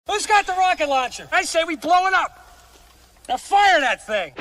Who's got the rocket launcher? I say we blow it up. Now fire that thing.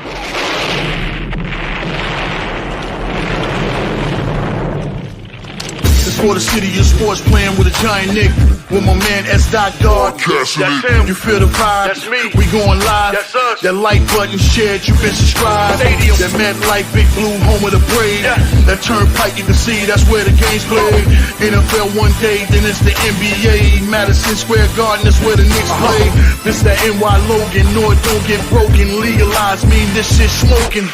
It's for the city of sports, playing with a giant Nick. With my man S. God. That's him. You feel the vibe? That's me. We going live. That's us. That like button shared, you been subscribed. Stadium. That MetLife, Big Blue, home of the Braves. Yeah. That turnpike you can see, that's where the game's played. NFL one day, then it's the NBA. Madison Square Garden, that's where the Knicks play. This that NY Logan, no it don't get broken. Legalize, mean this shit smoking.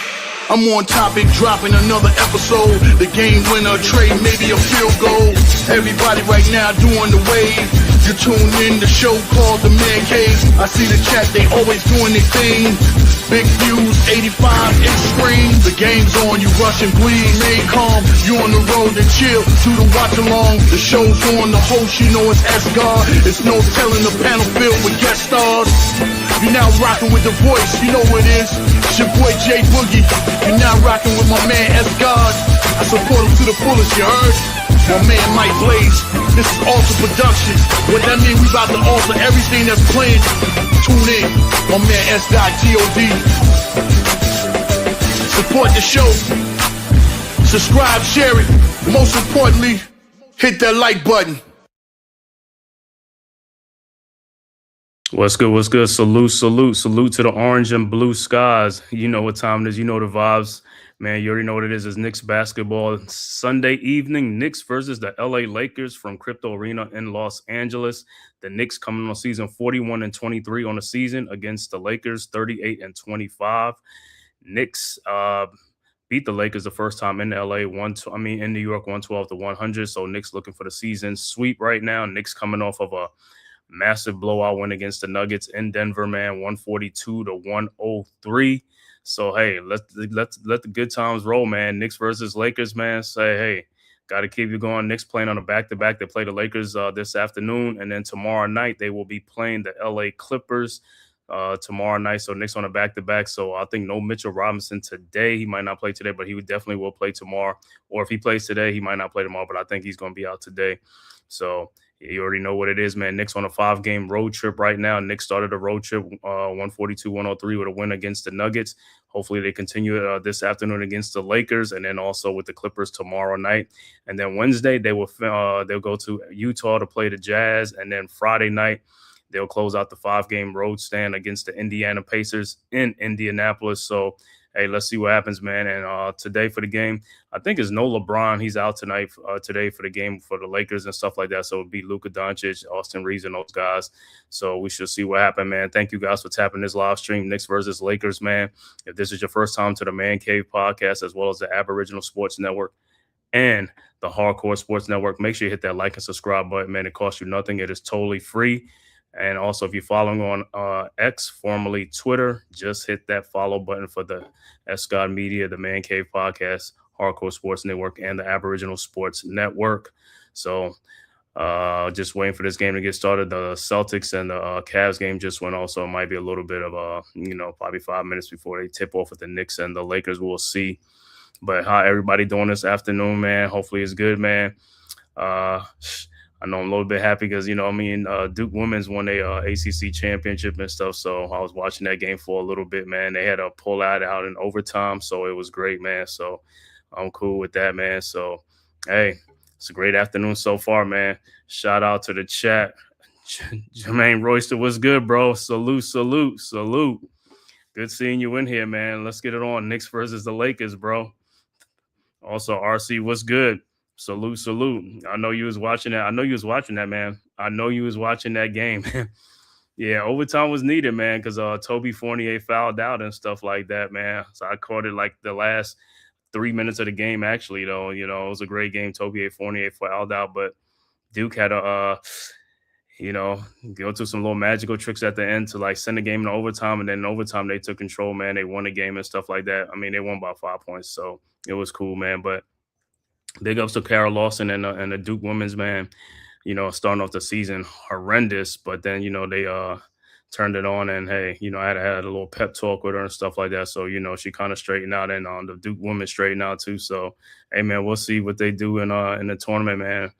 I'm on topic, dropping another episode. The game winner, trade, maybe a field goal. Everybody right now doing the wave. You tune in, the show called The Man Cave. I see the chat, they always doing their thing. Big views, 85-inch screen. The game's on, you rush and bleed. Stay calm, you on the road and chill. Do the watch along, the show's on. The host, you know it's S-God. It's no telling the panel filled with guest stars. You're now rocking with the voice, you know who it is. It's your boy Jay Boogie. You're now rocking with my man S-God. I support him to the fullest, you heard? My man Mike Blaze. This is Alter Production. What that mean, we about to alter everything that's playing. Tune in. My man S.God. Support the show. Subscribe, share it. Most importantly, hit that like button. What's good? What's good? Salute to the orange and blue skies. You know what time it is. You know the vibes. Man, you already know what it is. It's Knicks basketball. Sunday evening, Knicks versus the LA Lakers from Crypto Arena in Los Angeles. The Knicks coming on season 41-23 on the season against the Lakers 38-25. Knicks beat the Lakers the first time in LA, in New York 112-100. So Knicks looking for the season sweep right now. Knicks coming off of a massive blowout win against the Nuggets in Denver, man, 142-103. So, hey, let the good times roll, man. Knicks versus Lakers, man. Say, hey, got to keep you going. Knicks playing on a back-to-back. They play the Lakers this afternoon, and then tomorrow night they will be playing the LA Clippers tomorrow night. So Knicks on a back-to-back. So I think no Mitchell Robinson today. He might not play today, but he definitely will play tomorrow. Or if he plays today, he might not play tomorrow, but I think he's going to be out today. So you already know what it is, man. Knicks on a 5-game road trip right now. Knicks started a road trip 142-103 with a win against the Nuggets. Hopefully they continue this afternoon against the Lakers, and then also with the Clippers tomorrow night. And then Wednesday they'll go to Utah to play the Jazz, and then Friday night they'll close out the 5-game road stand against the Indiana Pacers in Indianapolis. So hey, let's see what happens, man. And today for the game, I think it's no LeBron. He's out today for the game for the Lakers and stuff like that. So it'll be Luka Doncic, Austin Reeves, and those guys. So we should see what happens, man. Thank you guys for tapping this live stream, Knicks versus Lakers, man. If this is your first time to the Man Cave podcast, as well as the Aboriginal Sports Network and the Hardcore Sports Network, make sure you hit that like and subscribe button, man. It costs you nothing. It is totally free. And also, if you're following on X, formerly Twitter, just hit that follow button for the S-God Media, the Man Cave Podcast, Hardcore Sports Network, and the Aboriginal Sports Network. So just waiting for this game to get started. The Celtics and the Cavs game just went on, so it might be a little bit of probably 5 minutes before they tip off with the Knicks and the Lakers. We'll see. But how everybody doing this afternoon, man? Hopefully it's good, man. I know I'm a little bit happy because, Duke Women's won a ACC championship and stuff. So I was watching that game for a little bit, man. They had a pull out in overtime. So it was great, man. So I'm cool with that, man. So, hey, it's a great afternoon so far, man. Shout out to the chat. Jermaine Royster, what's good, bro? Salute. Good seeing you in here, man. Let's get it on. Knicks versus the Lakers, bro. Also, RC, what's good? Salute. I know you was watching that. Man. I know you was watching that game. Yeah, overtime was needed, man, because Toby Fournier fouled out and stuff like that, man. So I caught it like the last 3 minutes of the game, actually, though. It was a great game. Toby Fournier fouled out, but Duke had to, go through some little magical tricks at the end to, like, send the game in overtime. And then in overtime, they took control, man. They won the game and stuff like that. I mean, they won by 5 points, so it was cool, man. But big ups to Kara Lawson and the Duke women's, man. Starting off the season horrendous, but then, they turned it on, and hey, I had a little pep talk with her and stuff like that. So, she kind of straightened out, and the Duke women straightened out too. So, hey, man, we'll see what they do in the tournament, man.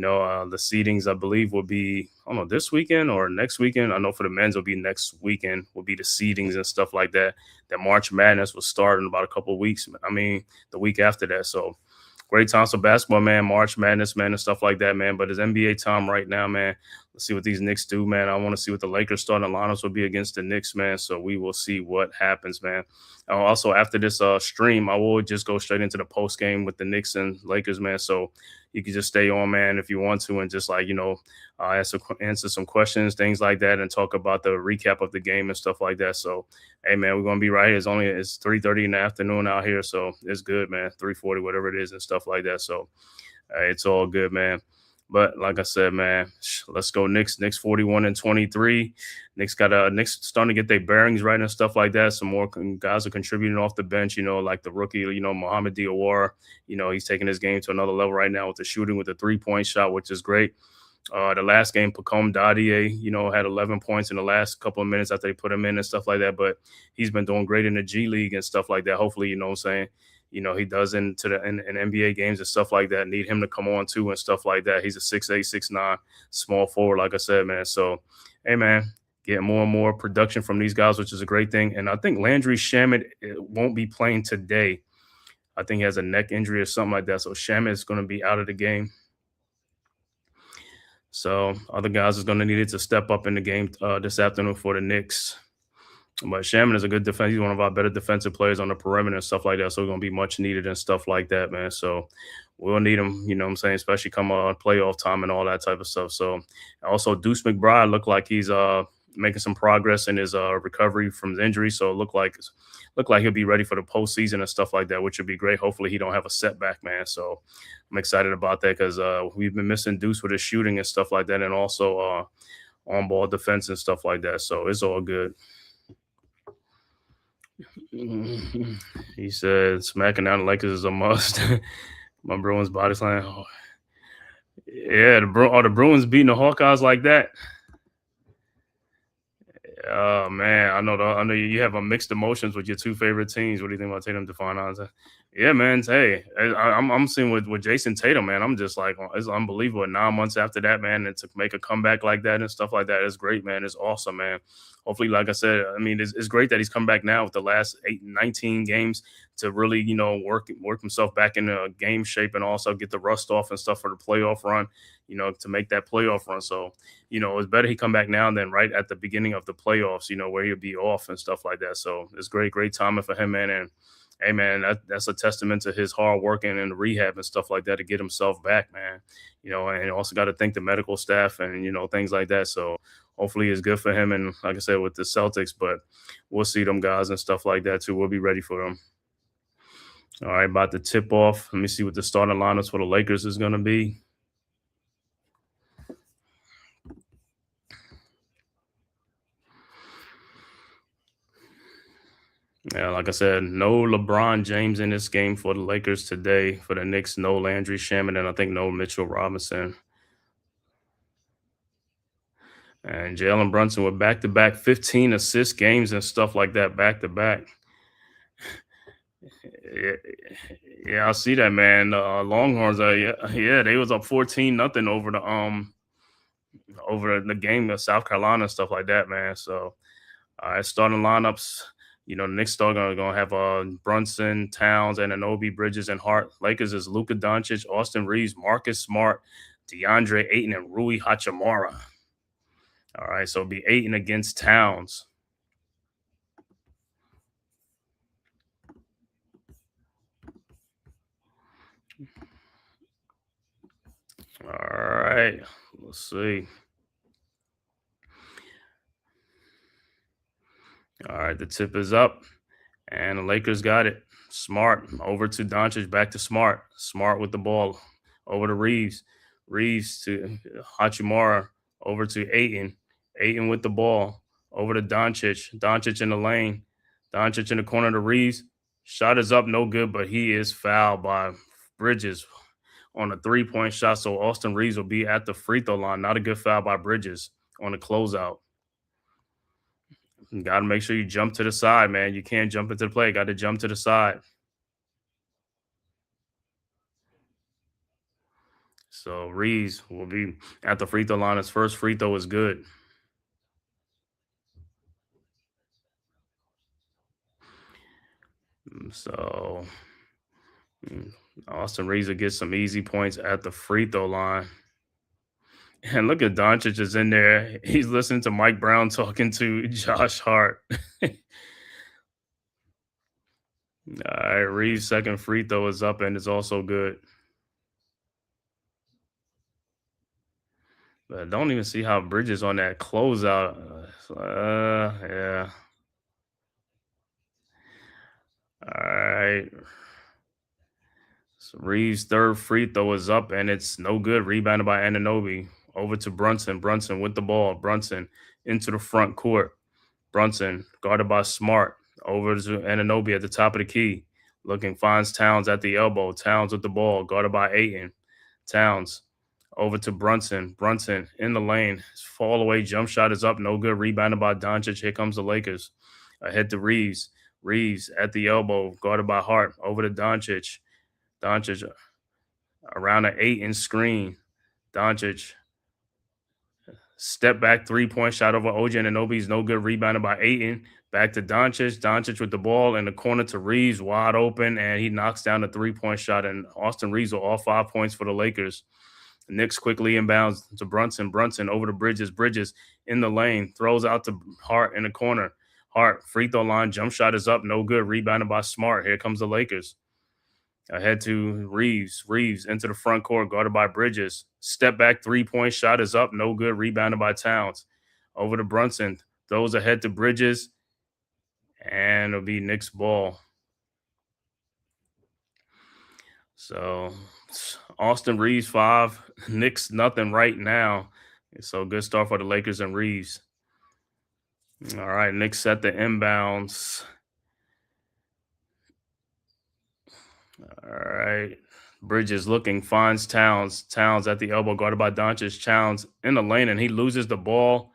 The seedings, I believe, will be, I don't know, this weekend or next weekend. I know for the men's will be next weekend, will be the seedings and stuff like that. That March Madness will start in about a couple of weeks. I mean, the week after that. So great times for basketball, man. March Madness, man, and stuff like that, man. But it's NBA time right now, man. Let's see what these Knicks do, man. I want to see what the Lakers starting lineups will be against the Knicks, man. So we will see what happens, man. Also, after this stream, I will just go straight into the post game with the Knicks and Lakers, man. So you can just stay on, man, if you want to, and just answer some questions, things like that, and talk about the recap of the game and stuff like that. So, hey, man, we're gonna be right here. It's 3:30 in the afternoon out here, so it's good, man. 3:40, whatever it is, and stuff like that. So, it's all good, man. But like I said, man, let's go Knicks. Knicks 41-23. Knicks starting to get their bearings right and stuff like that. Some more guys are contributing off the bench, like the rookie, Mohamed Diawara. He's taking his game to another level right now with the shooting, with the 3-point shot, which is great. The last game, Pacome Dadier, had 11 points in the last couple of minutes after they put him in and stuff like that. But he's been doing great in the G League and stuff like that. Hopefully, you know what I'm saying, he does in NBA games and stuff like that. Need him to come on too and stuff like that. He's a 6'8", 6'9", small forward, like I said, man. So, hey, man, get more and more production from these guys, which is a great thing. And I think Landry Shamet won't be playing today. I think he has a neck injury or something like that. So Shamet is going to be out of the game. So other guys is going to need it to step up in the game this afternoon for the Knicks. But Shaman is a good defense. He's one of our better defensive players on the perimeter and stuff like that. So he's going to be much needed and stuff like that, man. So we'll need him, you know what I'm saying, especially come playoff time and all that type of stuff. So also Deuce McBride looked like he's making some progress in his recovery from his injury. So it looked like he'll be ready for the postseason and stuff like that, which would be great. Hopefully he don't have a setback, man. So I'm excited about that because we've been missing Deuce with his shooting and stuff like that, and also on-ball defense and stuff like that. So it's all good. He said smacking down the Lakers is a must. My Bruins body slam. Oh. Yeah, the Bruins beating the Hawkeyes like that. Oh man, I know you have a mixed emotions with your two favorite teams. What do you think about Tatum DeFon? Yeah, man. Hey, I'm seeing with Jason Tatum, man. I'm just like, it's unbelievable. 9 months after that, man, and to make a comeback like that and stuff like that is great, man. It's awesome, man. Hopefully, like I said, I mean, it's great that he's come back now with the last 19 games to really, work himself back into game shape and also get the rust off and stuff for the playoff run, to make that playoff run. So, it's better he come back now than right at the beginning of the playoffs, where he'll be off and stuff like that. So it's great timing for him, man. And hey, man, that's a testament to his hard work and the rehab and stuff like that to get himself back, man. And also got to thank the medical staff and, things like that. So hopefully it's good for him. And like I said, with the Celtics, but we'll see them guys and stuff like that too. We'll be ready for them. All right, about to tip off. Let me see what the starting lineups for the Lakers is going to be. Yeah, like I said, no LeBron James in this game for the Lakers today. For the Knicks, no Landry Shamet, and I think no Mitchell Robinson. And Jalen Brunson with back-to-back 15 assist games and stuff like that, back-to-back. Yeah, I see that, man. Longhorns, they was up 14-0 over the game of South Carolina and stuff like that, man. So, starting lineups. The Knicks still going to have Brunson, Towns, and Anunoby, Bridges, and Hart. Lakers is Luka Doncic, Austin Reeves, Marcus Smart, DeAndre Ayton, and Rui Hachimura. All right, so it'll be Ayton against Towns. All right, let's see. All right, the tip is up, and the Lakers got it. Smart over to Doncic, back to Smart. Smart with the ball over to Reeves. Reeves to Hachimura, over to Ayton. Ayton with the ball over to Doncic. Doncic in the lane. Doncic in the corner to Reeves. Shot is up, no good, but he is fouled by Bridges on a 3-point shot. So Austin Reeves will be at the free throw line. Not a good foul by Bridges on the closeout. You got to make sure you jump to the side, man. You can't jump into the play. Got to jump to the side. So Reeves will be at the free throw line. His first free throw is good. So Austin Reeves will get some easy points at the free throw line. And look at Doncic is in there. He's listening to Mike Brown talking to Josh Hart. All right, Reeves' second free throw is up and it's also good. But I don't even see how Bridges on that closeout. Yeah. All right. So Reeves' third free throw is up and it's no good. Rebounded by Anunoby. Over to Brunson. Brunson with the ball. Brunson into the front court. Brunson guarded by Smart. Over to Anunoby at the top of the key. Looking, finds Towns at the elbow. Towns with the ball. Guarded by Ayton. Towns over to Brunson. Brunson in the lane. His fall away jump shot is up. No good. Rebounded by Doncic. Here comes the Lakers. Ahead to Reeves. Reeves at the elbow. Guarded by Hart. Over to Doncic. Doncic around an 8-inch screen. Doncic step back 3-point shot over OG Anunoby's no good. Rebounded by Ayton. Back to Doncic. Doncic with the ball in the corner to Reeves, wide open, and he knocks down the 3-point shot. And Austin Reeves with all 5 points for the Lakers. The Knicks quickly inbounds to Brunson. Brunson over to Bridges. Bridges in the lane. Throws out to Hart in the corner. Hart, free throw line. Jump shot is up. No good. Rebounded by Smart. Here comes the Lakers. Ahead to Reeves. Reeves into the front court, guarded by Bridges. Step back 3-point shot is up. No good. Rebounded by Towns. Over to Brunson. Throws ahead to Bridges. And it'll be Knicks ball. So Austin Reeves 5. Knicks nothing right now. So good start for the Lakers and Reeves. All right, Knicks set the inbounds. All right. Bridges looking, finds Towns. Towns at the elbow, guarded by Doncic. Towns in the lane, and he loses the ball.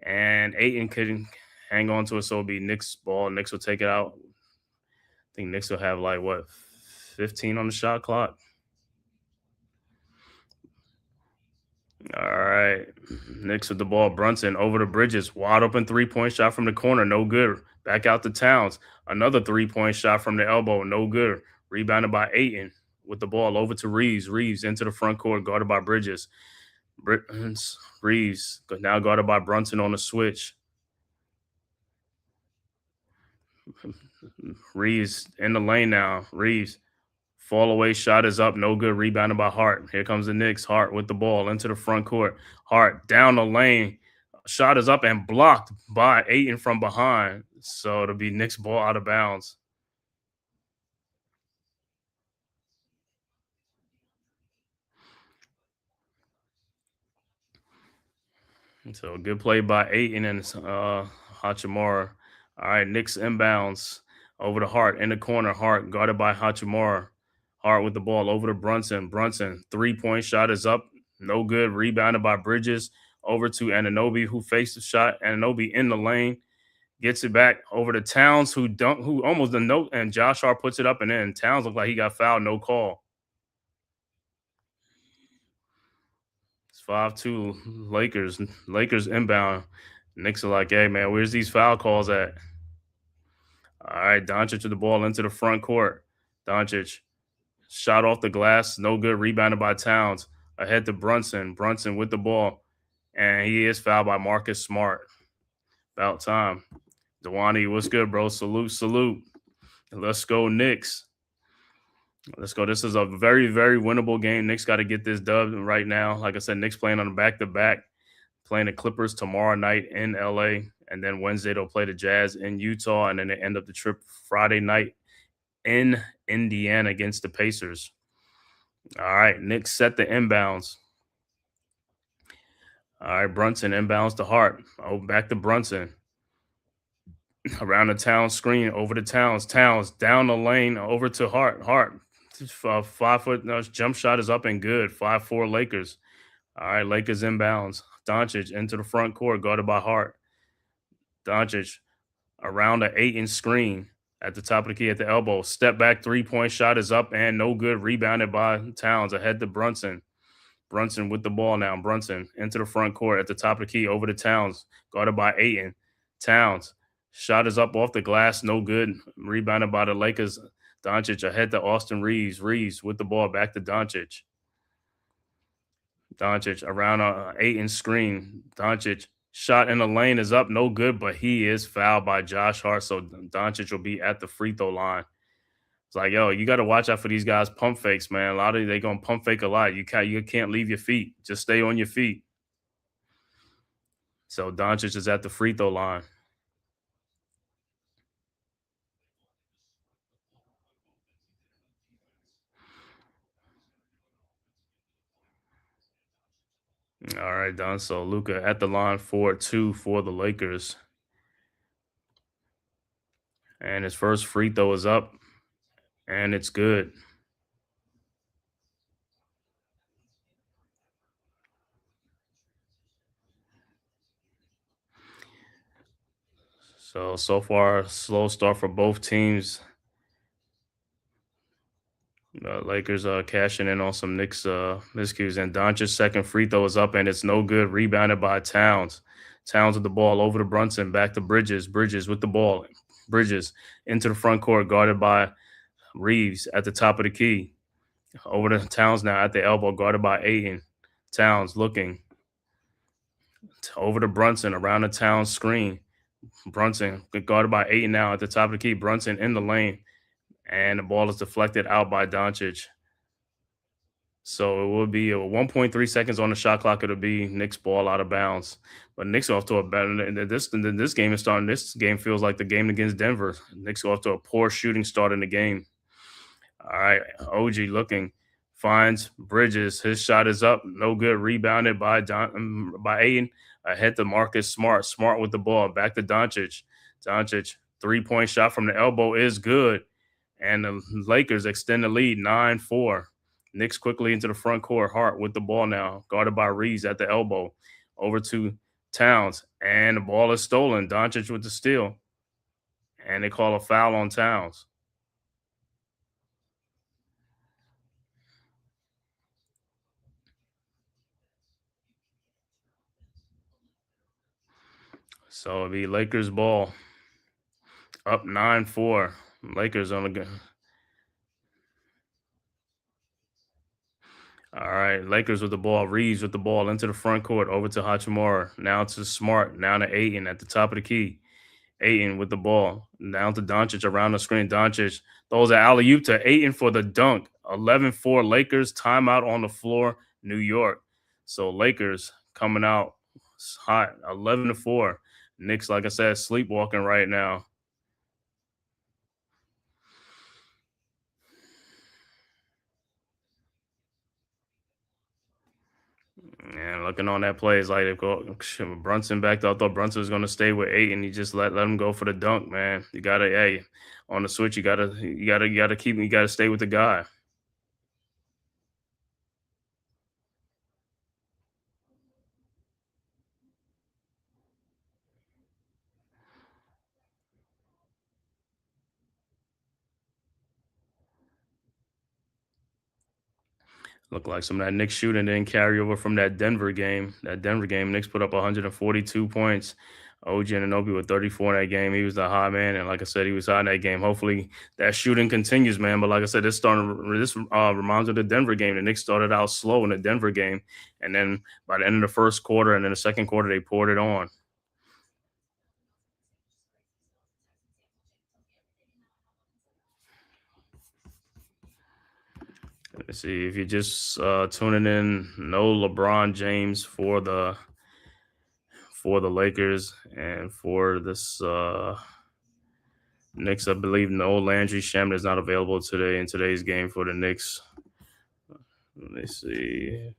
And Ayton couldn't hang on to it, so it'll be Knicks ball. Knicks will take it out. I think Knicks will have 15 on the shot clock. All right. Knicks with the ball. Brunson over to Bridges. Wide open 3-point shot from the corner. No good. Back out to Towns. Another 3-point shot from the elbow. No good. Rebounded by Ayton with the ball over to Reeves. Reeves into the front court, guarded by Bridges. Reeves now guarded by Brunson on the switch. Reeves in the lane now. Reeves. Fall away shot is up. No good. Rebounded by Hart. Here comes the Knicks. Hart with the ball into the front court. Hart down the lane. Shot is up and blocked by Ayton from behind. So it'll be Knicks ball out of bounds. So good play by Ayton and Hachimura. All right, Knicks inbounds over to Hart in the corner. Hart guarded by Hachimura. Hart with the ball over to Brunson. Brunson, 3-point shot is up. No good. Rebounded by Bridges over to Anunoby, who faced the shot. Anunoby in the lane. Gets it back over to Towns, who almost done no, and Josh Hart puts it up and in. Towns looked like he got fouled, no call. It's 5-2 Lakers. Lakers inbound. Knicks are like, hey, man, where's these foul calls at? All right, Doncic with the ball into the front court. Doncic shot off the glass, no good. Rebounded by Towns. Ahead to Brunson. Brunson with the ball. And he is fouled by Marcus Smart. About time. Dewani, what's good, bro? Salute. Let's go, Knicks. Let's go. This is a very, very winnable game. Knicks got to get this dub right now. Like I said, Knicks playing on a back-to-back, playing the Clippers tomorrow night in L.A., and then Wednesday they'll play the Jazz in Utah, and then they end up the trip Friday night in Indiana against the Pacers. All right, Knicks set the inbounds. All right, Brunson inbounds to Hart. Oh, back to Brunson. Around the Towns screen, over to Towns. Towns down the lane, over to Hart. Hart, 5-foot jump shot is up and good. 5-4 Lakers. All right, Lakers inbounds. Doncic into the front court, guarded by Hart. Doncic around an 8-inch screen at the top of the key at the elbow. Step back 3-point shot is up and no good. Rebounded by Towns ahead to Brunson. Brunson with the ball now. Brunson into the front court at the top of the key over to Towns, guarded by Ayton. Towns shot is up off the glass, no good. Rebounded by the Lakers. Doncic ahead to Austin Reeves. Reeves with the ball back to Doncic. Doncic around Ayton screen. Doncic shot in the lane is up, no good, but he is fouled by Josh Hart. So Doncic will be at the free throw line. It's like, yo, you got to watch out for these guys pump fakes, man. A lot of they gonna pump fake a lot. You can't leave your feet. Just stay on your feet. So Doncic is at the free throw line. All right, done. So Luka at the line for 2 for the Lakers. And his first free throw is up, and it's good. So far, slow start for both teams. Lakers cashing in on some Knicks miscues, and Doncic's second free throw is up, and it's no good. Rebounded by Towns. Towns with the ball over to Brunson, back to Bridges. Bridges with the ball. Bridges into the front court, guarded by Reeves at the top of the key. Over to Towns now at the elbow, guarded by Ayton. Towns looking over to Brunson around the Towns screen. Brunson guarded by Ayton now at the top of the key. Brunson in the lane, and the ball is deflected out by Doncic. So it will be 1.3 seconds on the shot clock. It'll be Knicks ball out of bounds. But Knicks off to a better. This game is starting. This game feels like the game against Denver. Knicks off to a poor shooting start in the game. All right, OG looking, finds Bridges. His shot is up, no good. Rebounded by Aiden. Ahead to Marcus Smart. Smart with the ball. Back to Doncic. Doncic 3-point shot from the elbow is good, and the Lakers extend the lead 9-4. Knicks quickly into the front court. Hart with the ball now, guarded by Reeves at the elbow. Over to Towns, and the ball is stolen. Doncic with the steal, and they call a foul on Towns. So it'll be Lakers ball. Up 9-4. Lakers on the good. All right, Lakers with the ball. Reeves with the ball into the front court. Over to Hachimura. Now to Smart. Now to Ayton at the top of the key. Ayton with the ball. Down to Doncic around the screen. Doncic throws an alley-oop to Ayton for the dunk. 11-4 Lakers. Timeout on the floor. New York. So Lakers coming out hot. 11-4. Knicks, like I said, sleepwalking right now. And looking on that play, it's like they go Brunson back there. I thought Brunson was going to stay with 8, and he just let him go for the dunk. Man, you gotta, hey, on the switch, you gotta stay with the guy. Looked like some of that Knicks shooting didn't carry over from that Denver game. Knicks put up 142 points. OG Anunoby with 34 in that game. He was the high man, and like I said, he was high in that game. Hopefully, that shooting continues, man. But like I said, this reminds me of the Denver game. The Knicks started out slow in the Denver game, and then by the end of the first quarter and then the second quarter, they poured it on. Let's see if you're just tuning in. No LeBron James for the Lakers, and for this Knicks, I believe no Landry Shamet is not available today in today's game for the Knicks. Let me see.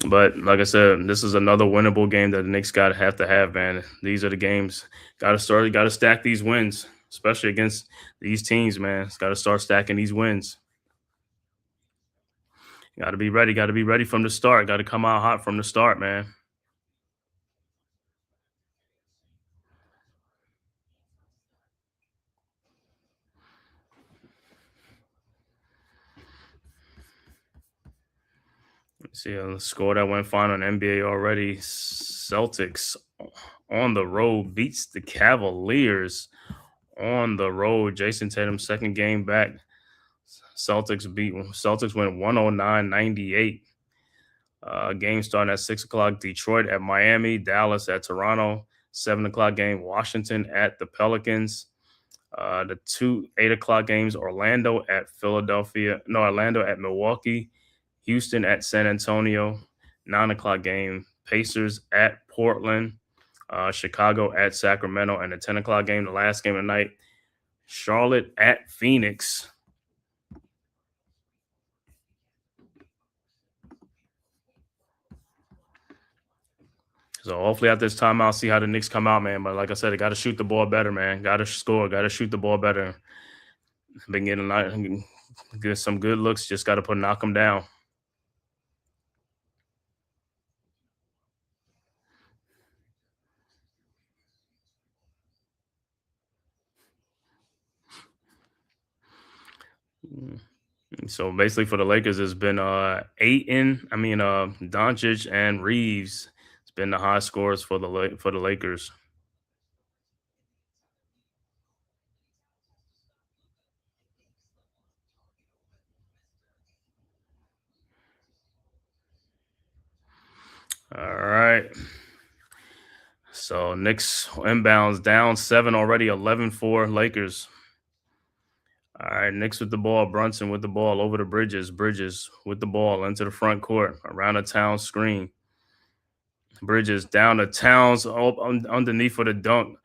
But like I said, this is another winnable game that the Knicks have to have, man. These are the games. Got to stack these wins, especially against these teams, man. Got to start stacking these wins. Got to be ready. Got to be ready from the start. Got to come out hot from the start, man. See a score that went final in NBA already. Celtics on the road beats the Cavaliers on the road. Jason Tatum's second game back. Celtics win 109-98. Game starting at 6 o'clock. Detroit at Miami, Dallas at Toronto. 7 o'clock game, Washington at the Pelicans. The two 8 o'clock games, Orlando at Milwaukee, Houston at San Antonio. 9 o'clock game, Pacers at Portland, Chicago at Sacramento, and the 10 o'clock game, the last game of the night, Charlotte at Phoenix. So hopefully at this time I'll see how the Knicks come out, man. But like I said, they got to shoot the ball better, man. Got to score. Got to shoot the ball better. Been getting some good looks. Just got to knock them down. So basically for the Lakers, it's been Doncic and Reeves. It's been the high scores for the Lakers. All right. So Knicks inbounds down 7 already, 11-4 Lakers. All right, Knicks with the ball. Brunson with the ball over to Bridges. Bridges with the ball into the front court around the Towns screen. Bridges down to Towns underneath for the dunk.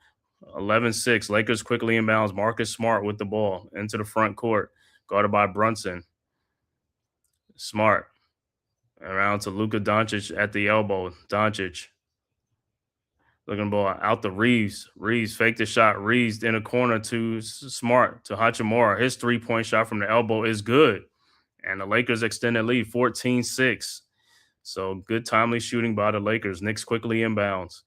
11-6. Lakers quickly inbounds. Marcus Smart with the ball into the front court. Guarded by Brunson. Smart. Around to Luka Doncic at the elbow. Doncic. Looking ball out to Reeves. Reeves faked the shot. Reeves in a corner to Smart to Hachimura. His 3-point shot from the elbow is good. And the Lakers extend the lead 14-6. So good timely shooting by the Lakers. Knicks quickly inbounds.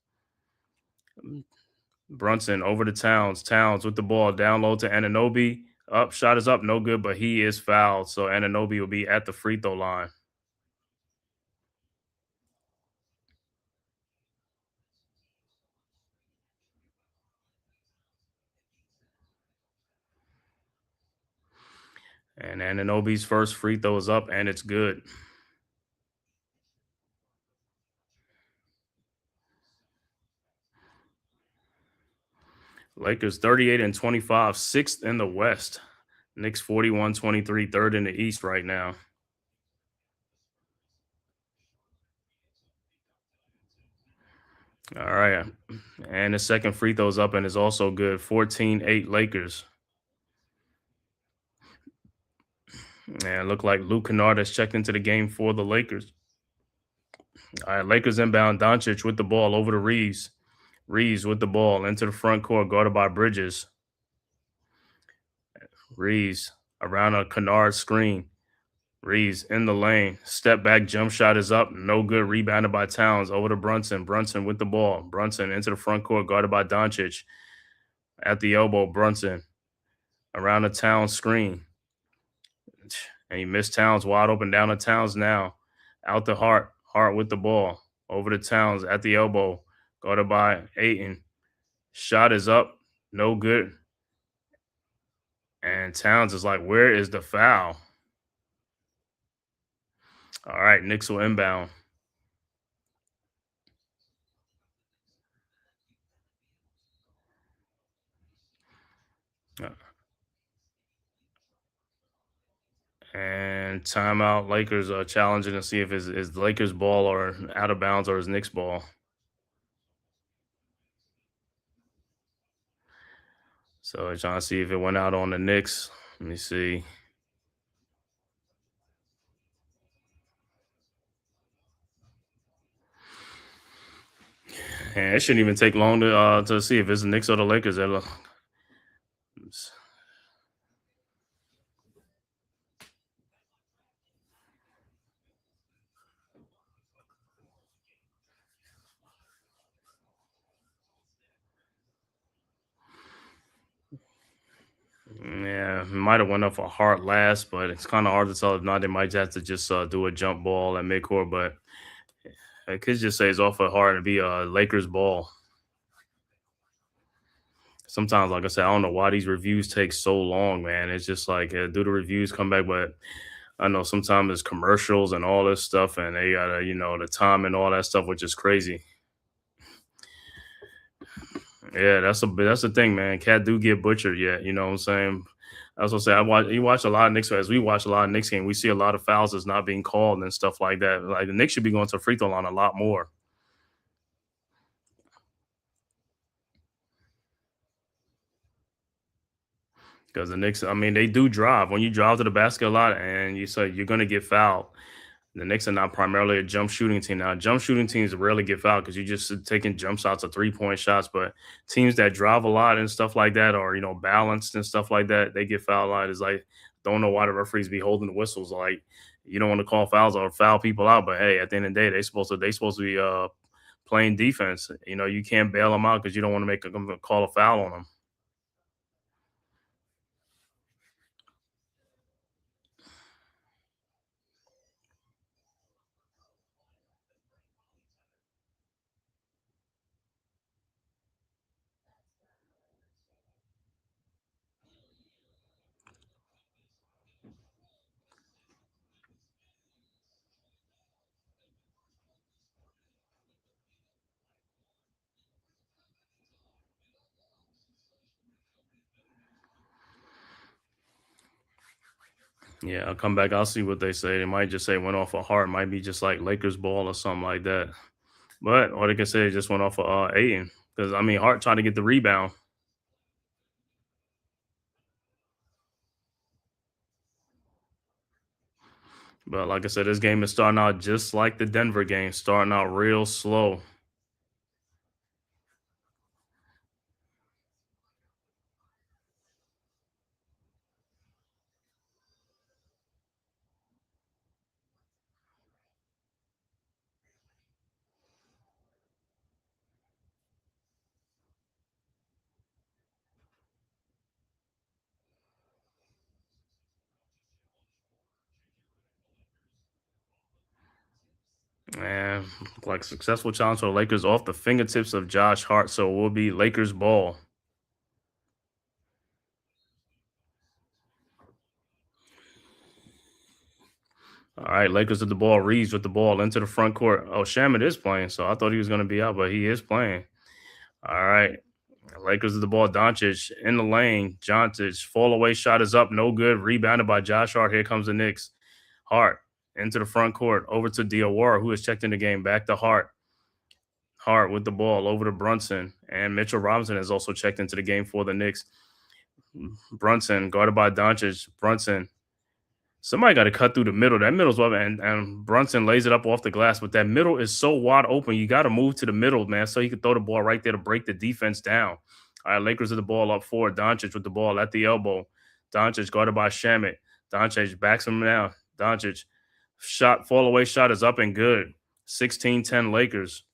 Brunson over to Towns. Towns with the ball down low to Anunoby. Up, shot is up, no good, but he is fouled. So Anunoby will be at the free throw line. And Anunoby's first free throw is up, and it's good. Lakers 38-25, sixth in the West. Knicks 41-23, third in the East right now. All right. And the second free throw's up and is also good. 14-8 Lakers. And look like Luke Kennard has checked into the game for the Lakers. All right, Lakers inbound. Doncic with the ball over to Reeves. Reeves with the ball into the front court, guarded by Bridges. Reeves around a Kennard screen. Reeves in the lane. Step back, jump shot is up. No good. Rebounded by Towns over to Brunson. Brunson with the ball. Brunson into the front court, guarded by Doncic. At the elbow, Brunson around the Towns screen. And he missed Towns wide open down to Towns now. Out to Hart. Hart with the ball. Over to Towns at the elbow. Guarded by Ayton. Shot is up. No good. And Towns is like, where is the foul? All right, Knicks will inbound. And timeout. Lakers are challenging to see if it's Lakers ball or out of bounds or is Knicks ball. So they're trying to see if it went out on the Knicks. Let me see. And it shouldn't even take long to see if it's the Knicks or the Lakers. Yeah, Might have went up for Hart last, but it's kind of hard to tell if not. They might have to just do a jump ball at midcourt, but I could just say it's off of Hart and be a Lakers ball. Sometimes, like I said, I don't know why these reviews take so long, man. It's just like do the reviews come back, but I know sometimes it's commercials and all this stuff, and they gotta, the time and all that stuff, which is crazy. Yeah, that's the thing, man. Cat do get butchered yet. You know what I'm saying? I was gonna say you watch a lot of Knicks as we watch a lot of Knicks game. We see a lot of fouls that's not being called and stuff like that. Like the Knicks should be going to free throw line a lot more because the Knicks. I mean, they do drive. When you drive to the basket a lot, and you say you're gonna get fouled. The Knicks are not primarily a jump shooting team. Now, jump shooting teams rarely get fouled because you just taking jump shots or 3-point shots. But teams that drive a lot and stuff like that, or balanced and stuff like that, they get fouled a lot. It's like don't know why the referees be holding the whistles. Like you don't want to call fouls or foul people out, but hey, at the end of the day, they supposed to be playing defense. You can't bail them out because you don't want to make them call a foul on them. Yeah, I'll come back. I'll see what they say. They might just say went off a Hart. Might be just like Lakers ball or something like that. But or they can say it just went off of Aiden because I mean Hart trying to get the rebound. But like I said, this game is starting out just like the Denver game, starting out real slow. And like successful challenge for the Lakers off the fingertips of Josh Hart. So it will be Lakers ball. All right, Lakers with the ball. Reeves with the ball into the front court. Oh, Shamit is playing, so I thought he was going to be out, but he is playing. All right, Lakers with the ball. Doncic in the lane. Doncic fall away shot is up, no good. Rebounded by Josh Hart. Here comes the Knicks. Hart into the front court over to Diawara, who has checked in the game. Back to Hart. Hart with the ball over to Brunson, and Mitchell Robinson has also checked into the game for the Knicks. Brunson guarded by Doncic. Brunson, somebody got to cut through the middle. That middle's up, and Brunson lays it up off the glass, but that middle is so wide open. You got to move to the middle, man, so he can throw the ball right there to break the defense down. All right, Lakers with the ball up forward. Doncic with the ball at the elbow. Doncic guarded by Shamit. Doncic backs him down. Doncic fall away shot is up and good. 16-10 Lakers.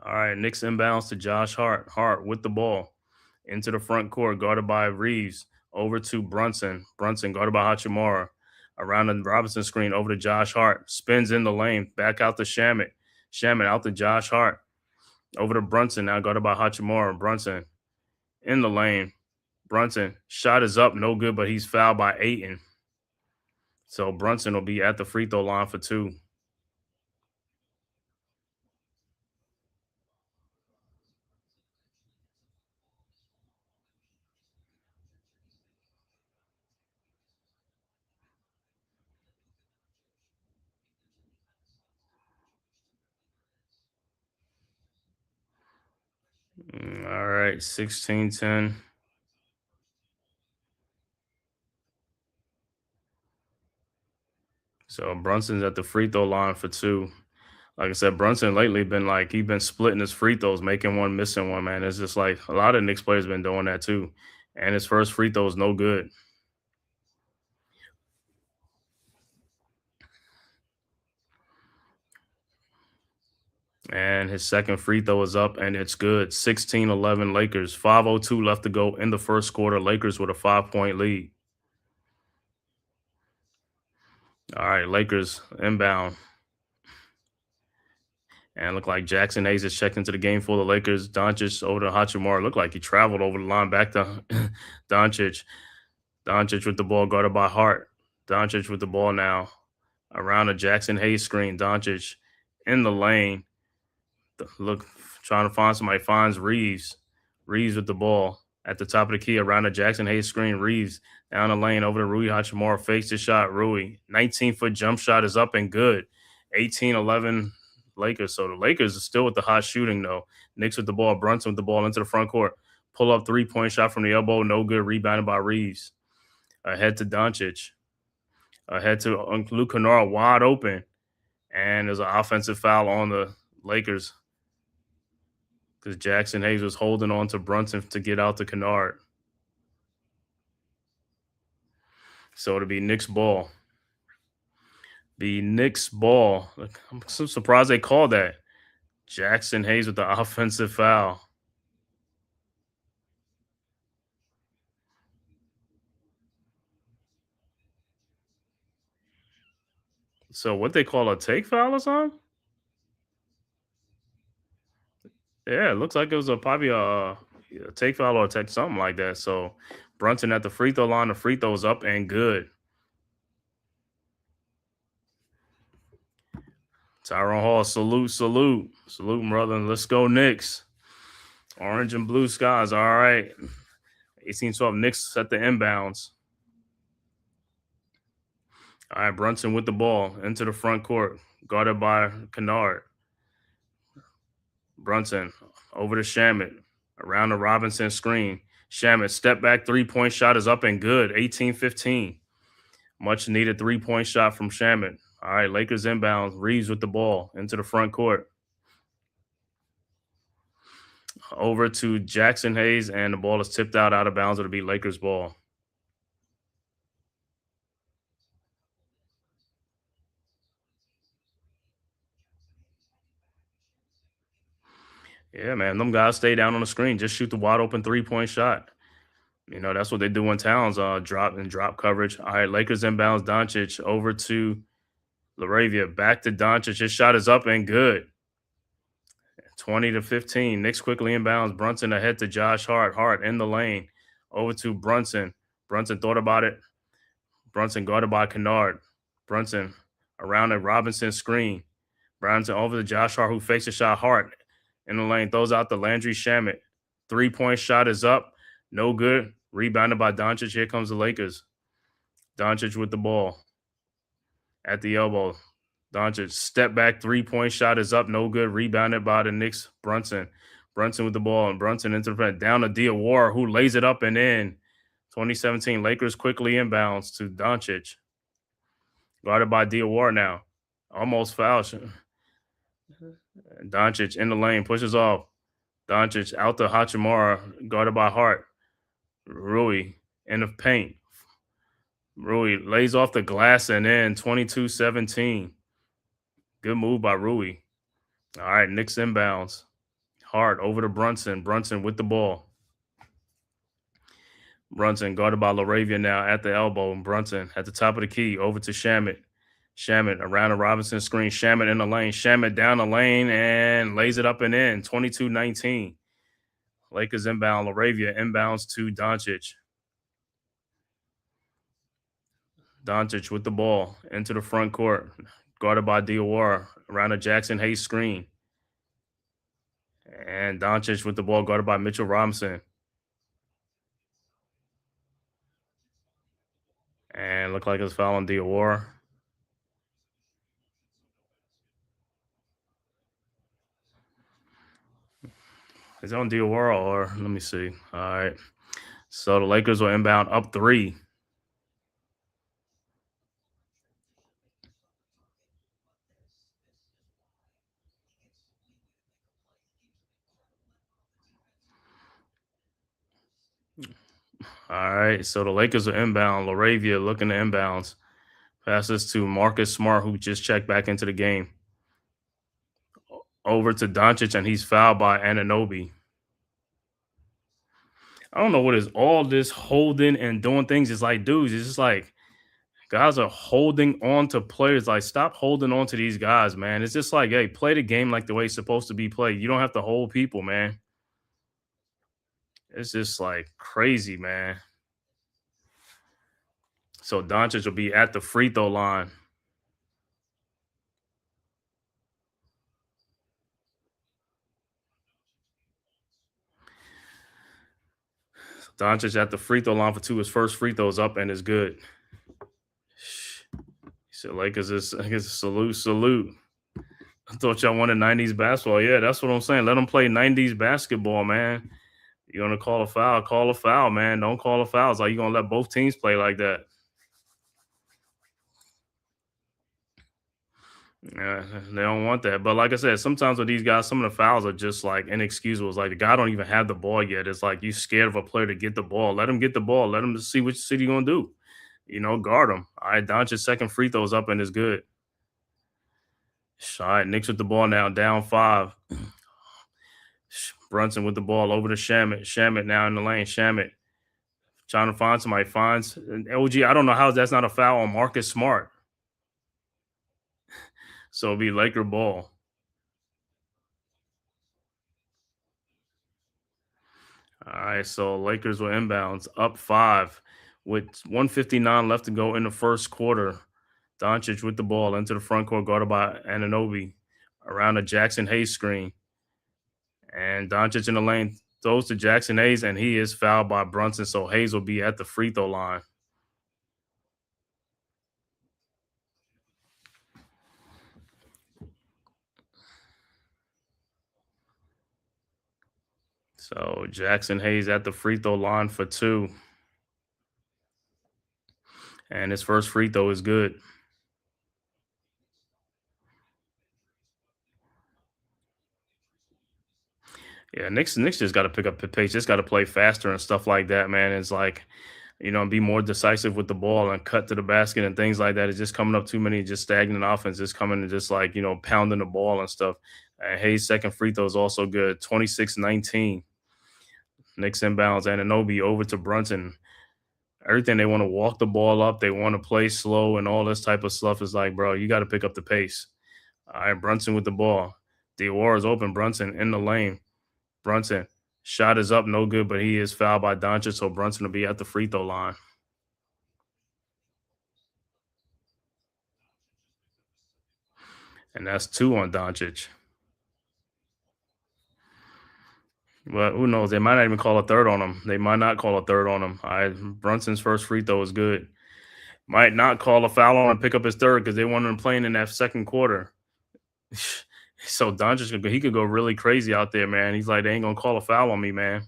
All right, Knicks inbounds to Josh Hart. Hart with the ball into the front court, guarded by Reeves. Over to Brunson. Brunson guarded by Hachimura. Around the Robinson screen, over to Josh Hart. Spins in the lane, back out to Shamit. Shamit out to Josh Hart. Over to Brunson, now guarded by Hachimura. Brunson in the lane. Brunson, shot is up, no good, but he's fouled by Ayton. So Brunson will be at the free throw line for two. All right, 16-10. So Brunson's at the free throw line for two. Like I said, Brunson lately been like he been splitting his free throws, making one, missing one. Man, it's just like a lot of Knicks players been doing that too. And his first free throw is no good. And his second free throw is up, and it's good. 16-11 Lakers. 5:02 left to go in the first quarter. Lakers with a 5-point lead. All right, Lakers inbound. And look like Jackson Hayes is checked into the game for the Lakers. Doncic over to Hachimura. Looked like he traveled over the line back to Doncic. Doncic with the ball guarded by Hart. Doncic with the ball now around the Jackson Hayes screen. Doncic in the lane. Look, trying to find somebody. Finds Reeves. Reeves with the ball at the top of the key around the Jackson Hayes screen. Reeves down the lane over to Rui Hachimura. Fakes the shot. Rui. 19-foot jump shot is up and good. 18-11 Lakers. So the Lakers are still with the hot shooting, though. Knicks with the ball. Brunson with the ball into the front court. Pull up three-point shot from the elbow. No good. Rebounded by Reeves. Ahead to Doncic. Ahead to Luke Kennard wide open. And there's an offensive foul on the Lakers because Jackson Hayes was holding on to Brunson to get out to Kennard. So it'll be Knicks ball. The Knicks ball. I'm so surprised they called that. Jackson Hayes with the offensive foul. So what they call a take foul or something? Yeah, it looks like it was probably a take foul or a take something like that. So Brunson at the free throw line, the free throw's up and good. Tyrone Hall, salute, brother. Let's go Knicks. Orange and blue skies. All right. 18-12 Knicks at the inbounds. All right, Brunson with the ball into the front court, guarded by Kennard. Brunson over to Shamet, around the Robinson screen. Shamet, step back, three-point shot is up and good, 18-15. Much needed three-point shot from Shamet. All right, Lakers inbound. Reeves with the ball into the front court. Over to Jackson Hayes, and the ball is tipped out of bounds. It'll be Lakers ball. Yeah, man, them guys stay down on the screen. Just shoot the wide open three-point shot. You know, that's what they do in Towns, drop coverage. All right, Lakers inbounds. Doncic over to LaRavia. Back to Doncic. His shot is up and good. 20-15. Knicks quickly inbounds. Brunson ahead to Josh Hart. Hart in the lane. Over to Brunson. Brunson thought about it. Brunson guarded by Kennard. Brunson around a Robinson screen. Brunson over to Josh Hart, who fakes a shot. Hart in the lane. Throws out the Landry Shamet. Three-point shot is up. No good. Rebounded by Doncic. Here comes the Lakers. Doncic with the ball. At the elbow. Doncic step back. Three-point shot is up. No good. Rebounded by the Knicks. Brunson. Brunson with the ball. And Brunson into the front. Down to Diawara, who lays it up and in. 2017 Lakers quickly inbounds to Doncic. Guarded by Diawara now. Almost foul. Doncic in the lane. Pushes off. Doncic out to Hachimura. Guarded by Hart. Rui in the paint. Rui lays off the glass and in. 22-17. Good move by Rui. All right, Knicks inbounds. Hart over to Brunson. Brunson with the ball. Brunson guarded by LaRavia now at the elbow. Brunson at the top of the key over to Shamet. Shamet around the Robinson screen. Shamet in the lane. Shamet down the lane and lays it up and in. 22-19. Lakers inbound. LaRavia inbounds to Doncic. Doncic with the ball into the front court. Guarded by Diawara around the Jackson Hayes screen. And Doncic with the ball guarded by Mitchell Robinson. And looked like it was foul on Diawara. Is it on Diawara or let me see. All right. So the Lakers will inbound up 3. All right. So the Lakers are inbound. LaRavia looking to inbounds. Passes to Marcus Smart, who just checked back into the game. over to Doncic, and he's fouled by Anunoby. I don't know what is all this holding and doing things. It's like, dudes, it's just like guys are holding on to players. Like, stop holding on to these guys, man. It's just like, hey, play the game like the way it's supposed to be played. You don't have to hold people, man. It's just like crazy, man. So Doncic will be at the free throw line. Doncic at the free throw line for 2. His first free throw's up and is good. He said, Lakers is, I guess, salute. I thought y'all wanted 90s basketball. Yeah, that's what I'm saying. Let them play 90s basketball, man. You're going to call a foul, man. Don't call a foul. It's like you're going to let both teams play like that. Yeah, they don't want that. But like I said, sometimes with these guys, some of the fouls are just like inexcusable. It's like the guy don't even have the ball yet. It's like you scared of a player to get the ball. Let him get the ball. Let him see what city going to do. Guard him. All right, Doncic's second free throw is up and is good. All right, Knicks with the ball now, down 5. Brunson with the ball over to Shamet. Shamet now in the lane. Shamet trying to find somebody. Finds OG. I don't know how that's not a foul on Marcus Smart. So it'll be Laker ball. All right, so Lakers will inbounds up 5 with 1:59 left to go in the first quarter. Doncic with the ball into the front court, guarded by Anunoby around a Jackson Hayes screen. And Doncic in the lane throws to Jackson Hayes, and he is fouled by Brunson, so Hayes will be at the free throw line. So Jackson Hayes at the free throw line for 2. And his first free throw is good. Yeah, Knicks just got to pick up the pace. Just got to play faster and stuff like that, man. It's like, be more decisive with the ball and cut to the basket and things like that. It's just coming up too many just stagnant offense. Just coming and just like, pounding the ball and stuff. And Hayes' second free throw is also good, 26-19. Knicks inbounds, Anunoby over to Brunson. Everything, they want to walk the ball up. They want to play slow and all this type of stuff. Is like, bro, you got to pick up the pace. All right, Brunson with the ball. Dior is open. Brunson in the lane. Brunson, shot is up, no good, but he is fouled by Doncic, so Brunson will be at the free throw line. And that's 2 on Doncic. But who knows? They might not even call a third on him. They might not call a third on him. All right, Brunson's first free throw is good. Might not call a foul on him and pick up his third because they want him playing in that second quarter. So Doncic, he could go really crazy out there, man. He's like, they ain't going to call a foul on me, man.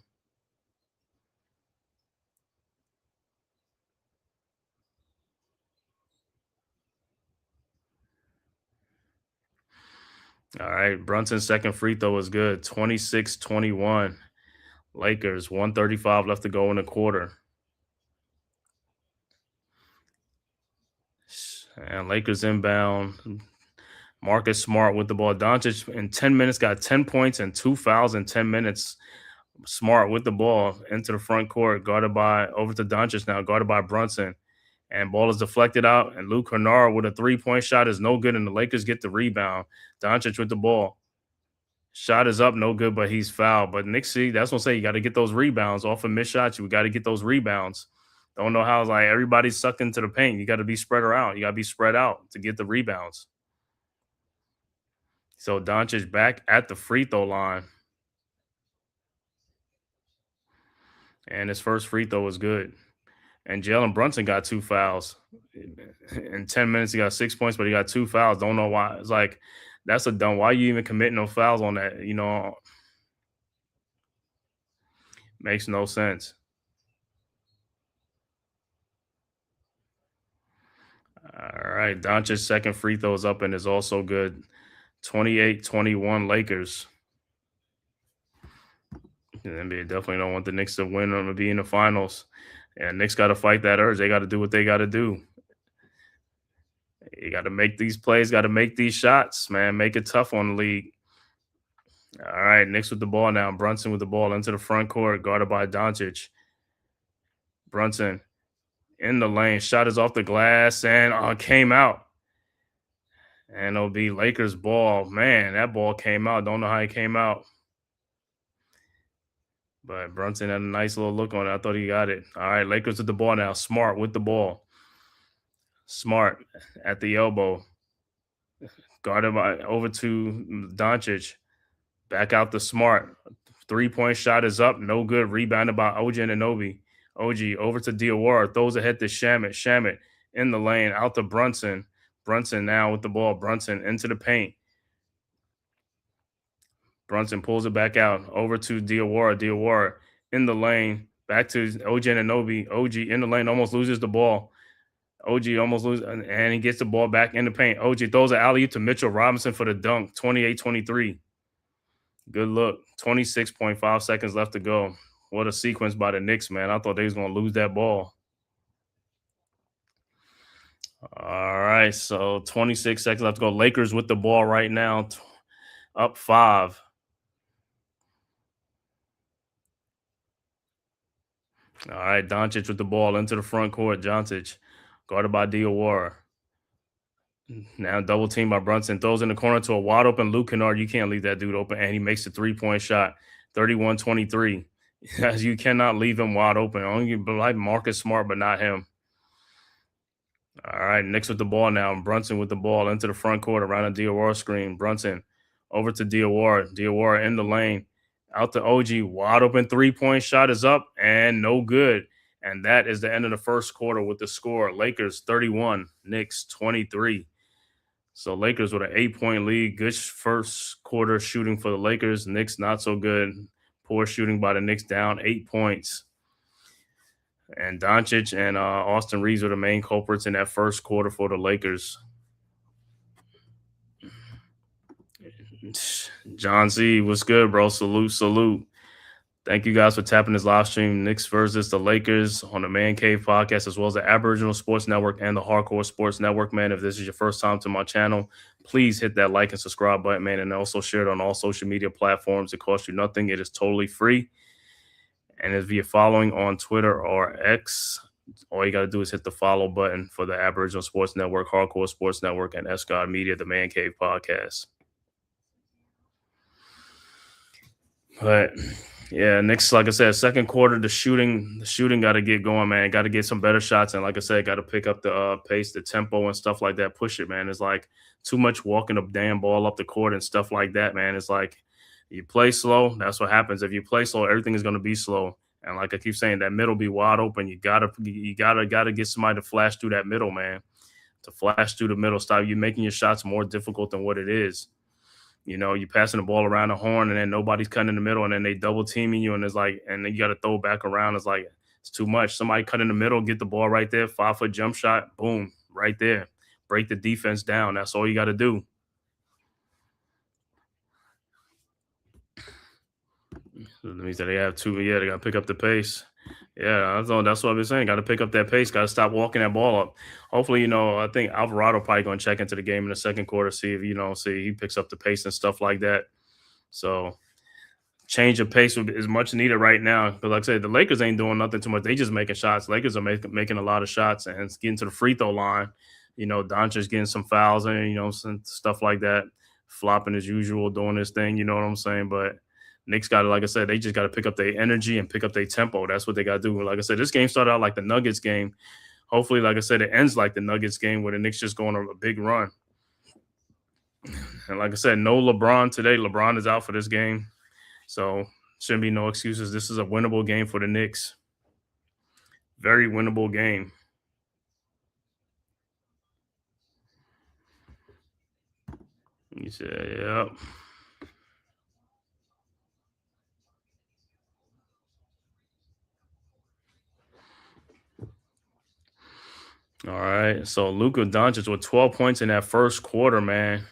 All right, Brunson's second free throw is good, 26-21. Lakers, 1:35 left to go in the quarter. And Lakers inbound. Marcus Smart with the ball. Doncic in 10 minutes got 10 points and 2 fouls in 10 minutes. Smart with the ball into the front court, guarded by over to Doncic now, guarded by Brunson. And ball is deflected out. And Luke Kennard with a 3-point shot is no good. And the Lakers get the rebound. Doncic with the ball. Shot is up, no good, but he's fouled. But Knicks, see, that's what I'm saying. You got to get those rebounds off of missed shots. You got to get those rebounds. Don't know how it's like everybody's sucked into the paint. You got to be spread around. You got to be spread out to get the rebounds. So Doncic back at the free throw line. And his first free throw was good. And Jalen Brunson got 2 fouls. In 10 minutes, he got 6 points, but he got 2 fouls. Don't know why. It's like, that's a dumb. Why are you even committing no fouls on that? Makes no sense. All right. Doncic's second free throw is up and is also good. 28-21 Lakers. The NBA definitely don't want the Knicks to win or to be in the finals. And Knicks got to fight that urge. They got to do what they got to do. You got to make these plays, got to make these shots, man. Make it tough on the league. All right, Knicks with the ball now. Brunson with the ball into the front court, guarded by Doncic. Brunson in the lane, shot is off the glass and came out. And it'll be Lakers ball. Man, that ball came out. Don't know how it came out. But Brunson had a nice little look on it. I thought he got it. All right, Lakers with the ball now. Smart with the ball. Smart at the elbow. Guarded by over to Doncic. Back out to Smart. 3-point shot is up. No good. Rebounded by OG Anunoby. OG over to Diawara. Throws ahead to Shamit. Shamit in the lane. Out to Brunson. Brunson now with the ball. Brunson into the paint. Brunson pulls it back out. Over to Diawara. Diawara in the lane. Back to OG Anunoby. OG in the lane. Almost loses the ball. OG almost loses. And he gets the ball back in the paint. OG throws an alley-oop to Mitchell Robinson for the dunk. 28-23. Good look. 26.5 seconds left to go. What a sequence by the Knicks, man. I thought they was going to lose that ball. All right, so 26 seconds left to go. Lakers with the ball right now, up 5. All right, Doncic with the ball into the front court. Doncic guarded by Diawara. Now double team by Brunson. Throws in the corner to a wide open Luke Kennard. You can't leave that dude open. And he makes a 3-point shot. 31-23. You cannot leave him wide open. Only like Marcus Smart, but not him. All right, Knicks with the ball now. Brunson with the ball into the front court around the Diawara screen. Brunson over to Diawara. Diawara in the lane. Out to OG. Wide open 3-point shot is up and no good. And that is the end of the first quarter with the score. Lakers 31, Knicks 23. So Lakers with an 8-point lead. Good first quarter shooting for the Lakers. Knicks not so good. Poor shooting by the Knicks, down 8 points. And Doncic and Austin Reeves were the main culprits in that first quarter for the Lakers. John Z, what's good, bro? Salute. Thank you guys for tapping this live stream. Knicks versus the Lakers on the Man Cave podcast, as well as the Aboriginal Sports Network and the Hardcore Sports Network, man. If this is your first time to my channel, please hit that like and subscribe button, man, and also share it on all social media platforms. It costs you nothing. It is totally free. And if you're following on Twitter or X, all you got to do is hit the follow button for the Aboriginal Sports Network, Hardcore Sports Network, and S-God Media, the Man Cave podcast. But yeah, Knicks, like I said, second quarter, the shooting got to get going, man. Got to get some better shots, and like I said, got to pick up the pace, the tempo, and stuff like that. Push it, man. It's like too much walking the damn ball up the court and stuff like that, man. It's like you play slow, that's what happens. If you play slow, everything is going to be slow. And like I keep saying, that middle be wide open. You gotta get somebody to flash through that middle, man. To flash through the middle, stop you making your shots more difficult than what it is. You know, you passing the ball around the horn and then nobody's cutting in the middle and then they double teaming you and it's like, and then you got to throw back around. It's like, it's too much. Somebody cut in the middle, get the ball right there, 5-foot jump shot, boom, right there. Break the defense down. That's all you got to do. That means that they have two. Yeah, they got to pick up the pace. Yeah, that's what I've been saying. Got to pick up that pace. Got to stop walking that ball up. Hopefully, you know, I think Alvarado probably going to check into the game in the second quarter, see if, you know, he picks up the pace and stuff like that. So change of pace is much needed right now. But like I said, the Lakers ain't doing nothing too much. They just making shots. Lakers are making a lot of shots and getting to the free throw line. You know, Doncic's getting some fouls and, you know, some stuff like that. Flopping as usual, doing this thing. You know what I'm saying? But Knicks got to, like I said, they just got to pick up their energy and pick up their tempo. That's what they got to do. Like I said, this game started out like the Nuggets game. Hopefully, like I said, it ends like the Nuggets game where the Knicks just going on a big run. And like I said, no LeBron today. LeBron is out for this game. So shouldn't be no excuses. This is a winnable game for the Knicks. Very winnable game. You say, yep. All right. So Luka Doncic with 12 points in that first quarter, man.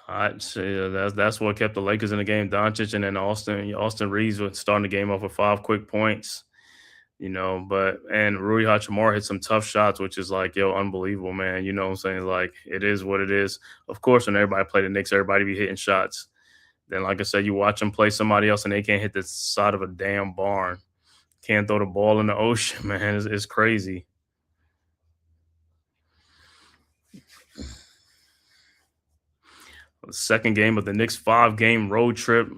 I'd say that's what kept the Lakers in the game. Doncic and then Austin Reeves was starting the game off with 5 quick points. And Rui Hachimura hit some tough shots, which is like, yo, unbelievable, man. You know what I'm saying? Like, it is what it is. Of course, when everybody play the Knicks, everybody be hitting shots. Then, like I said, you watch them play somebody else and they can't hit the side of a damn barn. Can't throw the ball in the ocean, man. It's crazy. The second game of the Knicks 5-game road trip.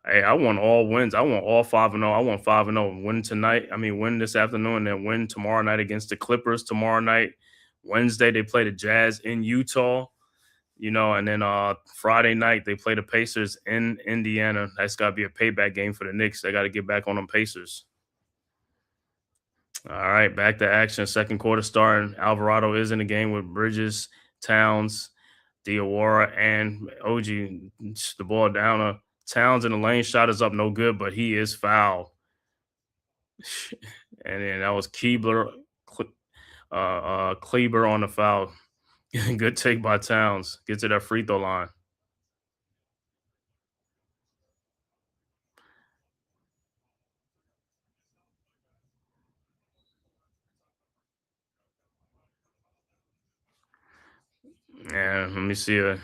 Hey, I want all wins. I want all 5-0. I want 5-0. Win tonight. Win this afternoon, and then win tomorrow night against the Clippers tomorrow night. Wednesday, they play the Jazz in Utah, and then Friday night, they play the Pacers in Indiana. That's got to be a payback game for the Knicks. They got to get back on them Pacers. All right, back to action. Second quarter starting. Alvarado is in the game with Bridges, Towns, Diawara, and OG. The ball down. Towns in the lane. Shot is up, no good, but he is fouled. And then that was Kleber on the foul. Good take by Towns. Get to that free throw line. And let me see.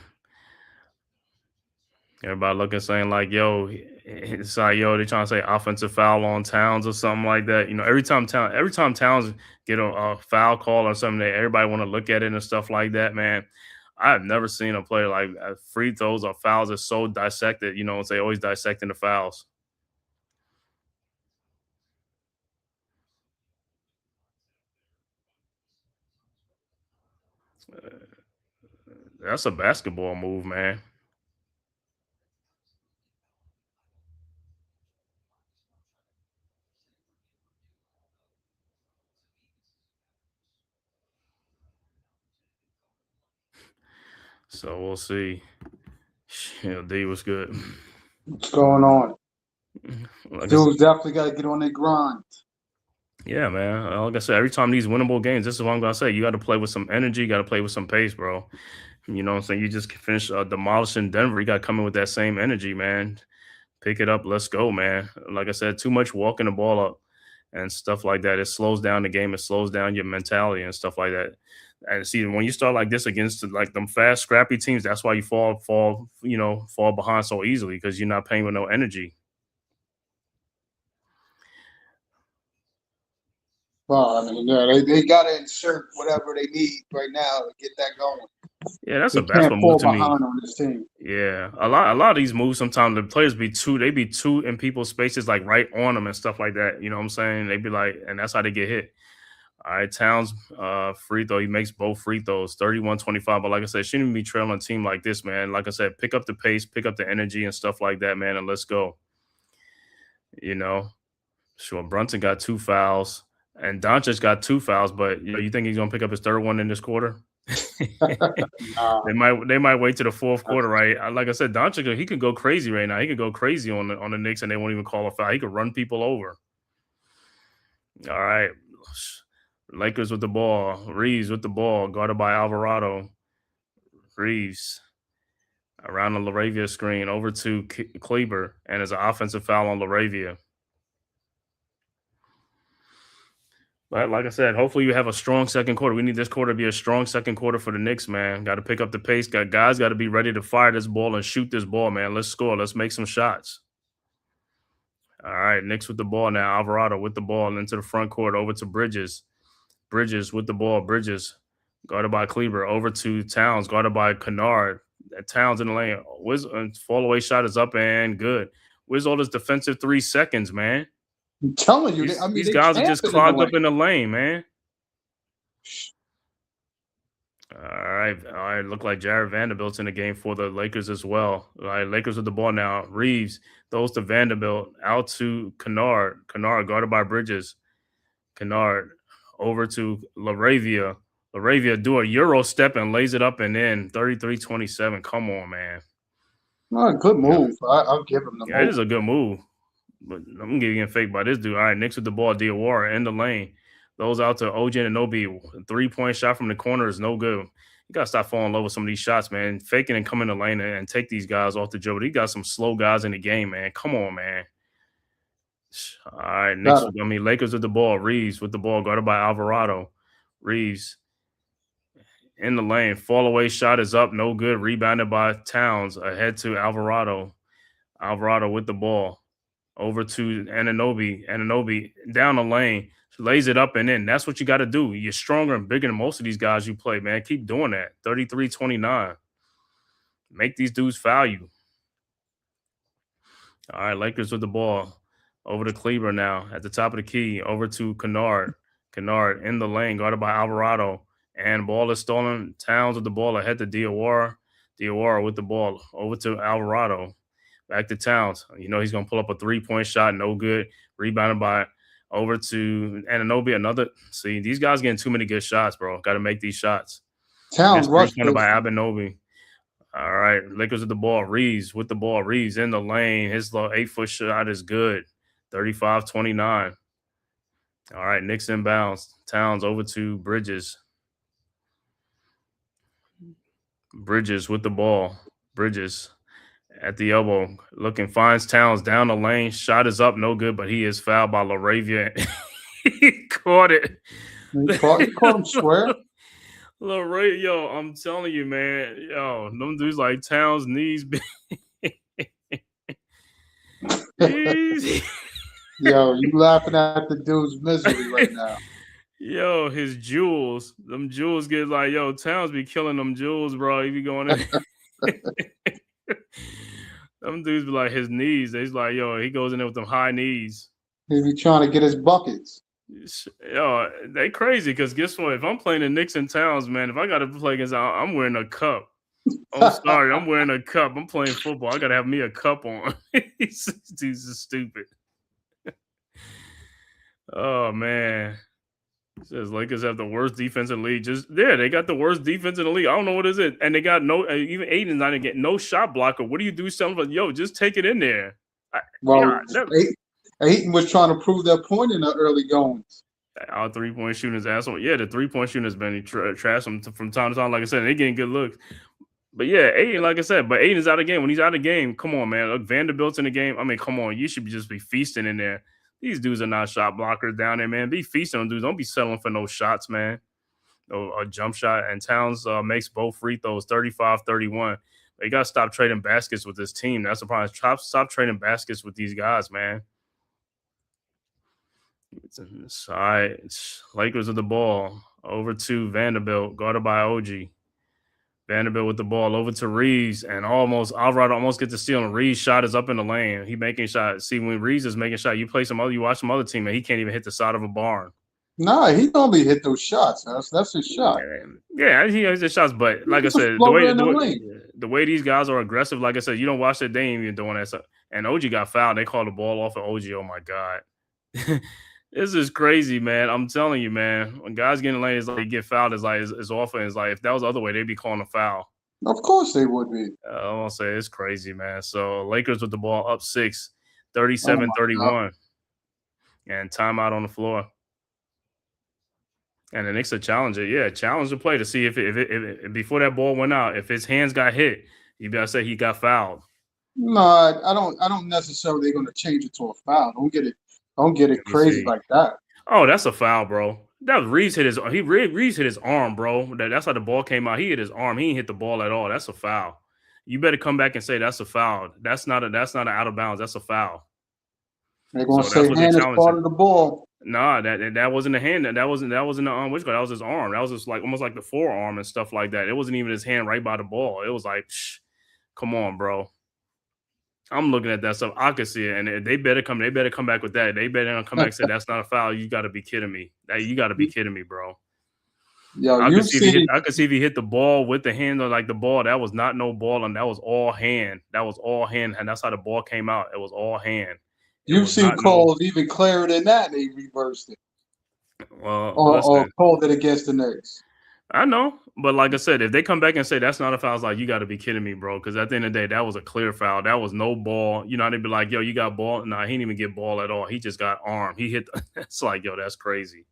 Everybody looking saying like, yo, it's like, yo, they trying to say offensive foul on Towns or something like that. Every time Towns get a foul call or something, everybody want to look at it and stuff like that, man. I've never seen a player like free throws or fouls are so dissected, they always dissecting the fouls. That's a basketball move, man. So we'll see. D was good. What's going on? Like Dudes definitely got to get on their grind. Yeah, man. Like I said, every time these winnable games, this is what I'm going to say. You got to play with some energy. You got to play with some pace, bro. You know what I'm saying? You just finished demolishing Denver. You got to come in with that same energy, man. Pick it up. Let's go, man. Like I said, too much walking the ball up and stuff like that. It slows down the game. It slows down your mentality and stuff like that. And see, when you start like this against like them fast, scrappy teams, that's why you fall behind so easily because you're not playing with no energy. Well, they got to insert whatever they need right now to get that going. Yeah, that's they a basketball can't fall move to me. behind on this team. Yeah, a lot of these moves sometimes the players be two in people's spaces, like right on them and stuff like that. You know what I'm saying? They be like, and that's how they get hit. All right, Towns free throw. He makes both free throws, 31-25. But like I said, shouldn't even be trailing a team like this, man. Like I said, pick up the pace, pick up the energy and stuff like that, man, and let's go. Sure, Brunson got 2 fouls, and Doncic got 2 fouls, but you think he's gonna pick up his third one in this quarter? They might wait to the fourth quarter, right? Like I said, Doncic, he could go crazy right now. He could go crazy on the Knicks, and they won't even call a foul. He could run people over. All right, Lakers with the ball. Reeves with the ball, guarded by Alvarado. Reeves around the LaRavia screen over to Kleber, and there's an offensive foul on LaRavia. But like I said, hopefully you have a strong second quarter. We need this quarter to be a strong second quarter for the Knicks, man. Got to pick up the pace. Guys got to be ready to fire this ball and shoot this ball, man. Let's score. Let's make some shots. All right, Knicks with the ball now. Alvarado with the ball into the front court, over to Bridges. Bridges with the ball. Bridges guarded by Kleber. Over to Towns, guarded by Kennard. Towns in the lane. Fall away shot is up and good. Where's all this defensive 3 seconds, man? I'm telling you, these guys are just clogged up in the lane, man. All right. Look like Jared Vanderbilt's in the game for the Lakers as well. All right, Lakers with the ball now. Reeves throws to Vanderbilt, out to Kennard. Kennard guarded by Bridges. Kennard over to LaRavia. LaRavia do a Euro step and lays it up and in. 33-27. Come on, man. Good move. I'll give him the move. It is a good move. But I'm getting fake by this dude. All right, Knicks with the ball. Diawara in the lane. Those out to OG and Anunoby. 3-point shot from the corner is no good. You got to stop falling in love with some of these shots, man. Faking and come in the lane and take these guys off the dribble. He got some slow guys in the game, man. Come on, man. All right, Better. Lakers with the ball. Reeves with the ball, guarded by Alvarado. Reeves in the lane. Fall away shot is up, no good. Rebounded by Towns. Ahead to Alvarado. Alvarado with the ball. Over to Anunoby. Anunoby down the lane. Lays it up and in. That's what you got to do. You're stronger and bigger than most of these guys you play, man. Keep doing that. 33-29. Make these dudes foul you. All right, Lakers with the ball. Over to Kleber now. At the top of the key. Over to Kennard. Kennard in the lane. Guarded by Alvarado. And ball is stolen. Towns with the ball ahead to Diawara. Diawara with the ball. Over to Alvarado. Back to Towns. You know he's going to pull up a three-point shot. No good. Rebounded by over to Anunoby. Another. See, these guys getting too many good shots, bro. Got to make these shots. Towns rushed by Anunoby. All right. Lakers with the ball. Reeves with the ball. Reeves in the lane. His low 8-foot shot is good. 35-29. All right. Knicks inbounds. Towns over to Bridges. Bridges with the ball. Bridges at the elbow. Looking, finds Towns down the lane. Shot is up. No good, but he is fouled by LaRavia. He caught it. He caught him square. Yo, I'm telling you, man. Yo, them dudes like Towns' knees. Yo, you laughing at the dude's misery right now. Yo, his jewels. Them jewels get like, yo, Towns be killing them jewels, bro. He be going in. Them dudes be like his knees. They's like, yo, he goes in there with them high knees. He be trying to get his buckets. Yo, they crazy because guess what? If I'm playing the Knicks and Towns, man, if I got to play against, I'm wearing a cup. I'm sorry, I'm wearing a cup. I'm playing football. I got to have me a cup on. These dudes are stupid. Oh, man. It says Lakers have the worst defense in the league. They got the worst defense in the league. I don't know what is it. And they got even Aiden's not getting no shot blocker. What do you do? Something like, yo, just take it in there. Aiton was trying to prove that point in the early goings. Our 3-point shooting asshole. Yeah, the 3-point shooting has been trash from time to time. Like I said, they getting good looks. But yeah, Aiden, like I said, but Aiden's out of the game. When he's out of the game, come on, man. Look, Vanderbilt's in the game. I mean, come on. You should just be feasting in there. These dudes are not shot blockers down there, man. Be feasting on dudes. Don't be settling for no shots, man. No a jump shot. And Towns makes both free throws, 35-31. They got to stop trading baskets with this team. That's the problem. Stop trading baskets with these guys, man. All right. Lakers with the ball. Over to Vanderbilt, guarded by OG. Vanderbilt with the ball over to Reeves, and Alvarado almost gets the steal, and Reeves' shot is up in the lane. He making shots. See, when Reeves is making shot, you watch some other team, and he can't even hit the side of a barn. Nah, he don't be hit those shots. That's his shot. Yeah, he hits the shots, but like I said, the way these guys are aggressive, like I said, you don't watch that, they ain't even doing that stuff. And OG got fouled. They called the ball off of OG. Oh my God. This is crazy, man. I'm telling you, man. When guys get in the lane, it's like they get fouled. It's awful. It's like if that was the other way, they'd be calling a foul. Of course they would be. I want to say it's crazy, man. So Lakers with the ball up 6, 37-31, and timeout on the floor. And the Knicks are challenging. Yeah, challenge the play to see if before that ball went out, if his hands got hit, you better say he got fouled. No, I don't necessarily going to change it to a foul. Don't get it crazy like that. Oh, that's a foul, bro. That was Reeves hit his arm, bro. That's how the ball came out. He hit his arm. He didn't hit the ball at all. That's a foul. You better come back and say that's a foul. That's not an out of bounds. That's a foul. They're gonna say hand is part of the ball. Nah, that wasn't a hand. That wasn't the arm. That was his arm. That was just like almost like the forearm and stuff like that. It wasn't even his hand right by the ball. It was like, come on, bro. I'm looking at that stuff. I could see it, and they better come back with that. They better come back and say that's not a foul. You got to be kidding me. You got to be kidding me, bro. Yo, I could see if he hit the ball with the hand, or like the ball. That was not no ball, and that was all hand. That was all hand, and that's how the ball came out. It was all hand. You've seen calls even clearer than that, and they reversed it. Well, or called it against the Knicks. I know, but like I said, if they come back and say that's not a foul, it's like, you got to be kidding me, bro. Because at the end of the day, that was a clear foul. That was no ball. You know, they'd be like, yo, you got ball? Nah, he didn't even get ball at all. He just got arm. He hit. It's like, yo, that's crazy.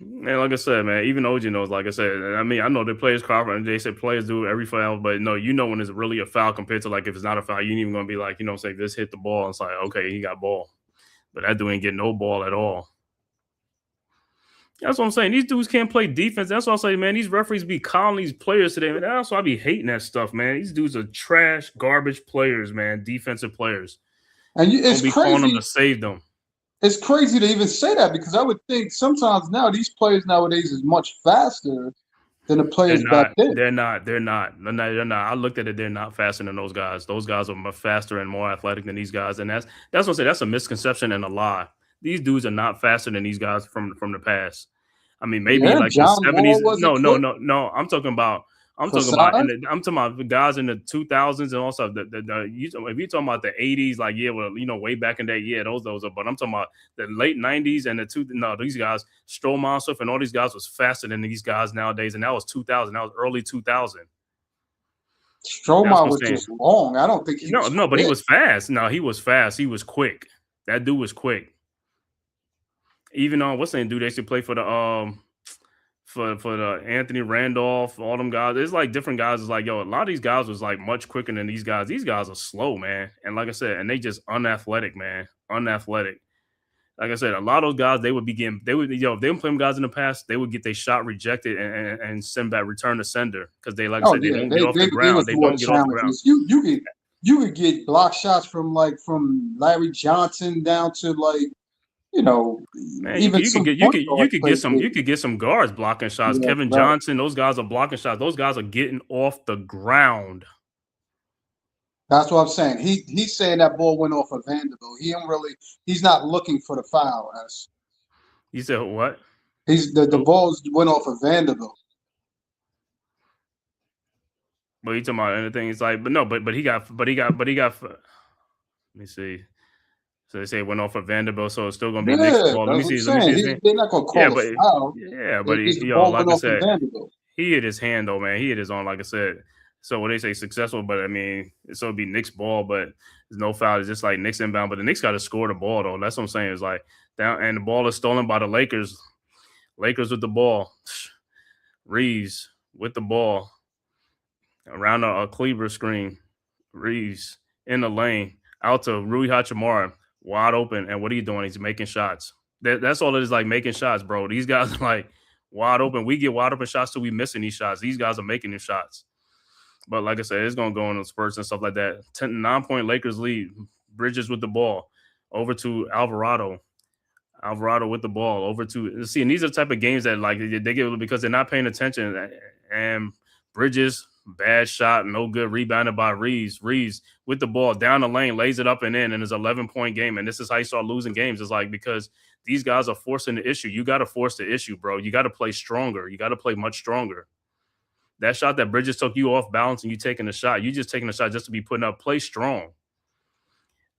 And like I said, man, even OG knows. Like I said, I mean, I know the players conference. They said players do every foul, but no, you know when it's really a foul compared to like if it's not a foul, you ain't even gonna be like, say this hit the ball. And it's like, okay, he got ball, but that dude ain't getting no ball at all. That's what I'm saying. These dudes can't play defense. That's what I'm saying, man. These referees be calling these players today, man. That's why I be hating that stuff, man. These dudes are trash, garbage players, man. Defensive players. And Don't be calling them to save them. It's crazy to even say that because I would think sometimes now these players nowadays is much faster than the players back then. They're not. I looked at it. They're not faster than those guys. Those guys are much faster and more athletic than these guys. And that's what I'm saying. That's a misconception and a lie. These dudes are not faster than these guys from the past. I mean, maybe like John the 70s. No. I'm talking about the guys in the 2000s and also if you're talking about the 80s, like way back in that those are. But I'm talking about the late 90s and these guys, Stromae and all these guys was faster than these guys nowadays, and that was 2000. That was early 2000. Stromae was just long. I don't think he was quick. But he was fast. No, he was fast. He was quick. That dude was quick. Even what's the dude they should play for the for the Anthony Randolph, all them guys. It's like different guys. It's like, a lot of these guys was like much quicker than these guys. These guys are slow, man. And like I said, and they just unathletic, man. Unathletic. Like I said, a lot of those guys, if they were playing them guys in the past, they would get their shot rejected and send back, return to sender. Because they, like I said, they don't get off the ground. They don't get off the ground. You could get block shots from Larry Johnson down to man, you could get some guards blocking shots. Kevin Johnson, those guys are blocking shots. Those guys are getting off the ground. That's what I'm saying. He's saying that ball went off of Vanderbilt. He's not looking for the foul. You said what? The balls went off of Vanderbilt. But you talking about anything? It's like, but he got. Let me see. So they say it went off of Vanderbilt, so it's still going to be Knicks ball. Let me see. They're not going to call a foul. Yeah, but like I said, he hit his hand, though, man. He hit his own, like I said. So when they say successful, but I mean, so it'd be Knicks ball, but there's no foul. It's just like Knicks inbound. But the Knicks got to score the ball, though. That's what I'm saying. It's like down, and the ball is stolen by the Lakers. Lakers with the ball. Reeves with the ball. Around a Kleber screen. Reeves in the lane. Out to Rui Hachimura. Wide open, and what are you doing? He's making shots. That's all it is, like making shots, bro. These guys are like wide open. We get wide open shots till we missing these shots. These guys are making these shots. But like I said, it's gonna go in the spurts and stuff like that. 9-point Lakers lead. Bridges with the ball over to Alvarado. Alvarado with the ball over to see. And these are the type of games that like they get because they're not paying attention. And Bridges. Bad shot, no good. Rebounded by Reeves. Reeves with the ball down the lane, lays it up and in, and it's an 11-point game. And this is how you start losing games. It's like because these guys are forcing the issue. You got to force the issue, bro. You got to play stronger. You got to play much stronger. That shot that Bridges took you off balance and you taking the shot. You just taking the shot just to be putting up. Play strong.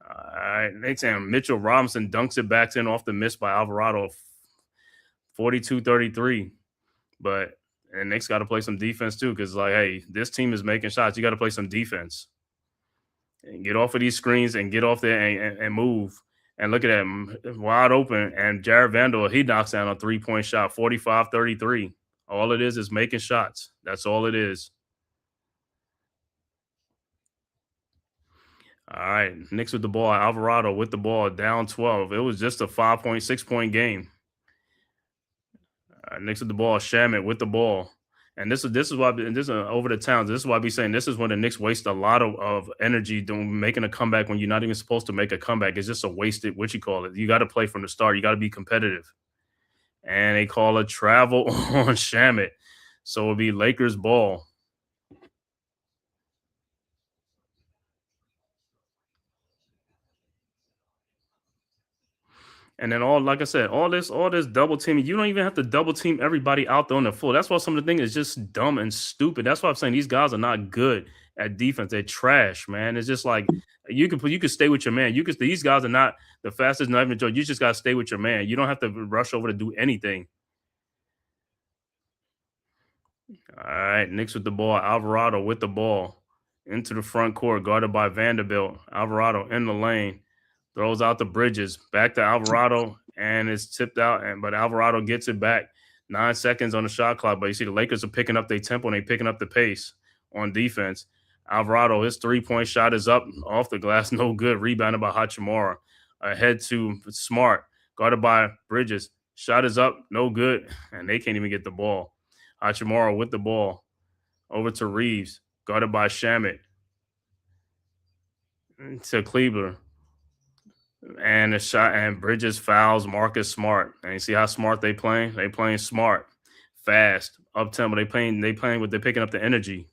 All right. Next time, Mitchell Robinson dunks it back in off the miss by Alvarado. 42-33. But and Knicks got to play some defense too, because like, hey, this team is making shots. You got to play some defense and get off of these screens and get off there and move. And look at that, wide open. And Jared Vanderbilt, he knocks down a 3-point shot, 45-33. All it is making shots. That's all it is. All right, Knicks with the ball. Alvarado with the ball, down 12. It was just a 6-point game. Knicks with the ball. Shamet with the ball. And this is why over the Towns. This is why I be saying this is when the Knicks waste a lot of energy making a comeback when you're not even supposed to make a comeback. It's just a wasted, You got to play from the start. You got to be competitive. And they call a travel on Shamet. So it'll be Lakers ball. And then like I said, all this double teaming, you don't even have to double team everybody out there on the floor. That's why some of the things is just dumb and stupid. That's why I'm saying these guys are not good at defense. They're trash, man. It's just like you can stay with your man. These guys are not the fastest, not even Joe. You just gotta stay with your man. You don't have to rush over to do anything. All right, Knicks with the ball. Alvarado with the ball into the front court, guarded by Vanderbilt. Alvarado in the lane. Throws out the Bridges, back to Alvarado, and it's tipped out. But Alvarado gets it back 9 seconds on the shot clock, but you see the Lakers are picking up their tempo and they picking up the pace on defense. Alvarado, his 3-point shot is up off the glass, no good. Rebounded by Hachimura. Ahead to Smart, guarded by Bridges. Shot is up, no good, and they can't even get the ball. Hachimura with the ball. Over to Reeves, guarded by Shamet. To Kleber. And a shot, and Bridges fouls Marcus Smart. And you see how smart they playing? They playing smart, fast, up tempo. They're picking up the energy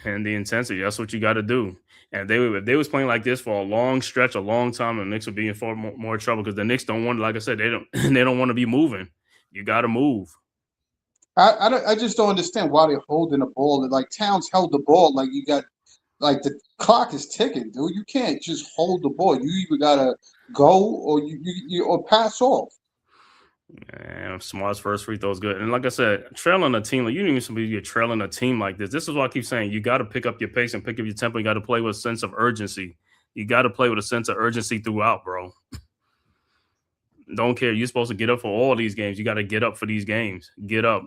and the intensity. That's what you got to do. And if they was playing like this for a long stretch, a long time, the Knicks would be in far more trouble because the Knicks don't want, like I said, they don't want to be moving. You got to move. I just don't understand why they're holding the ball. Like Towns held the ball, like you got. Like the clock is ticking, dude. You can't just hold the ball. You either gotta go or you or pass off. And Smart's first free throw is good. And like I said, trailing a team, like you don't even supposed to be trailing a team like this. This is why I keep saying you got to pick up your pace and pick up your tempo. You got to play with a sense of urgency. You got to play with a sense of urgency throughout, bro. Don't care. You're supposed to get up for all these games. You got to get up for these games. Get up.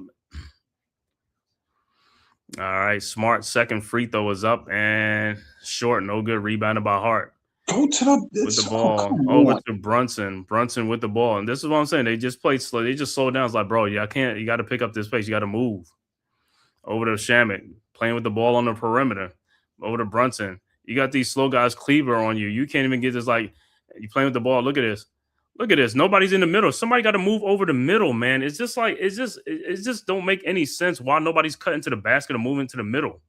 All right, Smart second free throw is up and short, no good. Rebounded by Hart. Go to the with the ball over to Brunson. Brunson with the ball, and this is what I'm saying. They just played slow. They just slowed down. It's like, bro, I can't. You got to pick up this pace. You got to move. Over to Shamet, playing with the ball on the perimeter. Over to Brunson. You got these slow guys, Kleber on you. You can't even get this. Like you playing with the ball. Look at this. Look at this. Nobody's in the middle. Somebody got to move over the middle, man. It's just like it just don't make any sense why nobody's cutting to the basket or moving to the middle.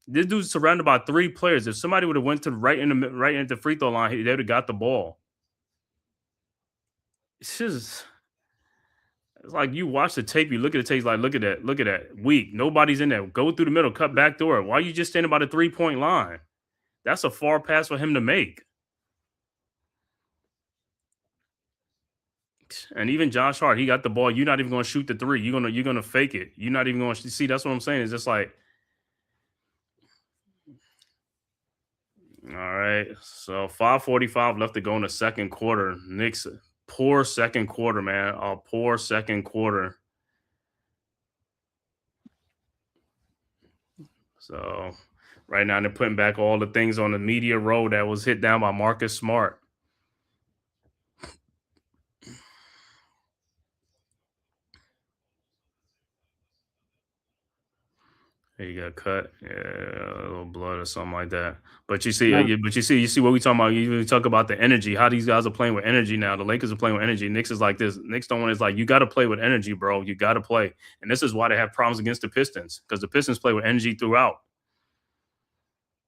This dude's surrounded by 3 players. If somebody would have went to right into free throw line, they would have got the ball. It's like you watch the tape, you look at the tape, like look at that, weak. Nobody's in there. Go through the middle, cut back door. Why are you just standing by the 3-point line? That's a far pass for him to make. And even Josh Hart, he got the ball. You're not even going to shoot the 3. You're gonna fake it. You're not even going to see. That's what I'm saying. It's just like, all right. So 5:45 left to go in the second quarter. Knicks, poor second quarter, man. A poor second quarter. So right now they're putting back all the things on the media road that was hit down by Marcus Smart. He got cut, yeah, a little blood or something like that. But you see, you see what we talking about. You talk about the energy, how these guys are playing with energy now. The Lakers are playing with energy. Knicks is like this. Knicks don't want. It's like you got to play with energy, bro. You got to play, and this is why they have problems against the Pistons because the Pistons play with energy throughout.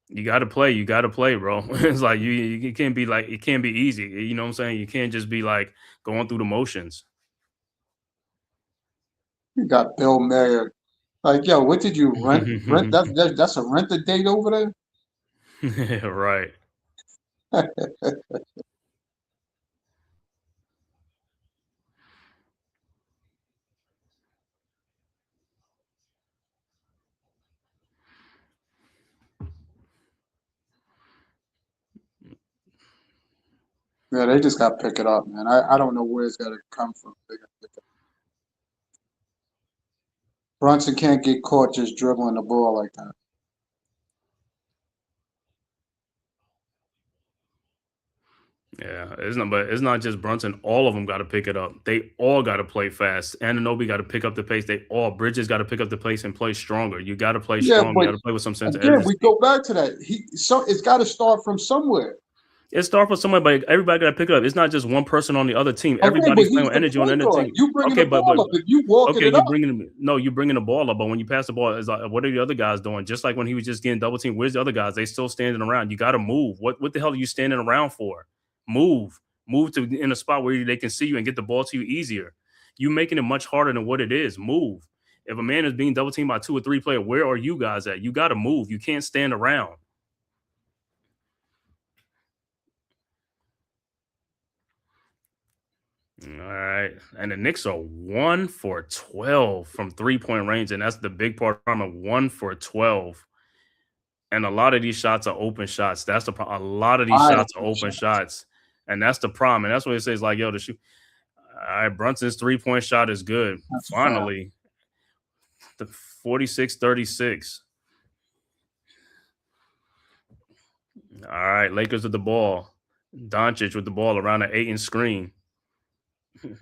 You got to play. You got to play, bro. It's like you can't be like it can't be easy. You know what I'm saying? You can't just be like going through the motions. You got Bill Mayer. Like, yo, what did you rent? That's a rent a date over there? Right. Yeah, they just got to pick it up, man. I don't know where it's got to come from. They got to pick it up. Brunson can't get caught just dribbling the ball like that. Yeah, it's not just Brunson. All of them got to pick it up. They all got to play fast. Anunoby got to pick up the pace. Bridges got to pick up the pace and play stronger. You got to play strong. You got to play with some sense of urgency. We go back to that. It's got to start from somewhere. It starts from somewhere, but everybody got to pick it up. It's not just one person on the other team. Everybody's playing with energy on the other team. You bringing the ball up. If you walking it up. You're bringing the ball up. But when you pass the ball, it's like, what are the other guys doing? Just like when he was just getting double teamed, where's the other guys? They still standing around. You got to move. What the hell are you standing around for? Move to in a spot where they can see you and get the ball to you easier. You making it much harder than what it is. Move. If a man is being double teamed by 2 or 3 players, where are you guys at? You got to move. You can't stand around. All right. And the Knicks are 1 for 12 from 3-point range. And that's the big part of 1 for 12. And a lot of these shots are open shots. That's the problem. A lot of these shots are open shots. And that's the problem. And that's what it says, like, yo, the shoot. right, Brunson's 3-point shot is good. That's a foul. Finally, the 46-36. All right, Lakers with the ball. Doncic with the ball around the 8-inch screen.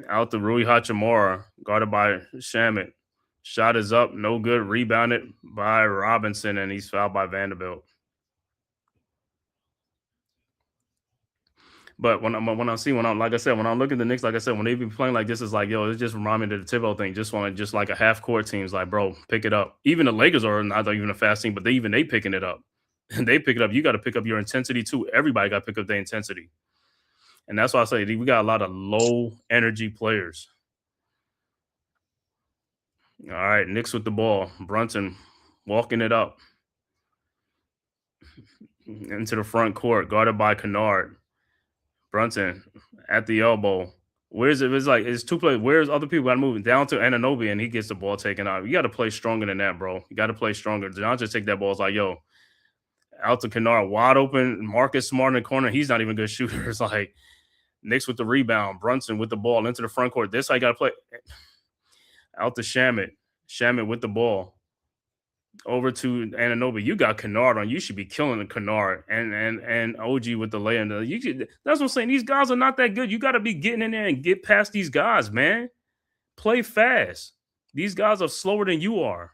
Out to Rui Hachimura, guarded by Shamet. Shot is up, no good. Rebounded by Robinson, and he's fouled by Vanderbilt. But when I'm like I said, when I'm looking at the Knicks, like I said, when they be playing like this, it's like, yo, it just remind me of the Thibodeau thing. Just like a half court team's like, bro, pick it up. Even the Lakers are not even a fast team, but they picking it up. And they pick it up. You got to pick up your intensity too. Everybody got to pick up their intensity. And that's why I say we got a lot of low energy players. All right, Knicks with the ball. Brunson walking it up into the front court, guarded by Kennard. Brunson at the elbow. Where's it? It's two players. Where's other people got moving down to Anunoby, and he gets the ball taken out. You got to play stronger than that, bro. You got to play stronger. John just take that ball. It's like, yo, out to Kennard, wide open. Marcus Smart in the corner. He's not even a good shooter. It's like Knicks with the rebound. Brunson with the ball into the front court. This how you got to play. Out to Shamet. Shamet with the ball. Over to Anunoby. You got Kennard on. You should be killing the Kennard and OG with the lay-in. That's what I'm saying. These guys are not that good. You got to be getting in there and get past these guys, man. Play fast. These guys are slower than you are.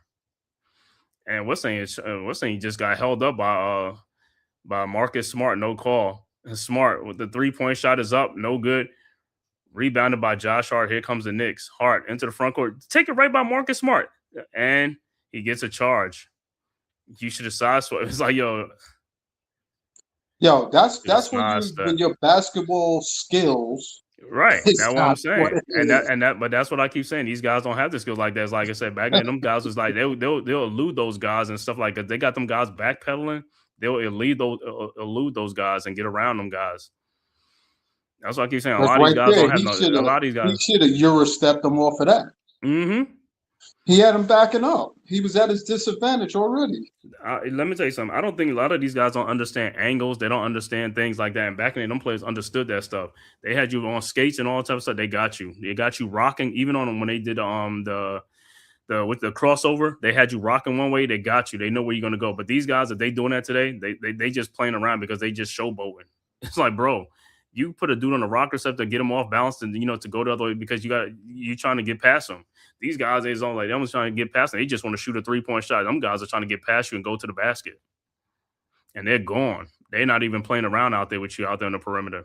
And what's saying he just got held up by Marcus Smart. No call. Smart with the 3-point shot is up. No good. Rebounded by Josh Hart. Here comes the Knicks. Hart into the front court. Take it right by Marcus Smart. And he gets a charge. You should have sideswiped. It's like, yo, that's when your basketball skills. Right. That's what I'm saying. But that's what I keep saying. These guys don't have the skills like that. It's like I said, back then, them guys was like they'll elude those guys and stuff like that. They got them guys backpedaling. They'll elude those guys and get around them guys. That's what I keep saying. A lot of these guys don't have a lot of these guys. He should have Euro-stepped them off of that. Mm-hmm. He had him backing up. He was at his disadvantage already. Let me tell you something. I don't think a lot of these guys don't understand angles. They don't understand things like that. And back then, them players understood that stuff. They had you on skates and all that type of stuff. They got you. They got you rocking. Even on them when they did the with the crossover, they had you rocking one way. They got you. They know where you're gonna go. But these guys, if they doing that today, they just playing around because they just showboating. It's like, bro, you put a dude on a rocker set to get him off balance and to go the other way because you trying to get past him. These guys, they don't like them trying to get past them. They just want to shoot a 3-point shot. Them guys are trying to get past you and go to the basket. And they're gone. They're not even playing around out there with you out there on the perimeter.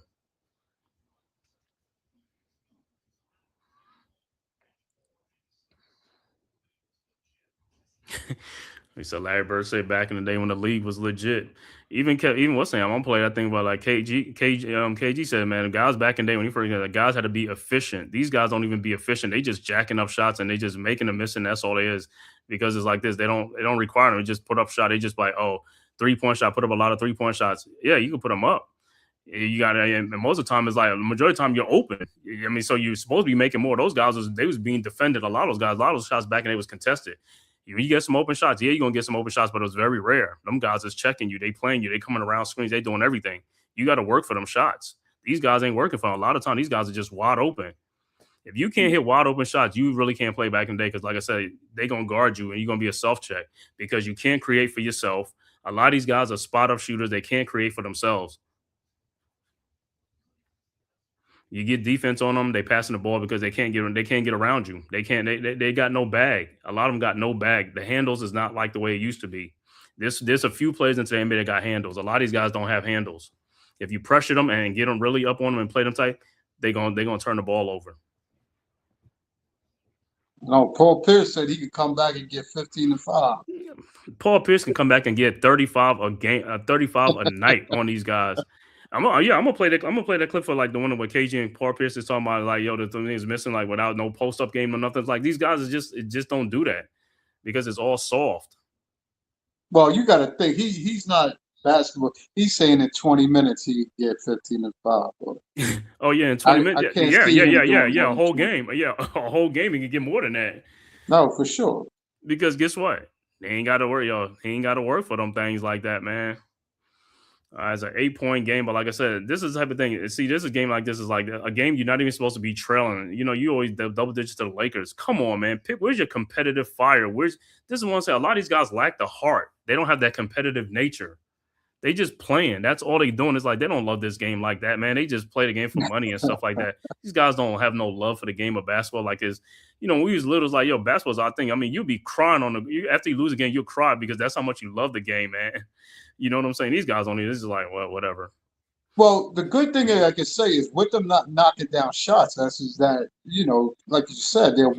He said Larry Bird said back in the day when the league was legit. Even what's saying, I'm gonna play that thing about like KG said, man, guys back in the day when he first got the guys had to be efficient. These guys don't even be efficient. They just jacking up shots and they just making them missing. That's all it is. Because it's like this. They don't require them to just put up shot. They just like, 3-point shot, put up a lot of 3-point shots. Yeah, you can put them up. You got and most of the time it's like the majority of the time you're open. I mean, so you're supposed to be making more. Those guys was being defended. A lot of those shots back in the day was contested. You get some open shots. Yeah, you're going to get some open shots, but it was very rare. Them guys is checking you. They playing you. They coming around screens. They doing everything. You got to work for them shots. These guys ain't working for them. A lot of time, these guys are just wide open. If you can't hit wide open shots, you really can't play back in the day because, like I said, they going to guard you and you're going to be a self-check because you can't create for yourself. A lot of these guys are spot-up shooters. They can't create for themselves. You get defense on them, they passing the ball because they can't get around you. They got no bag. A lot of them got no bag. The handles is not like the way it used to be. There's a few players in today's NBA that got handles. A lot of these guys don't have handles. If you pressure them and get them really up on them and play them tight, they're gonna turn the ball over. No, Paul Pierce said he could come back and get 15 and 5. Paul Pierce can come back and get 35 a game, 35 a night on these guys. I'm gonna play that clip for like the one where KG and Paul Pierce is talking about like, yo, the thing is missing, like without no post up game or nothing. It's like these guys just don't do that because it's all soft. Well, you got to think he's not basketball. He's saying in 20 minutes he get 15 and 5. Oh yeah, in 20 minutes. Yeah. A whole game. Yeah, a whole game. He can get more than that. No, for sure. Because guess what? They ain't got to worry, yo. He ain't got to work for them things like that, man. It's an 8-point game, but like I said, this is the type of thing. See, this is a game like this is like a game you're not even supposed to be trailing. You know, you always double digits to the Lakers. Come on, man. Where's your competitive fire? This is one say a lot of these guys lack the heart. They don't have that competitive nature. They just playing. That's all they doing. Is like they don't love this game like that, man. They just play the game for money and stuff like that. These guys don't have no love for the game of basketball. Like when we was little, it's like, yo, basketball's our thing. I mean, you'll be crying after you lose a game, you'll cry because that's how much you love the game, man. You know what I'm saying? These guys don't. This is like, well, whatever. Well, the good thing I can say is with them not knocking down shots, is that like you said, they're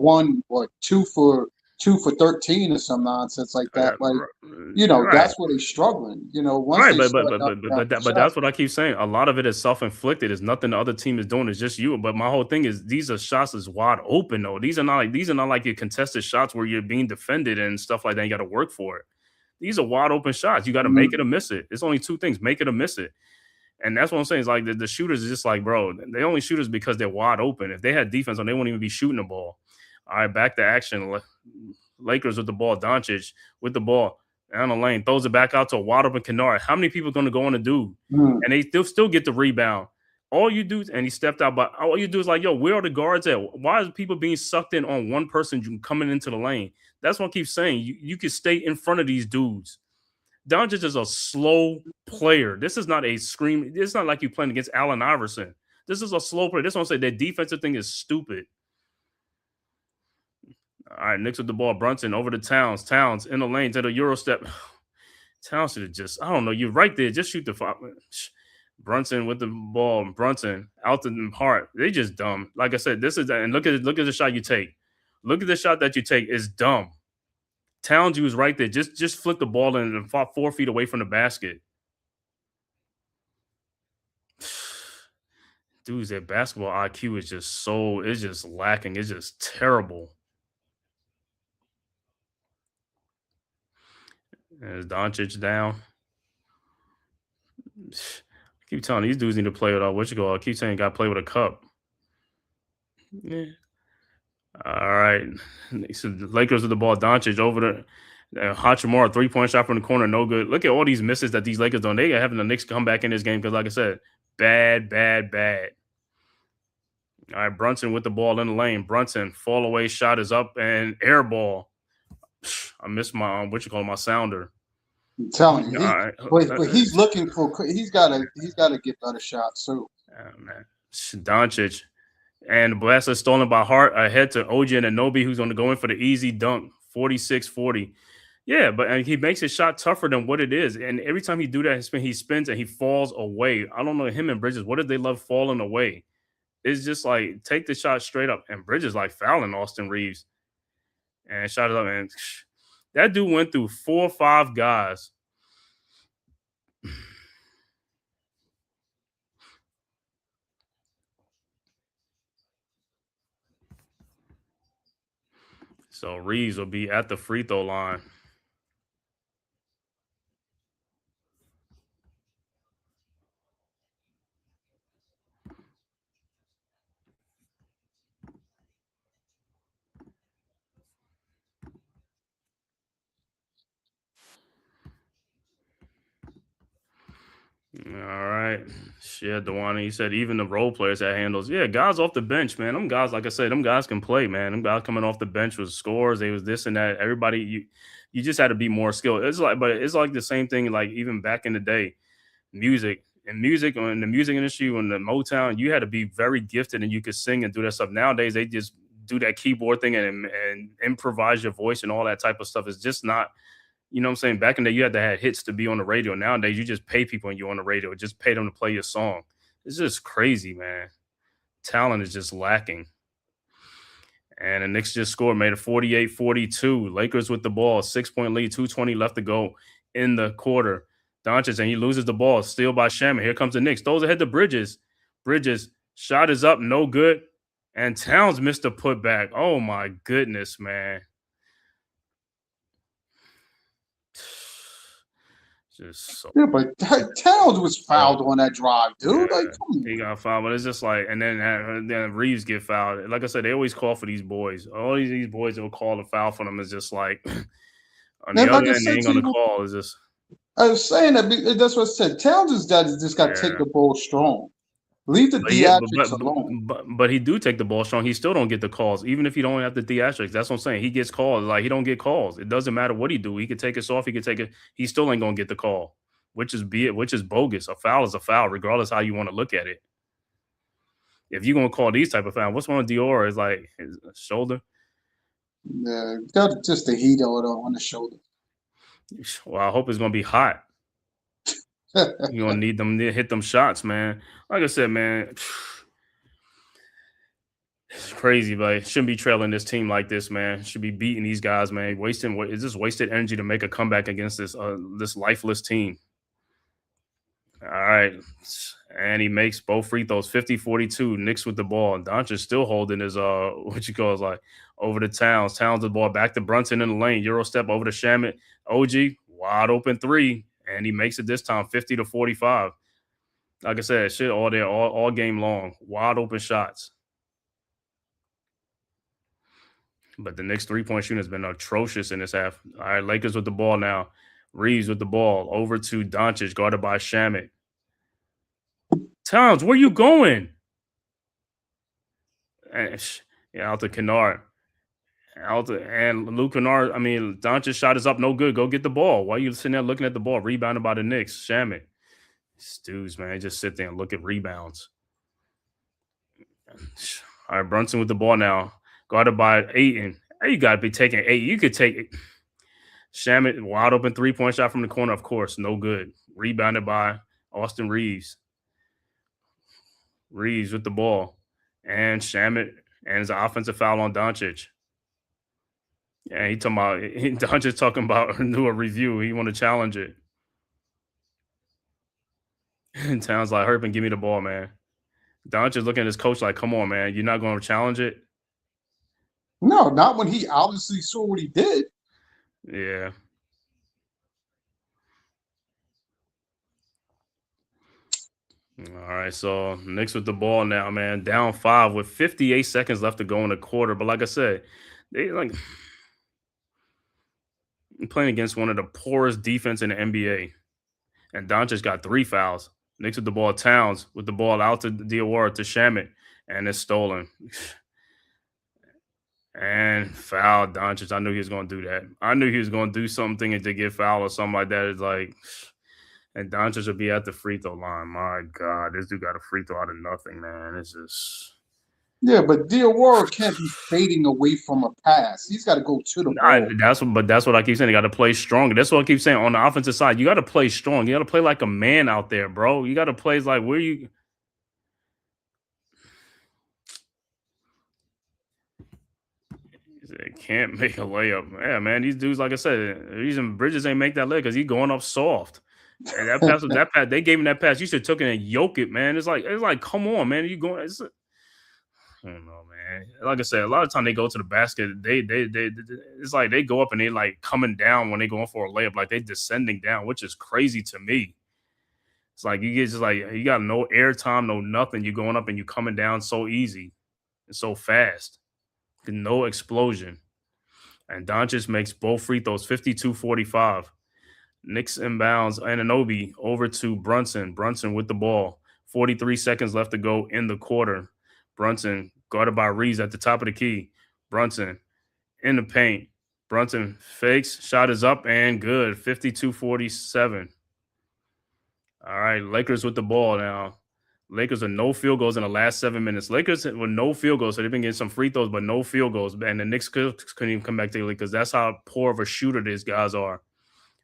2 for 13 or some nonsense like that. Like Right. that's where they're struggling. Once Right, they but that's what I keep saying. A lot of it is self-inflicted. It's nothing the other team is doing. It's just you. But my whole thing is these are shots is wide open though. These are not like your contested shots where you're being defended and stuff like that. You got to work for it. These are wide open shots. You got to make it or miss it. It's only two things: make it or miss it. And that's what I'm saying. Is like the shooters is just like, bro, they only shooters because they're wide open. If they had defense on, they wouldn't even be shooting the ball. All right, back to action. Lakers with the ball. Doncic with the ball down the lane, throws it back out to a wide open Kennard. How many people are going to go on a dude? And they still get the rebound. All you do, and he stepped out, but all you do is like, yo, where are the guards at? Why is people being sucked in on one person coming into the lane? That's what I keep saying. You can stay in front of these dudes. Doncic is a slow player. This is not a scream. It's not like you playing against Allen Iverson. This is a slow player. This is what I'm saying. That defensive thing is stupid. All right, Knicks with the ball. Brunson over to Towns. Towns in the lane to the Euro step. Towns should have just, I don't know. You're right there. Just shoot the five. Brunson with the ball. Brunson out to the heart. They just dumb. Like I said, this is, and look at the shot you take. Look at the shot that you take. It's dumb. Towns, you was right there. Just flip the ball in and 4 feet away from the basket. Dudes, their basketball IQ is just lacking. It's just terrible. As Doncic down. I keep telling these dudes need to play with I keep saying got to play with a cup. Yeah. All right. So the Lakers with the ball. Doncic over the Hachimura 3-point shot from the corner, no good. Look at all these misses that these Lakers done. They are having the Knicks come back in this game because, like I said, bad. All right, Brunson with the ball in the lane. Brunson fall away shot is up and air ball. I missed my my sounder. I'm telling you, but he's looking for. He's got to get better shots too. Man, Doncic and the blast is stolen by Hart ahead to OG and Anunoby, who's going to go in for the easy dunk, 46-40. Yeah, but he makes his shot tougher than what it is, and every time he do that, he spins and he falls away. I don't know him and Bridges. What did they love falling away? It's just like take the shot straight up, and Bridges like fouling Austin Reeves, and shot it up, and that dude went through 4 or 5 guys. So Reeves will be at the free throw line. All right. Shit, Dewan, he said even the role players that handles. Yeah, guys off the bench, man. Them guys, like I said, them guys can play, man. Them guys coming off the bench with scores. They was this and that. Everybody, you just had to be more skilled. It's like the same thing, like even back in the day, music in the music industry, when the Motown, you had to be very gifted and you could sing and do that stuff. Nowadays, they just do that keyboard thing and improvise your voice and all that type of stuff. It's just not. You know what I'm saying? Back in the day, you had to have hits to be on the radio. Nowadays, you just pay people and you're on the radio. Just pay them to play your song. It's just crazy, man. Talent is just lacking. And the Knicks just scored, made it 48-42. Lakers with the ball, 6-point lead, 2:20 left to go in the quarter. Doncic, and he loses the ball, steal by Shaman. Here comes the Knicks. Throws ahead to Bridges. Bridges, shot is up, no good. And Towns missed a putback. Oh, my goodness, man. Yeah, but Towns was fouled on that drive, dude. Yeah, like, he got fouled, but it's just like, and then Reeves get fouled. Like I said, they always call for these boys. All these boys that will call a foul for them is just like on the other end, they ain't gonna call. Is just I was saying that's what I said. Towns is just got to take the ball strong. Leave the theatrics alone. But he do take the ball strong. He still don't get the calls, even if he don't have the theatrics. That's what I'm saying. He gets calls. Like, he don't get calls. It doesn't matter what he do. He could take us off. He could take it. He still ain't gonna get the call, which is bogus. A foul is a foul, regardless how you want to look at it. If you're gonna call these type of fouls, what's wrong with Dior? Is like his shoulder. Yeah, got just the heat on the shoulder. Well, I hope it's gonna be hot. You're gonna need them to hit them shots, man. Like I said, man, it's crazy, but shouldn't be trailing this team like this, man. Should be beating these guys, man. It's just wasted energy to make a comeback against this lifeless team. All right. And he makes both free throws, 50-42, Knicks with the ball. And Doncic still holding his over to Towns. Towns with the ball back to Brunson in the lane. Euro step over to Shamit. OG, wide open three. And he makes it this time, 50-45. Like I said, shit all day, all game long. Wide open shots. But the Knicks 3-point shooting has been atrocious in this half. All right, Lakers with the ball now. Reeves with the ball over to Doncic, guarded by Shamit. Towns, where you going? And, out to Kennard. And Luke Kennard, Doncic shot is up, no good. Go get the ball. Why are you sitting there looking at the ball? Rebounded by the Knicks. Shamit. Stews, man. Just sit there and look at rebounds. All right, Brunson with the ball now. Guarded by Ayton. You got to be taking 8. You could take it. Shamit, wide open 3-point shot from the corner, of course. No good. Rebounded by Austin Reeves. Reeves with the ball. And Shamit, and it's an offensive foul on Doncic. Yeah, Doncic talking about do a review. He want to challenge it. And Towns like, hurry up and give me the ball, man. Doncic looking at his coach like, come on, man. You're not going to challenge it? No, not when he obviously saw what he did. Yeah. All right, so Knicks with the ball now, man. Down 5 with 58 seconds left to go in the quarter. But like I said, they playing against one of the poorest defense in the NBA. And Doncic got 3 fouls. Knicks with the ball. Towns with the ball out to Diawara to Shamit. And it's stolen. And foul Doncic. I knew he was going to do that. I knew he was going to do something to get fouled or something like that. It's like, and Doncic will be at the free throw line. My God, this dude got a free throw out of nothing, man. It's just. Yeah, but Diawara can't be fading away from a pass. He's got to go to the ball. That's what I keep saying. You got to play stronger. That's what I keep saying. On the offensive side, you got to play strong. You got to play like a man out there, bro. You got to play like where you. Can't make a layup. Yeah, man. These dudes, like I said, the reason Bridges ain't make that layup because he's going up soft. And that pass was that pass. They gave him that pass. You should have took it and yoke it, man. It's like, come on, man. You going? I don't know, man. Like I said, a lot of time they go to the basket. They it's like they go up and they like coming down when they going for a layup, like they descending down, which is crazy to me. It's like you get just like you got no air time, no nothing. You going up and you coming down so easy and so fast. No explosion. And Doncic makes both free throws, 52-45. Knicks inbounds, Anunoby over to Brunson. Brunson with the ball. 43 seconds left to go in the quarter. Brunson guarded by Reeves at the top of the key. Brunson in the paint. Brunson fakes. Shot is up and good. 52-47. All right, Lakers with the ball now. Lakers are no field goals in the last 7 minutes. Lakers with no field goals, so they've been getting some free throws, but no field goals. And the Knicks couldn't even come back to the league because that's how poor of a shooter these guys are.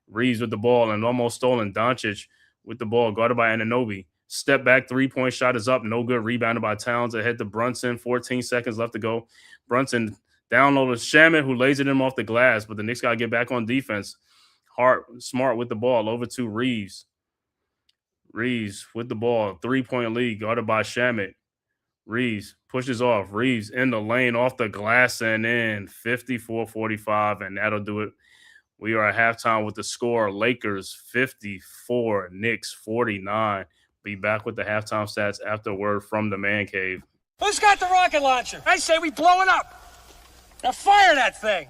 Reeves with the ball and almost stolen. Doncic with the ball, guarded by Anunoby. Step back, 3-point shot is up. No good. Rebounded by Towns. Ahead to Brunson. 14 seconds left to go. Brunson down low to Shamit, who lays it in off the glass, but the Knicks got to get back on defense. Smart with the ball over to Reeves. Reeves with the ball, 3-point lead, guarded by Shamit. Reeves pushes off. Reeves in the lane, off the glass and in, 54-45, and that'll do it. We are at halftime with the score, Lakers 54, Knicks 49. Be back with the halftime stats after a word from the man cave. Who's got the rocket launcher? I say we blow it up. Now fire that thing.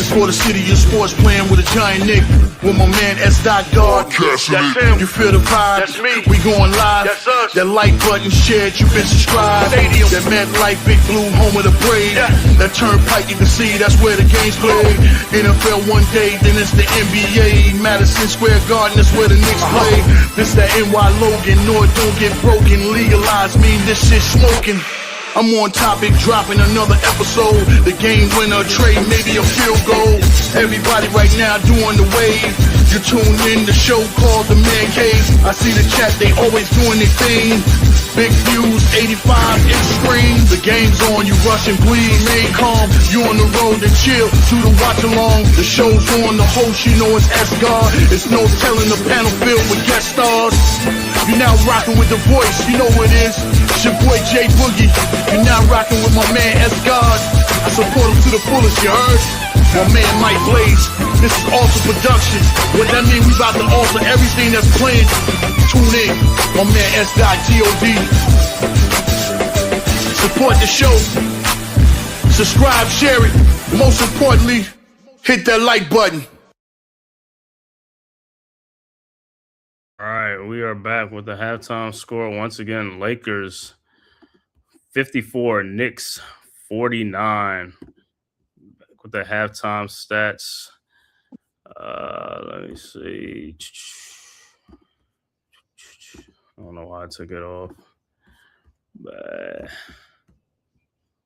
for the city of sports, playing with a giant Nick. With my man S. God. That's him. You feel the vibe? That's me. We going live. That's us. That like button shared, you been subscribed. Stadium. That MetLife, Big Blue, home of the Braves. Yeah. That turnpike, you can see that's where the game's played. NFL one day, then it's the NBA. Madison Square Garden, that's where the Knicks play. This that NY Logan, no it don't get broken. Legalize, mean this shit smoking. I'm on topic, dropping another episode. The game winner, trade, maybe a field goal. Everybody right now doing the wave. You tune in the show called The Man Cave. I see the chat, they always doing their thing. Big views, 85 inch screen. The game's on, you rush and bleed, remain calm. You on the road and chill, to the watch along. The show's on, the host, you know it's S-God. It's no telling the panel filled with guest stars. You now rocking with the voice, you know who it is. It's your boy J Boogie. You now rocking with my man S-God. I support him to the fullest, you heard? My man Mike Blaze. This is Alter Production. What that mean? We about to alter everything that's playing. Tune in. My man S.God. Support the show. Subscribe, share it. Most importantly, hit that like button. All right, we are back with the halftime score. Once again, Lakers 54, Knicks 49. Back with the halftime stats. Let me see. I don't know why I took it off. But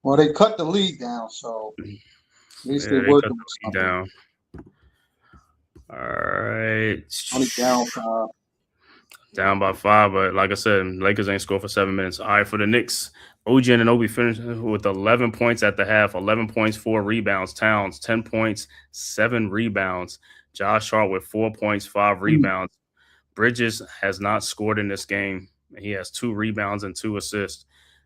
Well, they cut the lead down, so at least yeah, they they worked cut the lead down. All right. Only down 5. Down by 5, but like I said, Lakers ain't scored for 7 minutes. All right, for the Knicks, OG Anunoby finished with 11 points at the half, 11 points, 4 rebounds. Towns, 10 points, 7 rebounds. Josh Hart with 4 points, 5 rebounds. Bridges has not scored in this game. He has 2 rebounds and 2 assists.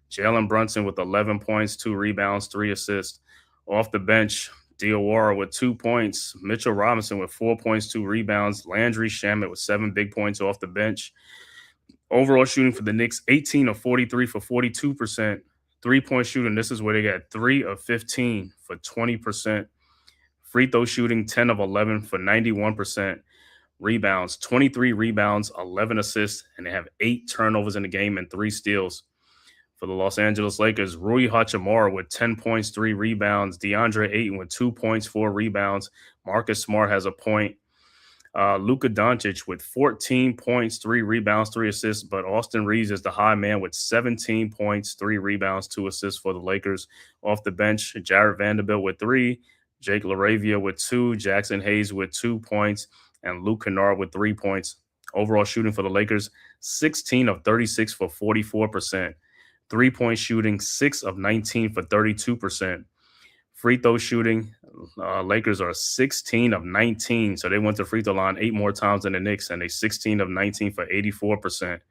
Jalen Brunson with 11 points, 2 rebounds, 3 assists. Off the bench, Diawara with 2 points. Mitchell Robinson with 4 points, 2 rebounds. Landry Shamet with 7 big points off the bench. Overall shooting for the Knicks, 18 of 43 for 42%. 3-point shooting, this is where they got 3 of 15 for 20%. Free throw shooting, 10 of 11 for 91%. Rebounds, 23 rebounds, 11 assists, and they have 8 turnovers in the game and 3 steals. For the Los Angeles Lakers, Rui Hachimura with 10 points, 3 rebounds. DeAndre Ayton with 2 points, 4 rebounds. Marcus Smart has a point. Luka Doncic with 14 points, 3 rebounds, 3 assists. But Austin Reeves is the high man with 17 points, 3 rebounds, 2 assists for the Lakers. Off the bench, Jared Vanderbilt with 3. Jake LaRavia with 2. Jackson Hayes with 2 points. And Luke Kennard with 3 points. Overall shooting for the Lakers, 16 of 36 for 44%. 3-point shooting, 6 of 19 for 32%. Free throw shooting, Lakers are 16 of 19. So they went to free throw line 8 more times than the Knicks, and they 16 of 19 for 84%.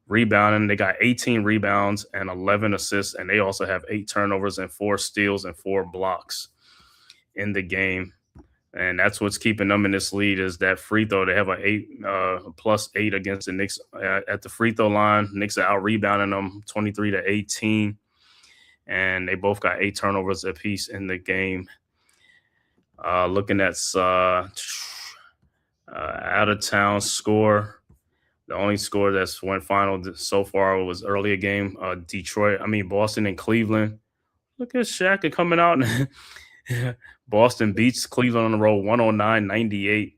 Rebounding, they got 18 rebounds and 11 assists, and they also have 8 turnovers and 4 steals and 4 blocks in the game. And that's what's keeping them in this lead is that free throw. They have a +8 against the Knicks at the free throw line. Knicks are out rebounding them 23-18. And they both got 8 turnovers apiece in the game. Looking at out of town score, the only score that's went final so far was earlier game. Boston and Cleveland. Look at Shaq coming out. Boston beats Cleveland on the road 109-98.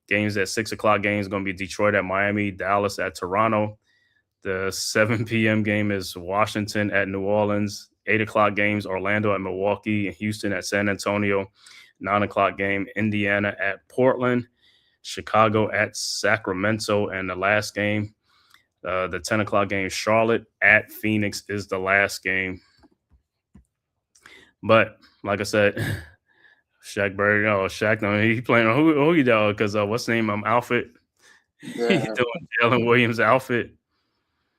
Games at 6 o'clock games going to be Detroit at Miami, Dallas at Toronto. The 7 p.m. game is Washington at New Orleans. 8 o'clock games, Orlando at Milwaukee, and Houston at San Antonio. 9 o'clock game, Indiana at Portland, Chicago at Sacramento. And the last game, the 10 o'clock game, Charlotte at Phoenix is the last game. But like I said, Shaq Berry, he playing on who you know, because what's the name? Outfit. Yeah. He's doing Jalen Williams outfit.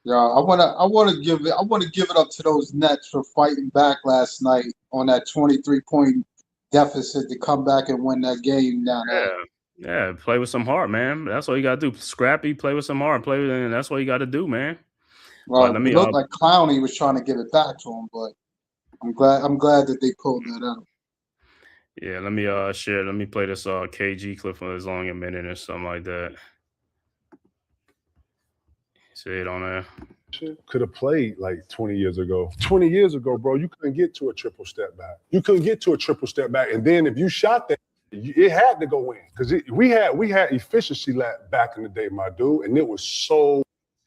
Yeah, I wanna give it up to those Nets for fighting back last night on that 23-point deficit to come back and win that game down there. Yeah, play with some heart, man. That's all you gotta do. Scrappy, play with some heart, and that's what you gotta do, man. Well, it looked like Clowney was trying to give it back to him, but I'm glad that they pulled that out. Yeah, let me share. Let me play this KG clip for as long a minute or something like that. See it on there. Could have played like 20 years ago. 20 years ago, bro, you couldn't get to a triple step back. You couldn't get to a triple step back. And then if you shot that, it had to go in. Because we had efficiency back in the day, my dude, and it was so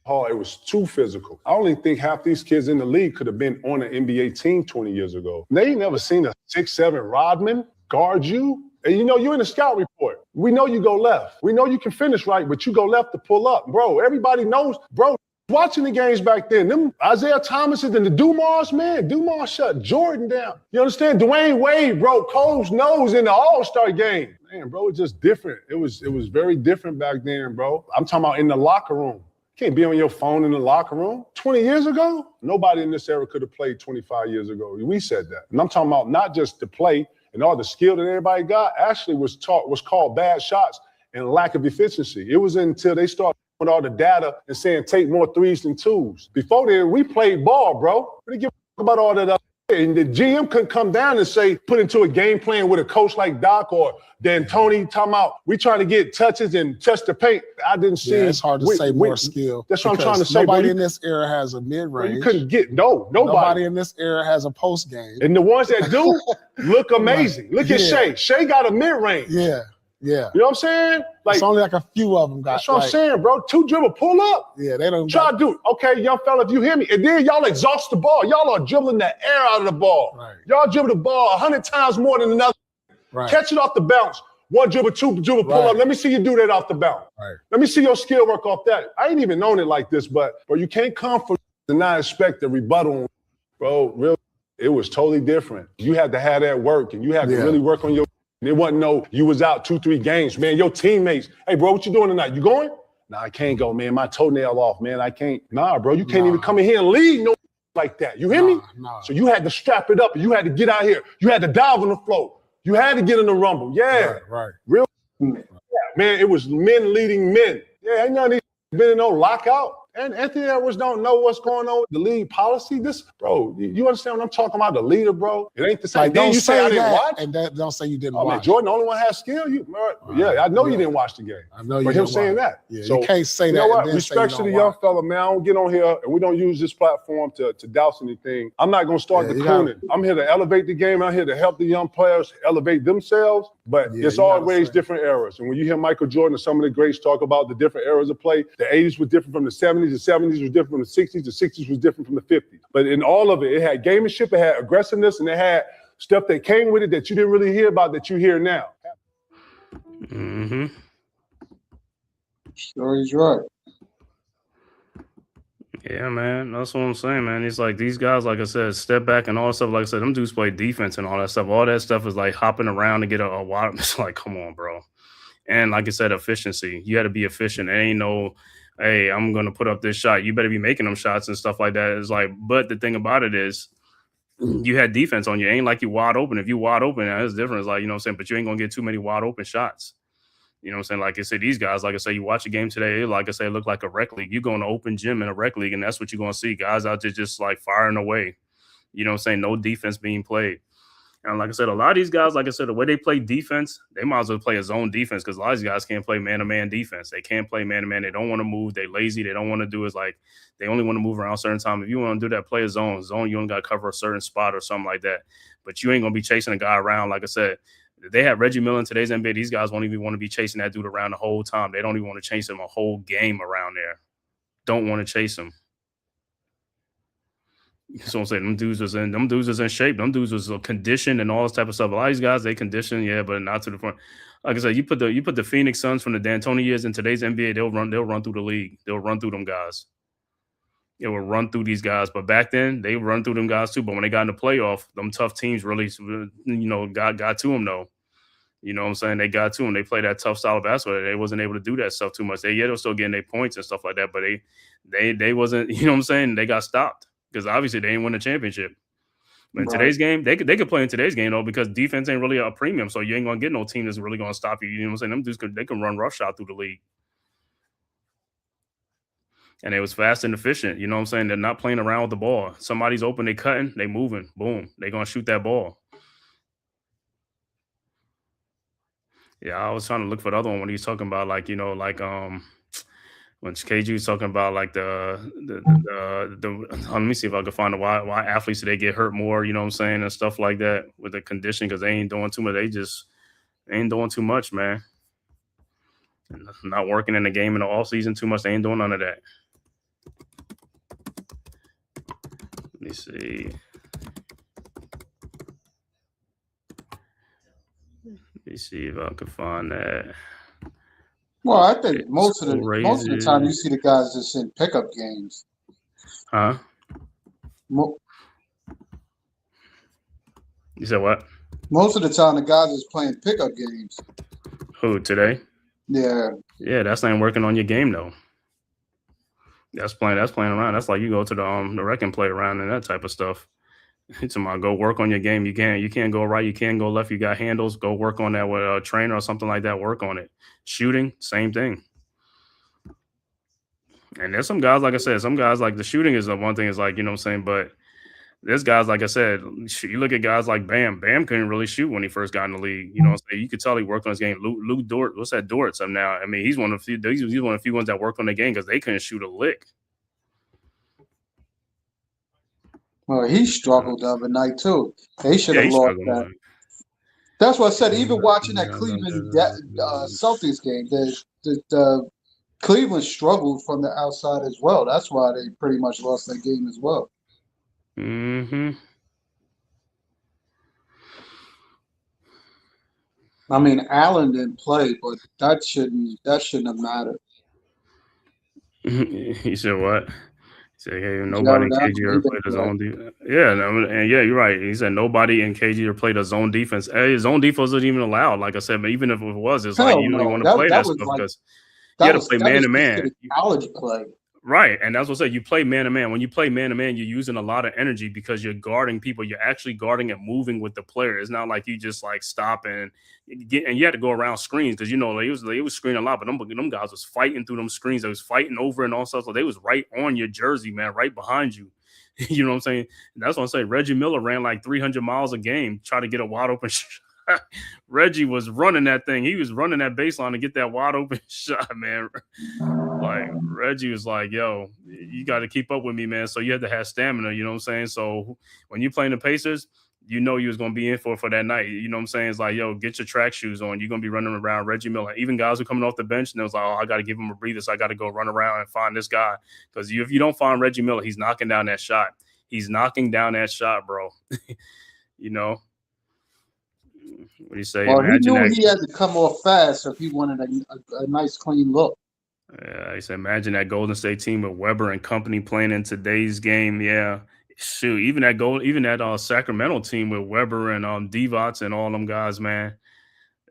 hard. It was too physical. I only think half these kids in the league could have been on an NBA team 20 years ago. They ain't never seen a 6'7" Rodman guard you. And you're in the scout report. We know you go left. We know you can finish right, but you go left to pull up. Bro, everybody knows, bro. Watching the games back then, them Isaiah Thomases and the Dumars, man, Dumars shut Jordan down. You understand? Dwayne Wade broke Cole's nose in the All-Star game. Man, bro, it's just different. It was very different back then, bro. I'm talking about in the locker room. You can't be on your phone in the locker room. 20 years ago, nobody in this era could have played 25 years ago. We said that. And I'm talking about not just the play and all the skill that everybody got, actually was called bad shots and lack of efficiency. It was until they started with all the data and saying take more threes than twos. Before then, we played ball, bro. We didn't give a about all that. And the GM couldn't come down and say, put into a game plan with a coach like Doc or D'Antoni talking about we trying to get touches and touch the paint. I didn't see. Yeah, it's hard to say more skill. That's what I'm trying to say. Nobody in this era has a mid-range. You couldn't get, nobody. Nobody in this era has a post game. And the ones that do look amazing. Look at Shea. Shea got a mid-range. Yeah. Yeah. You know what I'm saying? Like, it's only like a few of them got. That's what I'm saying, bro. 2 dribble, pull up. Yeah, they don't try to do it. Okay, young fella, if you hear me, and then y'all exhaust the ball. Y'all are dribbling the air out of the ball. Right. Y'all dribble the ball 100 times more than another. Right. Catch it off the bounce. 1 dribble, 2 dribble, pull up. Let me see you do that off the bounce. Right. Let me see your skill work off that. I ain't even known it like this, but you can't come from and not expect a rebuttal. Bro, really, it was totally different. You had to have that work, and you had to really work on your. It wasn't you was out 2-3 games, man. Your teammates, hey, bro, what you doing tonight? You going? Nah, I can't go, man. My toenail off, man. I can't. Nah, bro, you can't even come in here and lead no like that. You hear me? Nah. So you had to strap it up, and you had to get out here. You had to dive on the floor. You had to get in the rumble. Yeah. Right. Real. Yeah, man, it was men leading men. Yeah, ain't none of these been in no lockout. And Anthony Edwards don't know what's going on with the league policy. This, bro, you understand what I'm talking about? The leader, bro. It ain't the same. Like, then you say I didn't watch. And don't say you didn't watch. watch. Man, Jordan, the only one has skill. Yeah, I know you didn't watch the game. I know you but didn't him saying watch. that. Yeah, so, you can't say that. You know what? And Respect to the young fella, man. I don't get on here and we don't use this platform to douse anything. I'm not going to start the cooning. I'm here to elevate the game. I'm here to help the young players elevate themselves. But it's always different eras. And when you hear Michael Jordan and some of the greats talk about the different eras of play, the 80s was different from the 70s, the 70s was different from the 60s, the 60s was different from the 50s. But in all of it, it had gamemanship, it had aggressiveness, and it had stuff that came with it that you didn't really hear about that you hear now. Mm-hmm. Sure, he's right. Yeah, man. That's what I'm saying, man. It's like these guys, like I said, step back and all that stuff. Like I said, them dudes play defense and all that stuff. All that stuff is like hopping around to get a wide. It's like, come on, bro. And like I said, efficiency. You got to be efficient. There ain't no, hey, I'm going to put up this shot. You better be making them shots and stuff like that. It's like, but the thing about it is you had defense on you. It ain't like you wide open. If you wide open, it's different. It's like, you know what I'm saying? But you ain't going to get too many wide open shots. You know what I'm saying? Like I said, these guys, like I say, you watch a game today, like I say, it look like a rec league. You go in an open gym in a rec league, and that's what you're going to see. Guys out there just like firing away. You know what I'm saying? No defense being played. And like I said, a lot of these guys, like I said, the way they play defense, they might as well play a zone defense because a lot of these guys can't play man-to-man defense. They can't play man-to-man. They don't want to move. They lazy. They don't want to do is like they only want to move around a certain time. If you want to do that, play a zone. Zone, you only got to cover a certain spot or something like that. But you ain't going to be chasing a guy around. Like I said, they have Reggie Miller in today's NBA. These guys won't even want to be chasing that dude around the whole time. They don't even want to chase him a whole game around there. Don't want to chase him. So I'm saying them dudes was in shape. Them dudes was conditioned and all this type of stuff. A lot of these guys, they condition, yeah, but not to the point. Like I said, you put the Phoenix Suns from the D'Antoni years in today's NBA, they'll run through the league. They'll run through them guys. It will run through these guys. But back then, they run through them guys too. But when they got in the playoff, them tough teams really, got to them though. You know what I'm saying? They got to them. They played that tough style of basketball. They wasn't able to do that stuff too much. They were still getting their points and stuff like that, but they wasn't, you know what I'm saying? They got stopped because obviously they didn't win the championship. But in today's game, they could play in today's game though because defense ain't really a premium. So you ain't gonna get no team that's really gonna stop you. You know what I'm saying? Them dudes they can run roughshod through the league. And it was fast and efficient. You know what I'm saying? They're not playing around with the ball. Somebody's open, they cutting, they moving, boom. They're gonna shoot that ball. Yeah, I was trying to look for the other one when he was talking about like, when KG was talking about like let me see if I can find why athletes they get hurt more, you know what I'm saying, and stuff like that with the condition because they ain't doing too much. They ain't doing too much, man. Not working in the game in the off season too much. They ain't doing none of that. Let me see. Let me see if I can find that. Well, I think most of the time you see the guys just in pickup games. Huh? You said what? Most of the time the guys is playing pickup games. Who, today? Yeah. Yeah, that's not working on your game though. That's playing around. That's like you go to the rec and play around and that type of stuff. It's about go work on your game. You can't go right, you can't go left. You got handles. Go work on that with a trainer or something like that. Work on it. Shooting, same thing. And there's some guys, like I said, some guys like the shooting is the one thing is like, you know what I'm saying? But there's guys, like I said, you look at guys like Bam. Bam couldn't really shoot when he first got in the league. You know what I'm saying? You could tell he worked on his game. Luke Dort, what's that Dort? So now, I mean, he's one of the few ones that worked on the game because they couldn't shoot a lick. Well, he struggled the other night too. They should have lost that. That's what I said. Even watching that Cleveland Celtics game, the Cleveland struggled from the outside as well. That's why they pretty much lost that game as well. Mm-hmm. I mean, Allen didn't play, but that shouldn't have mattered. He said what? He said, "Hey, nobody in KG ever played his own defense." Yeah, and yeah, you're right. He said nobody in KG ever played his own defense. His own defense wasn't even allowed. Like I said, but even if it was, it's like you don't want to play that stuff because you had to play man to man. College play. Right, and that's what I said. You play man to man. When you play man to man, you're using a lot of energy because you're guarding people. You're actually guarding and moving with the player. It's not like you just like stop and you had to go around screens because they was screening a lot, but them guys was fighting through them screens. They was fighting over and all stuff. So they was right on your jersey, man, right behind you. You know what I'm saying? And that's what I'm saying. Reggie Miller ran like 300 miles a game, try to get a wide open shot. Reggie was running that thing. He was running that baseline to get that wide open shot, man. Like Reggie was like, yo, you got to keep up with me, man. So you have to have stamina, you know what I'm saying? So when you playing the Pacers, you know you was going to be in for that night. You know what I'm saying? It's like, yo, get your track shoes on. You're going to be running around Reggie Miller. Even guys who coming off the bench, and it was like, oh, I got to give him a breather. So I got to go run around and find this guy. Because if you don't find Reggie Miller, he's knocking down that shot. He's knocking down that shot, bro. You know? What do you say? Well, he knew he had to come off fast if he wanted a nice, clean look. He said, imagine that Golden State team with Weber and company playing in today's game. Yeah, shoot, even that Sacramento team with Weber and Divac and all them guys, man.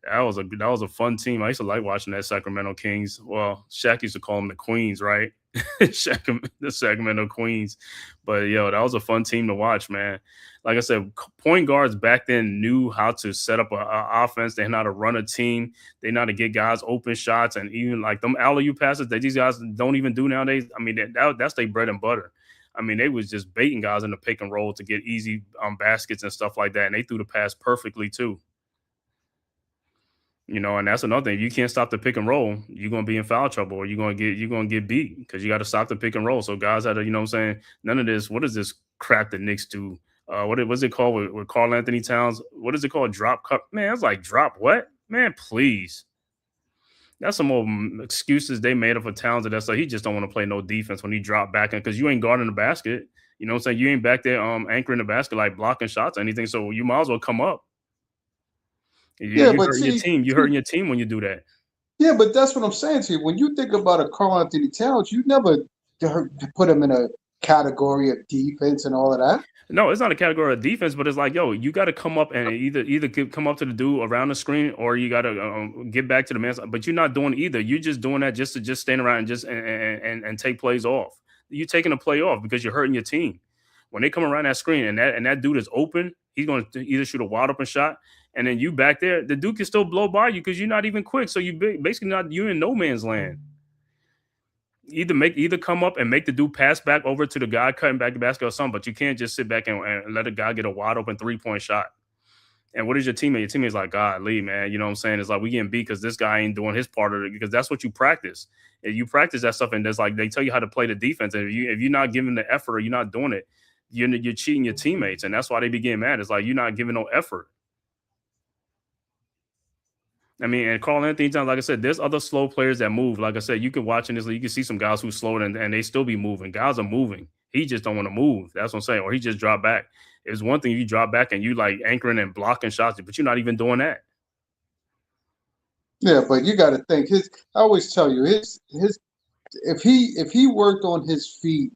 That was a fun team. I used to like watching that Sacramento Kings. Well, Shaq used to call them the Queens, right? The Sacramento Queens. But yo, that was a fun team to watch, man. Like I said, point guards back then knew how to set up an offense. They know how to run a team. They know how to get guys open shots, and even like them alley-oop passes that these guys don't even do nowadays. I mean, that's their bread and butter. I mean, they was just baiting guys in the pick and roll to get easy baskets and stuff like that, and they threw the pass perfectly too. You know, and that's another thing. You can't stop the pick and roll. You're gonna be in foul trouble, or you're gonna get beat because you got to stop the pick and roll. So guys had to, you know what I'm saying, none of this. What is this crap the Knicks do? What's it called with Karl Anthony Towns? What is it called? Drop cup? Man, it's like drop what? Man, please. That's some more excuses they made up for Towns. That's like he just don't want to play no defense when he dropped back in because you ain't guarding the basket. You know what I'm saying? You ain't back there anchoring the basket like blocking shots or anything. So you might as well come up. You hurting your team when you do that. Yeah, but that's what I'm saying to you. When you think about a Karl Anthony Towns, you never put him in a category of defense and all of that. No, it's not a category of defense, but it's like, yo, you got to come up and either come up to the dude around the screen, or you got to get back to the man. But you're not doing either. You're just doing that just to stand around and take plays off. You're taking a play off because you're hurting your team. When they come around that screen and that dude is open, he's going to either shoot a wide open shot, and then you back there, the dude can still blow by you because you're not even quick. So you basically you're in no man's land. Either come up and make the dude pass back over to the guy cutting back the basket or something, but you can't just sit back and let a guy get a wide open 3-point shot. And what is your teammate? Your teammate's like, God, Lee, man. You know what I'm saying? It's like we getting beat because this guy ain't doing his part of it, because that's what you practice. And you practice that stuff, and there's like they tell you how to play the defense. And if you're not giving the effort or you're not doing it, you're cheating your teammates, and that's why they be getting mad. It's like you're not giving no effort. I mean, and Carl Anthony Towns, like I said, there's other slow players that move. Like I said, you can watch in this league, you can see some guys who slow and they still be moving. Guys are moving. He just don't want to move. That's what I'm saying. Or he just drop back. It's one thing you drop back and you like anchoring and blocking shots, but you're not even doing that. Yeah, but you got to think I always tell you if he worked on his feet,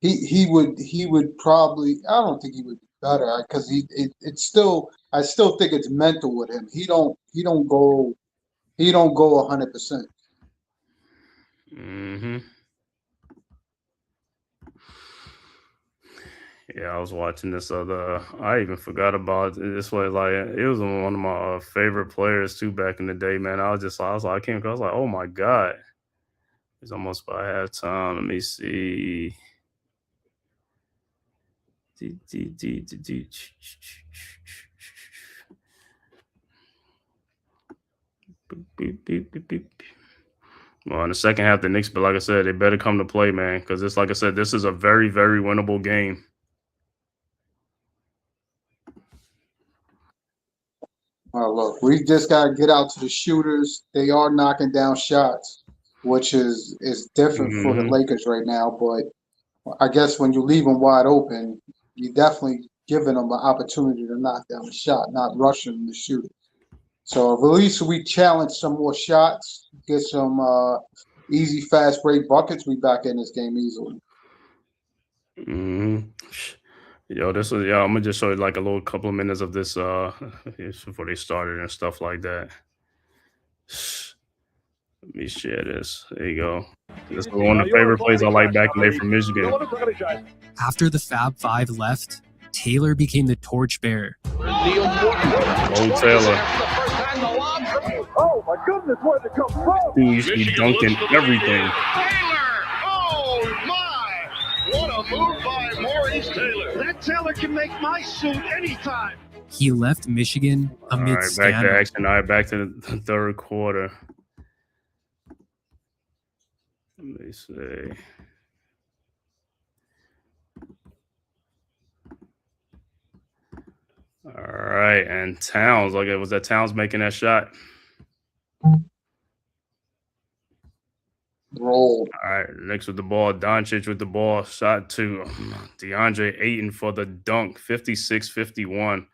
he would probably, I don't think he would be better, because I still think it's mental with him. He don't go 100%. Mm-hmm. Yeah, I was watching this I even forgot about this way. Like, it was one of my favorite players too back in the day, man. I was like, oh my God. It's almost by halftime. Let me see. Well, in the second half, the Knicks, but like I said, they better come to play, man, because it's like I said, this is a very, very winnable game. Look, we just got to get out to the shooters. They are knocking down shots, which is different for the Lakers right now. But I guess when you leave them wide open, you definitely giving them an opportunity to knock down the shot, not rushing them to shoot it. So if at least we challenge some more shots, get some easy, fast break buckets, we back in this game easily. Yo, I'm gonna just show you like a little couple of minutes of this before they started and stuff like that. Let me share this. There you go. This is one of the favorite plays I like back in the day from Michigan. After the Fab Five left, Taylor became the torchbearer. Old Taylor. Oh my goodness, where did it come from? Who used to be dunking everything. What a move by Maurice Taylor. That Taylor can make my suit anytime. He left Michigan amid All right, back to action. All right, back to the third quarter. Let me see. All right, and Towns. Like, was that Towns making that shot? Roll. All right, Knicks with the ball. Doncic with the ball. Shot to DeAndre Ayton for the dunk. 56-51.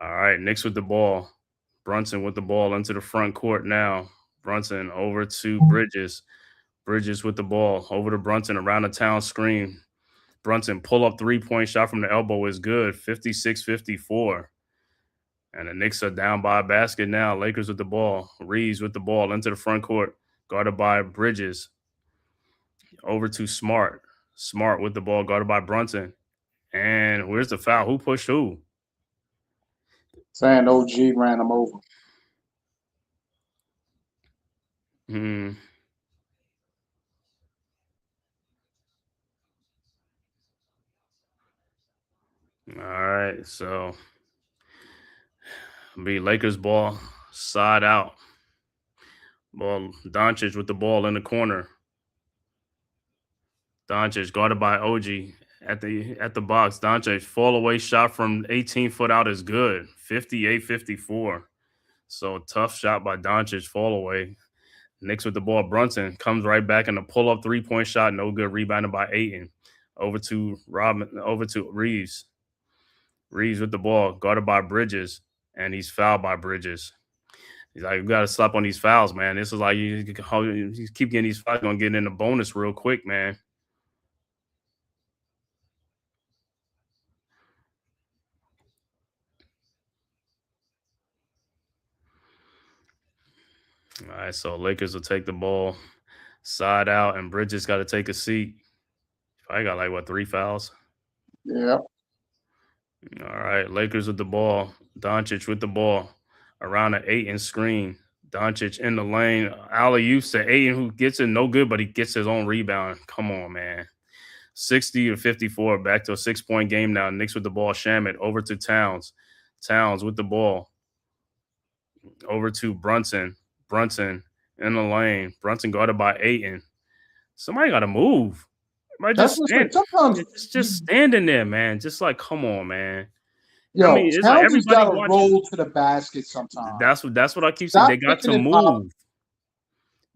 All right, Knicks with the ball. Brunson with the ball into the front court now. Brunson over to Bridges. Bridges with the ball. Over to Brunson around the Town screen. Brunson pull-up three-point shot from the elbow is good. 56-54. And the Knicks are down by a basket now. Lakers with the ball. Reeves with the ball into the front court. Guarded by Bridges. Over to Smart. Smart with the ball. Guarded by Brunson. And where's the foul? Who pushed who? Saying OG ran him over. All right, so be Lakers ball, side out. Ball, Doncic with the ball in the corner. Doncic guarded by OG at the box. Doncic fall away shot from 18 foot out is good. 58-54. So tough shot by Doncic, fall away. Knicks with the ball. Brunson comes right back in a pull up 3-point shot, no good. Rebounded by Ayton. Over to Reeves. Reeves with the ball, guarded by Bridges, and he's fouled by Bridges. He's like, we got to stop on these fouls, man. This is like, you keep getting these fouls, going to get in the bonus real quick, man. All right, so Lakers will take the ball side out, and Bridges got to take a seat. I got like, 3 fouls? Yeah. All right, Lakers with the ball. Doncic with the ball around an Ayton screen. Doncic in the lane. Alley-oop to Ayton, who gets it no good, but he gets his own rebound. Come on, man. 60-54, back to a 6-point game now. Knicks with the ball. Shamet over to Towns. Towns with the ball. Over to Brunson. Brunson in the lane. Brunson guarded by Ayton. Somebody got to move. Somebody That's what I'm saying. Sometimes just standing there, man. Just like, come on, man. yo, I mean, it's like Towns has everybody got to watching. roll to the basket sometimes. That's what I keep saying. Stop They got to picking it up. move.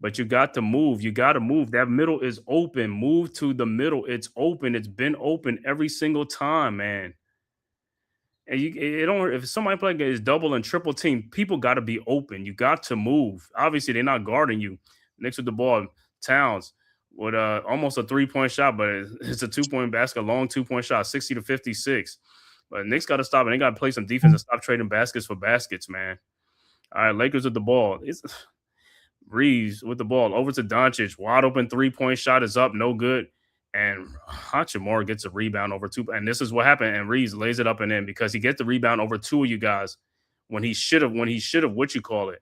But you got to move. You got to move. That middle is open. Move to the middle. It's open. It's been open every single time, man. And it don't. If somebody playing is double and triple team, people got to be open. You got to move. Obviously, they're not guarding you. Next with the ball, Towns with almost a 3-point shot, but it's a 2-point basket, long 2-point shot, 60-56. But Knicks got to stop, and they got to play some defense and stop trading baskets for baskets, man. All right, Lakers with the ball. It's Reeves with the ball over to Doncic. Wide open 3-point shot is up, no good. And Hachimura gets a rebound over two. And this is what happened. And Reeves lays it up and in because he gets the rebound over two of you guys when he should have, what you call it.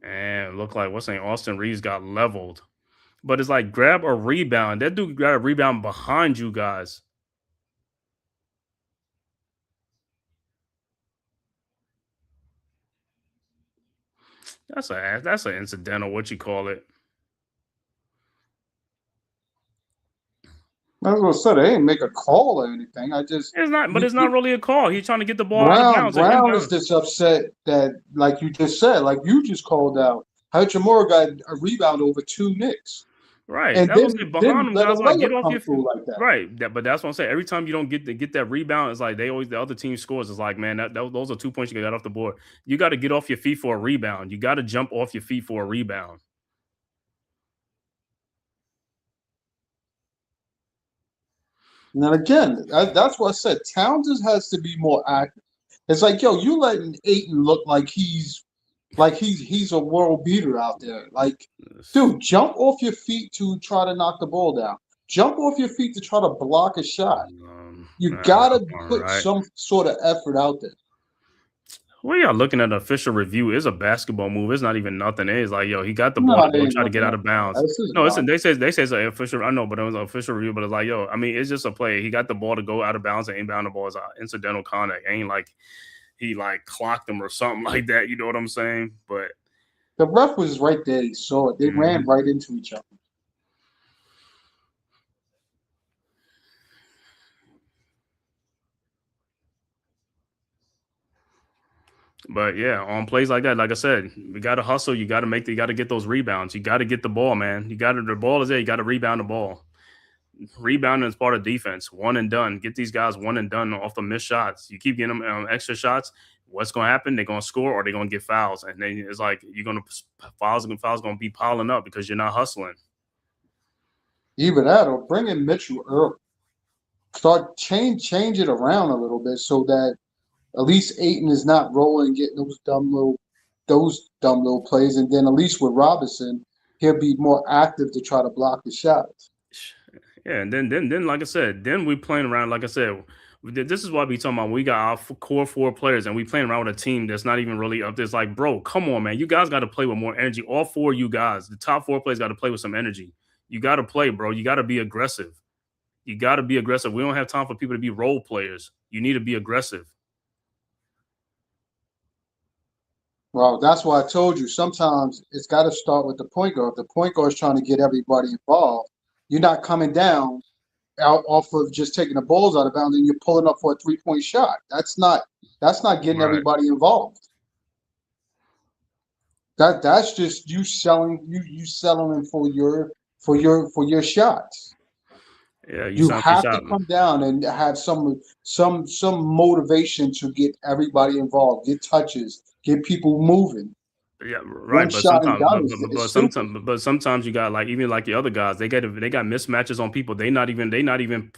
And look like what's saying Austin Reeves got leveled. But it's like grab a rebound. That dude got a rebound behind you guys. That's an incidental, what you call it. I was gonna say they didn't make a call or anything. It's not really a call. He's trying to get the ball out of bounds. Brown is just upset that, like you just said, like you just called out, Hachimura got a rebound over two Knicks. Right. And that then, was behind them guys like get off your feet. Like that. Right. But that's what I'm saying. Every time you don't get that rebound, it's like the other team scores. It's like, man, those are 2 points you got off the board. You got to get off your feet for a rebound. You got to jump off your feet for a rebound. And again, that's what I said. Towns has to be more active. It's like, yo, you letting Ayton look like he's a world beater out there. Like, dude, jump off your feet to try to knock the ball down. Jump off your feet to try to block a shot. You gotta put some sort of effort out there. Well, y'all looking at an official review is a basketball move. It's not even nothing. It's like, yo, he got the ball to try to get out of bounds. No, they say it's an official. I know, but it was an official review. But it's like, yo, I mean, it's just a play. He got the ball to go out of bounds and inbound the ball is an incidental contact. Ain't like he like clocked him or something like that. You know what I'm saying? But the ref was right there. He saw it. They ran right into each other. But yeah, on plays like that, like I said, we got to hustle. You got to get those rebounds. You got to get the ball, man. The ball is there. You got to rebound the ball. Rebounding is part of defense. One and done. Get these guys one and done off the missed shots. You keep getting them extra shots. What's going to happen? They're going to score or they're going to get fouls. And then it's like fouls going to be piling up because you're not hustling. Either that or bring in Mitchell early. Start change it around a little bit so that at least Ayton is not rolling, getting those dumb little plays, and then at least with Robinson, he'll be more active to try to block the shots. Yeah, and then like I said, then we playing around. Like I said, this is what we talking about. We got our core 4 players, and we playing around with a team that's not even really up there. It's like, bro, come on, man, you guys got to play with more energy. All 4 of you guys, the top 4 players, got to play with some energy. You got to play, bro. You got to be aggressive. You got to be aggressive. We don't have time for people to be role players. You need to be aggressive. Well, that's why I told you sometimes it's got to start with the point guard. If the point guard is trying to get everybody involved, you're not coming down out off of just taking the balls out of bounds and you're pulling up for a 3-point shot. That's not getting everybody involved. That's just you selling them for your shots. Yeah, you have to come down and have some motivation to get everybody involved, get touches, get people moving. Yeah, right. But sometimes you got like even like the other guys, they got mismatches on people. They not even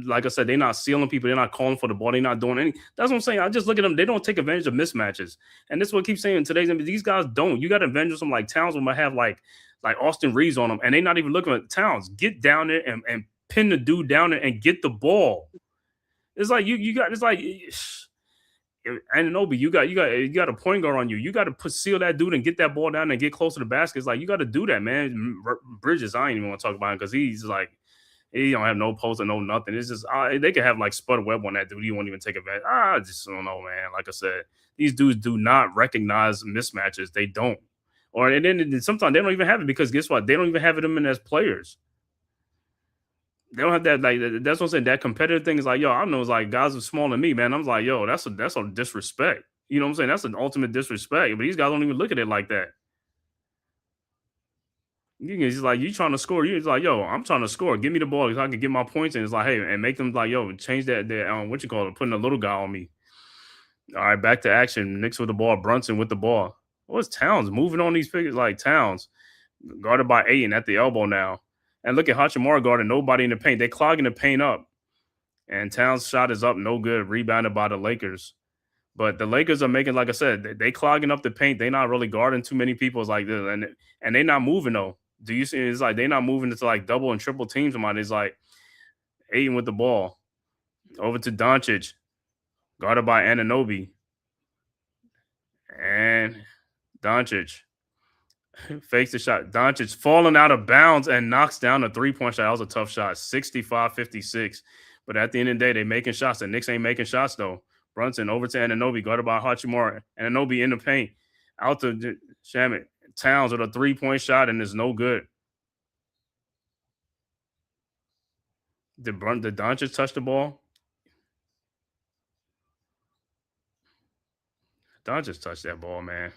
like I said, they're not sealing people. They're not calling for the ball. They're not doing anything. That's what I'm saying. I just look at them. They don't take advantage of mismatches, and this is what I keep saying today's NBA. These guys don't. You got to advantage of some like Towns might have like Austin Reeves on them, and they're not even looking at Towns. Get down there and pin the dude down there and get the ball. It's like you got. It's like. Anunoby, you got a point guard on you. You got to seal that dude and get that ball down and get close to the basket. It's like you got to do that, man. Bridges, I ain't even want to talk about him because he's like He don't have no post or no nothing. It's just they could have like Spud Webb on that dude. He won't even take advantage. I just don't know, man. Like I said, these dudes do not recognize mismatches. They don't. And then sometimes they don't even have it because guess what? They don't even have it in them as players. They don't have that, like, that's what I'm saying. That competitive thing is like, yo, I know it's like guys are smaller than me, man. I'm like, yo, that's a disrespect. You know what I'm saying? That's an ultimate disrespect. But these guys don't even look at it like that. He's like, you trying to score? You're like, yo, I'm trying to score. Give me the ball so I can get my points. And it's like, hey, and make them like, yo, change that what you call it, putting a little guy on me. All right, back to action. Knicks with the ball. Brunson with the ball. What's Towns moving on these figures? Like Towns guarded by Ayton at the elbow now. And look at Hachimura guarding nobody in the paint. They clogging the paint up. And Towns' shot is up, no good. Rebounded by the Lakers. But the Lakers are making, like I said, they clogging up the paint. They not really guarding too many people. It's like this. And they not moving, though. Do you see? It's like they not moving into like double and triple teams. It's like Ayton with the ball. Over to Doncic. Guarded by Anunoby. And Doncic fakes the shot. Doncic falling out of bounds and knocks down a three-point shot. That was a tough shot. 65-56. But at the end of the day, they making shots. The Knicks ain't making shots, though. Brunson over to Anunoby. Guarded by Hachimura. Anunoby in the paint. Out to Shamit. Towns with a three-point shot, and it's no good. Did Doncic touch the ball? Doncic touched that ball, man.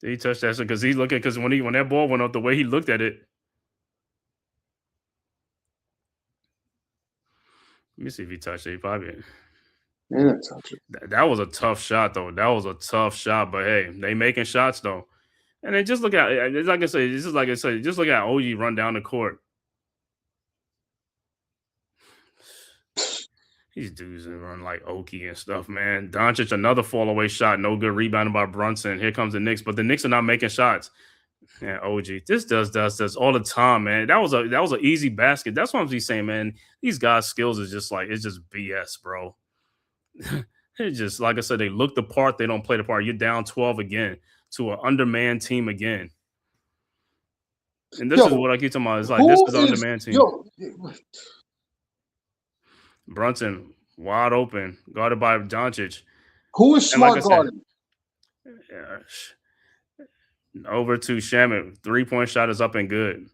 Did he touch that? Because when that ball went up, the way he looked at it. Let me see if he touched it. He probably didn't touch it. That was a tough shot, though. That was a tough shot. But hey, they making shots though. And then just look at it's like I say, this is like I say, just look at OG run down the court. These dudes run like Oki and stuff, man. Doncic, another fall away shot, no good, rebounded by Brunson. Here comes the Knicks, but the Knicks are not making shots. Yeah, OG, this does all the time, man. That was an easy basket. That's what I'm just saying, man. These guys' skills is just like it's just BS, bro. It's just like I said, they look the part, they don't play the part. You're down 12 again to an undermanned team again. And this is what I keep talking about. It's like this is an undermanned team. Brunson wide open, guarded by Doncic. Who is Smart guarding? Over to Shamit. 3-point shot is up and good.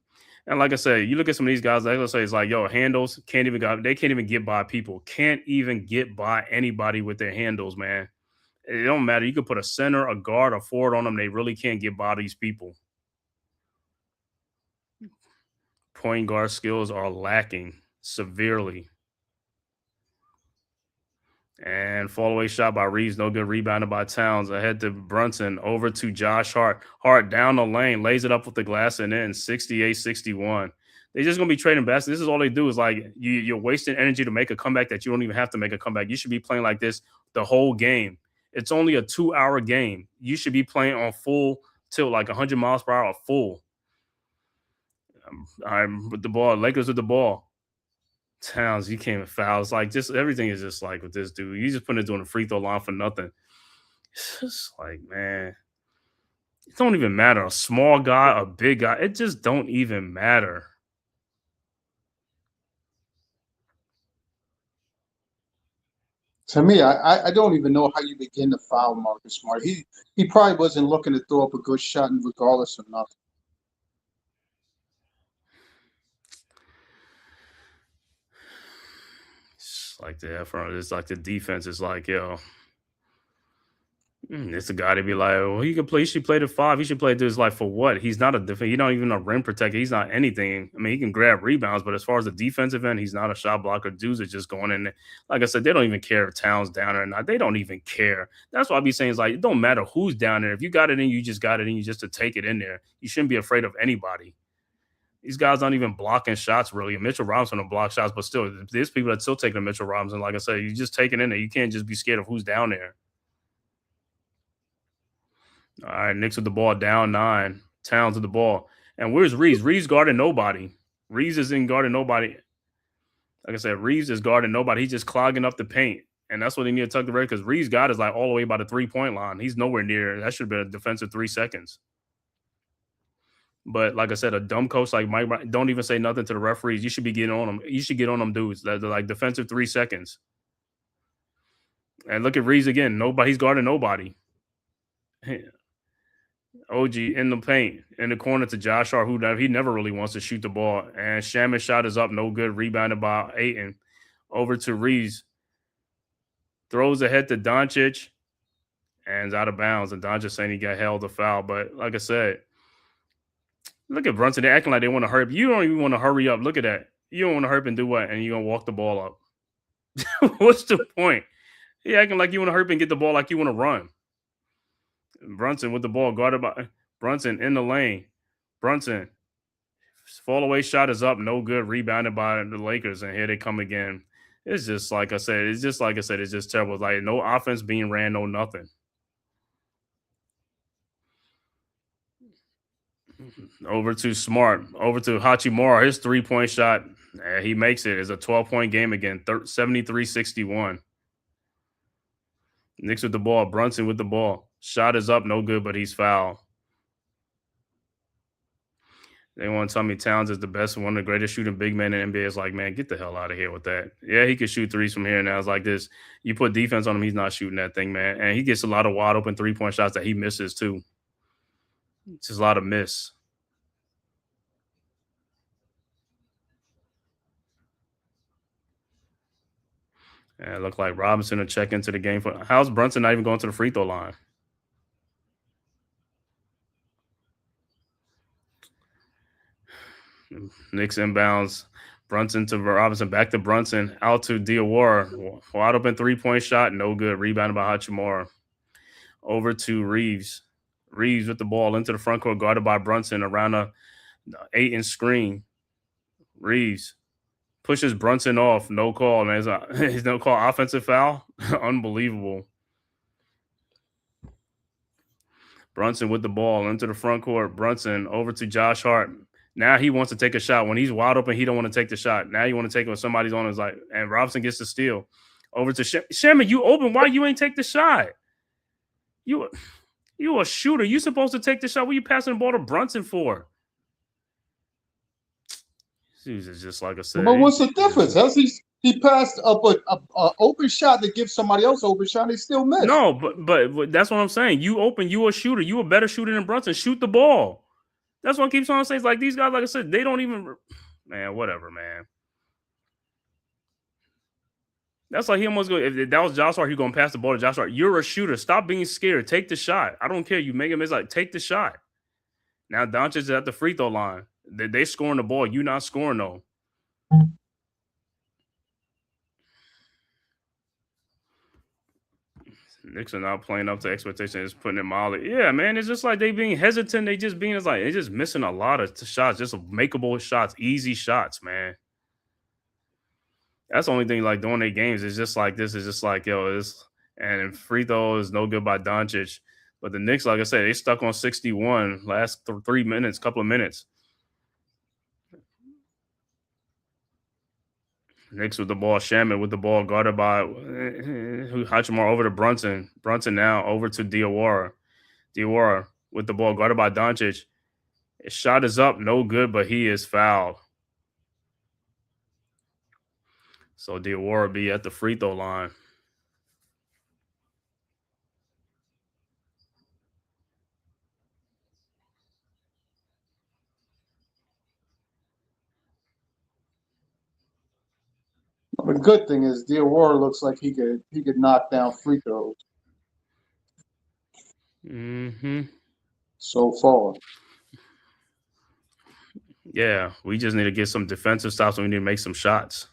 And like I said, you look at some of these guys, like I say, it's like, yo, handles they can't even get by people. Can't even get by anybody with their handles, man. It don't matter. You could put a center, a guard, a forward on them. They really can't get by these people. Point guard skills are lacking severely. And fall away shot by Reeves, no good, rebounded by Towns. Ahead to Brunson, over to Josh Hart. Hart down the lane, lays it up with the glass and in, 68-61. They're just going to be trading baskets. This is all they do is like you're wasting energy to make a comeback that you don't even have to make a comeback. You should be playing like this the whole game. It's only a 2-hour game. You should be playing on full tilt, like 100 miles per hour, full. I'm with the ball. Lakers with the ball. Towns, you can't even foul. It's like just everything is just like with this dude. You just putting it doing a free throw line for nothing. It's just like, man, it don't even matter. A small guy, a big guy, it just don't even matter. To me, I don't even know how you begin to foul Marcus Smart. He probably wasn't looking to throw up a good shot, regardless of nothing. Like it's like the defense is like, yo, it's a guy to be like, well, he can play. He should play the 5. He should play this like for what? He's not a defense. He's not even a rim protector. He's not anything. I mean, he can grab rebounds, but as far as the defensive end, he's not a shot blocker. Dudes are just going in there. Like I said, they don't even care if Towns down there or not. They don't even care. That's what I be saying is like, it don't matter who's down there. If you got it in, you just got it in you just to take it in there. You shouldn't be afraid of anybody. These guys aren't even blocking shots, really. Mitchell Robinson will block shots, but still, there's people that still take the Mitchell Robinson. Like I said, you just take it in there. You can't just be scared of who's down there. All right, Knicks with the ball, down 9. Towns with the ball. And where's Reeves? Reeves guarding nobody. Reeves isn't guarding nobody. Like I said, Reeves is guarding nobody. He's just clogging up the paint. And that's what they need to tuck the red because Reeves got is like all the way by the 3-point line. He's nowhere near. That should have been a defensive 3 seconds. But like I said, a dumb coach like Mike, don't even say nothing to the referees. You should be getting on them. You should get on them dudes that are like defensive 3 seconds. And look at Reeves again. Nobody's guarding nobody. OG in the paint, in the corner to Josh Hart, who he never really wants to shoot the ball. And Shaman's shot is up, no good. Rebounded by Ayton. Over to Reeves. Throws ahead to Doncic. And is out of bounds. And Doncic saying he got held a foul. But like I said, look at Brunson. They're acting like they want to hurry. You don't even want to hurry up. Look at that. You don't want to hurry and do what? And you're going to walk the ball up. What's the point? You're acting like you want to hurry and get the ball like you want to run. Brunson with the ball guarded by Brunson in the lane. Brunson. Fall away shot is up. No good. Rebounded by the Lakers. And here they come again. It's just like I said. It's just terrible. It's like no offense being ran, no nothing. Over to Smart. Over to Hachimura. His 3-point shot. He makes it. It's a 12-point game again. 73-61. Knicks with the ball. Brunson with the ball. Shot is up. No good, but he's fouled. They want to tell me Towns is the best, one of the greatest shooting big men in the NBA. It's like, man, get the hell out of here with that. Yeah, he can shoot threes from here and now. It's like this. You put defense on him, he's not shooting that thing, man. And he gets a lot of wide open 3-point shots that he misses too. It's just a lot of miss. And it looked like Robinson will check into the game. How's Brunson not even going to the free throw line? Knicks inbounds. Brunson to Robinson. Back to Brunson. Out to Diawara. Wide open 3-point shot. No good. Rebounded by Hachimura. Over to Reeves. Reeves with the ball into the front court. Guarded by Brunson around a 8-inch screen. Reeves pushes Brunson off. No call. Man, he's no call. Offensive foul. Unbelievable. Brunson with the ball into the front court. Brunson over to Josh Hart. Now he wants to take a shot. When he's wide open, he don't want to take the shot. Now you want to take it when somebody's on his and Robinson gets the steal. Over to Shaman, you open. Why you ain't take the shot? You a shooter. You supposed to take the shot. What are you passing the ball to Brunson for? Jesus, just like I said. But what's the difference? He passed up a open shot that gives somebody else an open shot. They still miss. No, but that's what I'm saying. You open. You a shooter. You a better shooter than Brunson. Shoot the ball. That's what I keep trying to say. It's like these guys, like I said, they don't even, man, whatever, man. That's like he almost go. If that was Josh Hart, he's going to pass the ball to Josh Hart. You're a shooter. Stop being scared. Take the shot. I don't care. You make him. It's like, take the shot. Now Doncic is at the free throw line. They scoring the ball. You not scoring, though. Knicks are not playing up to expectation. It's putting it mildly. Yeah, man. It's just like they being hesitant. They just being they're just missing a lot of shots, just makeable shots, easy shots, man. That's the only thing like doing their games. It's just like this. It's just like, and free throw is no good by Doncic. But the Knicks, like I said, they stuck on 61 last 3 minutes, couple of minutes. Knicks with the ball. Shaman with the ball. Guarded by Hachimura over to Brunson. Brunson now over to Diawara. Diawara with the ball. Guarded by Doncic. His shot is up. No good, but he is fouled. So Diawara be at the free throw line. The good thing is Diawara looks like he could knock down free throws. Mm-hmm. So far. Yeah, we just need to get some defensive stops and we need to make some shots.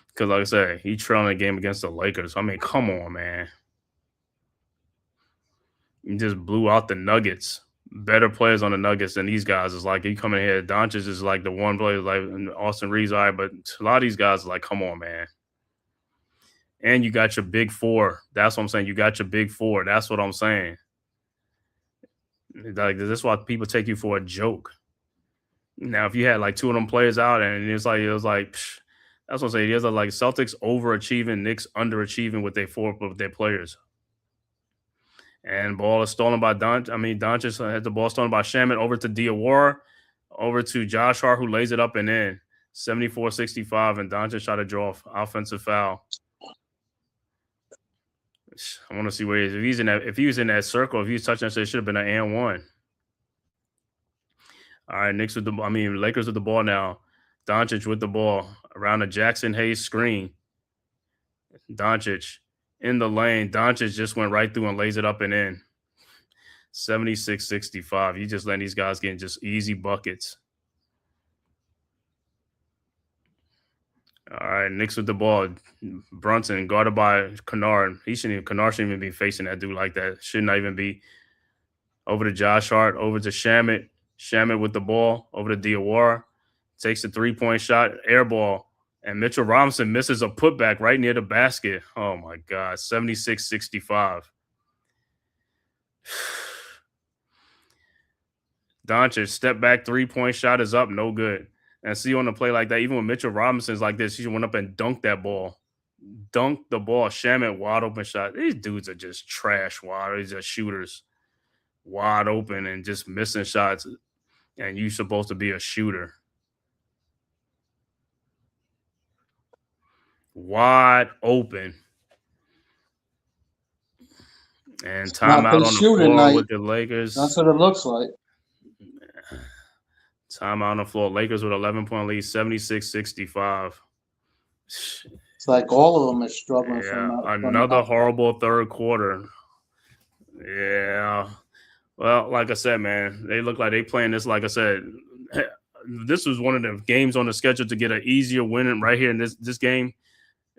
Because, like I said, he trailing a game against the Lakers. I mean, come on, man. He just blew out the Nuggets. Better players on the Nuggets than these guys. It's like he coming here. Doncic is like the one player, like Austin Reeves, all right, but a lot of these guys are like, come on, man. And you got your big four. That's what I'm saying. You got your big four. That's what I'm saying. Like, this is why people take you for a joke. Now, if you had like two of them players out, and it was like, psh, that's what I'm saying. There's like Celtics overachieving, Knicks underachieving with their players. And ball is stolen by Doncic. Doncic had the ball stolen by Shaman over to Diawara. over to Josh Hart, who lays it up and in. 74-65, and Doncic shot a draw offensive foul. I want to see where he is. If he was in that circle, if he was touching that, it should have been an and one. All right, Lakers with the ball now. Doncic with the ball around the Jackson Hayes screen. Doncic in the lane. Doncic just went right through and lays it up and in. 76-65. You just letting these guys get just easy buckets. All right, Knicks with the ball. Brunson guarded by Kennard. Kennard shouldn't even be facing that dude like that. Should not even be. Over to Josh Hart. Over to Shamet. Shamet with the ball. Over to Diawara. Takes a three-point shot. Air ball. And Mitchell Robinson misses a putback right near the basket. Oh, my God. 76-65. Doncic, step back, three-point shot is up. No good. And see on the play like that, even when Mitchell Robinson's like this, he went up and dunked that ball. Dunked the ball. Shamet, wide open shot. These dudes are just trash. These are shooters. Wide open and just missing shots. And you're supposed to be a shooter. Wide open. And timeout on the floor with the Lakers. That's what it looks like. Timeout on the floor. Lakers with 11-point lead, 76-65. It's like all of them are struggling. Yeah, another horrible third quarter. Yeah. Well, like I said, man, they look like they playing this. Like I said, this was one of the games on the schedule to get an easier win right here in this game.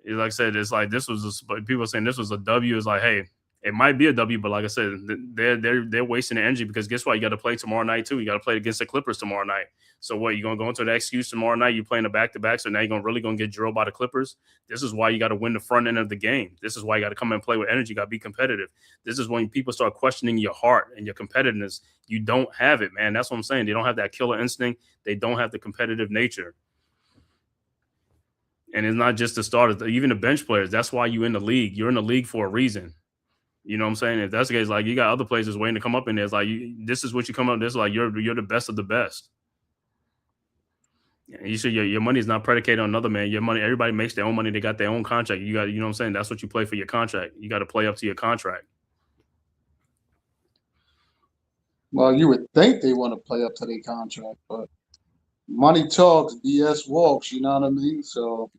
Like I said, it's like this was people saying this was a W. It's like, hey, it might be a W, but like I said, they're wasting the energy because guess what? You got to play tomorrow night too. You got to play against the Clippers tomorrow night. So what? You gonna go into the excuse tomorrow night? You playing a back-to-back, so now you're really gonna get drilled by the Clippers. This is why you got to win the front end of the game. This is why you got to come and play with energy. You got to be competitive. This is when people start questioning your heart and your competitiveness. You don't have it, man. That's what I'm saying. They don't have that killer instinct. They don't have the competitive nature. And it's not just the starters, even the bench players. That's why you're in the league. You're in the league for a reason. You know what I'm saying? If that's the case, like you got other places waiting to come up in there. It's like this is what you come up. This is like you're the best of the best. You should your money is not predicated on another man. Your money, everybody makes their own money. They got their own contract. You got, you know what I'm saying? That's what you play for your contract. You got to play up to your contract. Well, you would think they want to play up to their contract, but money talks, BS walks. You know what I mean? So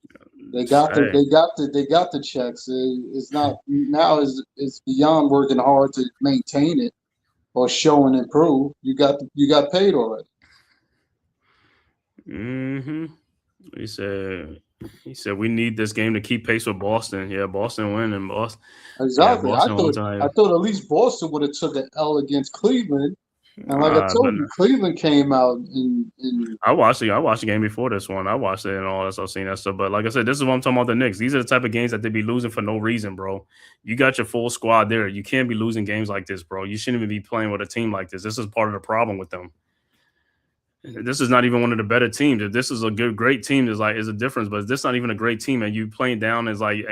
they got the checks. It's not now. It's beyond working hard to maintain it or show and improve. You got paid already. Mm-hmm. He said we need this game to keep pace with Boston. Yeah, Boston win and Boston. Exactly. Yeah, Boston I thought at least Boston would have took an L against Cleveland. And like I told you, Cleveland came out in I watched the game before this one. I watched it and all that stuff, seen that stuff. But like I said, this is what I'm talking about the Knicks. These are the type of games that they be losing for no reason, bro. You got your full squad there. You can't be losing games like this, bro. You shouldn't even be playing with a team like this. This is part of the problem with them. This is not even one of the better teams. If this is a great team, is a difference. But this is not even a great team, and you playing down is like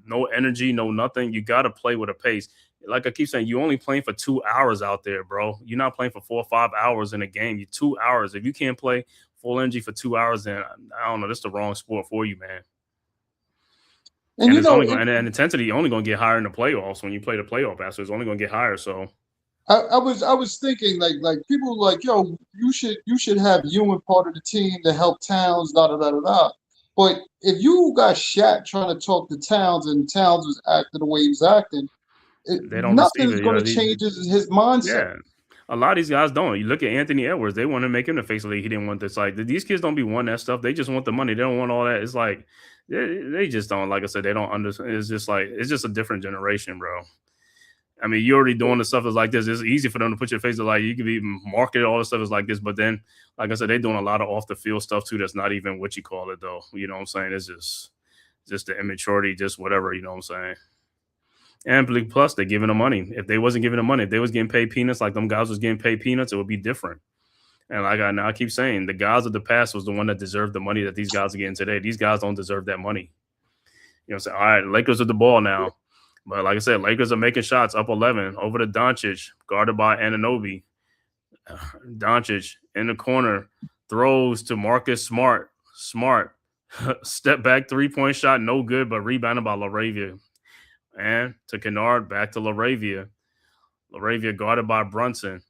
no energy, no nothing. You got to play with a pace. Like I keep saying, you only playing for 2 hours out there, bro. You're not playing for 4 or 5 hours in a game. You're 2 hours. If you can't play full energy for 2 hours, then I don't know. This is the wrong sport for you, man. And it's intensity only going to get higher in the playoffs when you play the playoff basketball. It's only going to get higher. So. I was thinking like people like, yo, you should have Ewing part of the team to help Towns, da da da da da. But if you got Shaq trying to talk to Towns and Towns was acting the way he was acting, nothing's going to change his mindset. Yeah. A lot of these guys don't. You look at Anthony Edwards, they want to make him the face of the league. He didn't want this. Like these kids don't be wanting that stuff. They just want the money. They don't want all that. It's like they just don't. Like I said, they don't understand. It's just a different generation, bro. I mean, you're already doing the stuff that's like this. It's easy for them to put your face to like you can be marketed, all the stuff is like this. But then, like I said, they're doing a lot of off the field stuff too. That's not even what you call it, though. You know what I'm saying? It's just the immaturity, just whatever. You know what I'm saying? And plus, they're giving them money. If they wasn't giving them money, if they was getting paid peanuts, like them guys was getting paid peanuts, it would be different. And like I keep saying, the guys of the past was the one that deserved the money that these guys are getting today. These guys don't deserve that money. You know what I'm saying? All right, Lakers with the ball now. But like I said, Lakers are making shots up 11 over to Doncic, guarded by Anunoby. Doncic in the corner throws to Marcus Smart. Step back 3-point shot, no good, but rebounded by LaRavia. And to Kennard, back to LaRavia. LaRavia guarded by Brunson.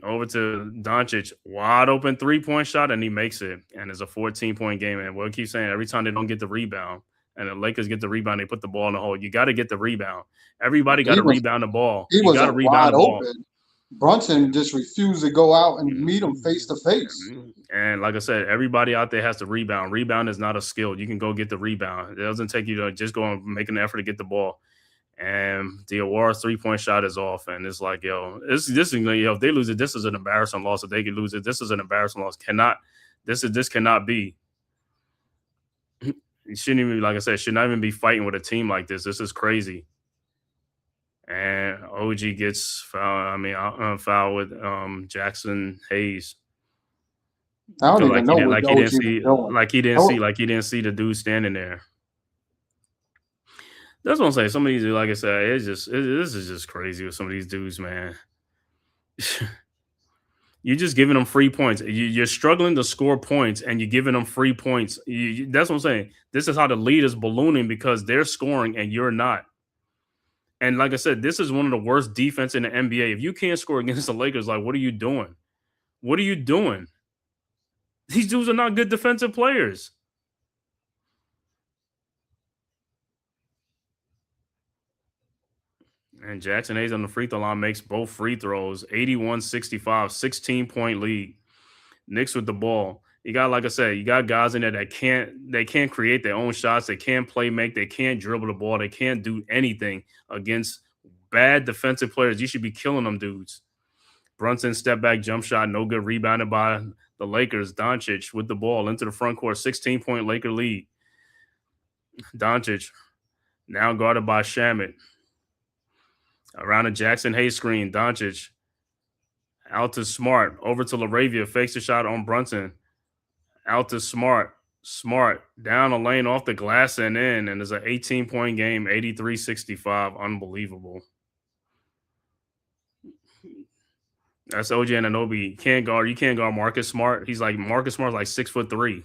Over to Doncic, wide open 3-point shot, and he makes it. And it's a 14-point game. And we'll keep saying every time they don't get the rebound, and the Lakers get the rebound, they put the ball in the hole. You got to get the rebound. Everybody got to rebound the ball. He was got to rebound wide the ball. open. Brunson just refused to go out and meet him face to face. And like I said, everybody out there has to rebound. Rebound is not a skill. You can go get the rebound. It doesn't take you to just go and make an effort to get the ball. And Diawar's 3-point shot is off, and it's like, this is if they lose it, this is an embarrassing loss. If they could lose it, this is an embarrassing loss. This cannot be. You shouldn't even, like I said, should not even be fighting with a team like this. This is crazy. And OG gets foul with Jackson Hayes. I don't even know what he didn't see the dude standing there. That's what I'm saying. Some of these, like I said, this is just crazy with some of these dudes, man. You're just giving them free points. You're struggling to score points, and you're giving them free points. That's what I'm saying. This is how the lead is ballooning because they're scoring and you're not. And like I said, this is one of the worst defense in the NBA. If you can't score against the Lakers, like, what are you doing? What are you doing? These dudes are not good defensive players. And Jackson Hayes on the free throw line makes both free throws. 81-65, 16-point lead. Knicks with the ball. You got, like I said, you got guys in there that can't create their own shots. They can't play make. They can't dribble the ball. They can't do anything against bad defensive players. You should be killing them dudes. Brunson step back jump shot, no good, rebounded by the Lakers. Doncic with the ball into the front court. 16-point Laker lead. Doncic now guarded by Shamet. Around a Jackson Hayes screen, Doncic out to Smart, over to LaRavia, fakes the shot on Brunson. Out to Smart down the lane off the glass and in, and it's an 18-point game, 83-65, unbelievable. That's OG Anunoby. You can't guard Marcus Smart. Marcus Smart's like 6'3".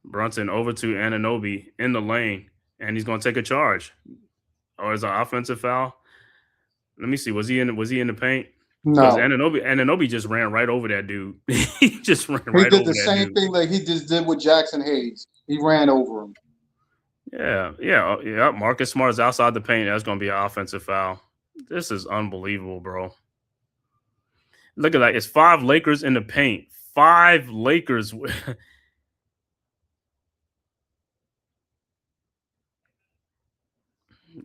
Brunson over to Anunoby in the lane, and he's going to take a charge. Or is it an offensive foul? Let me see. Was he in the paint? No. Because Anunoby just ran right over that dude. He just ran right over that dude. He did the same thing like he just did with Jackson Hayes. He ran over him. Yeah. Marcus Smart is outside the paint. That's going to be an offensive foul. This is unbelievable, bro. Look at that. It's 5 Lakers in the paint. 5 Lakers.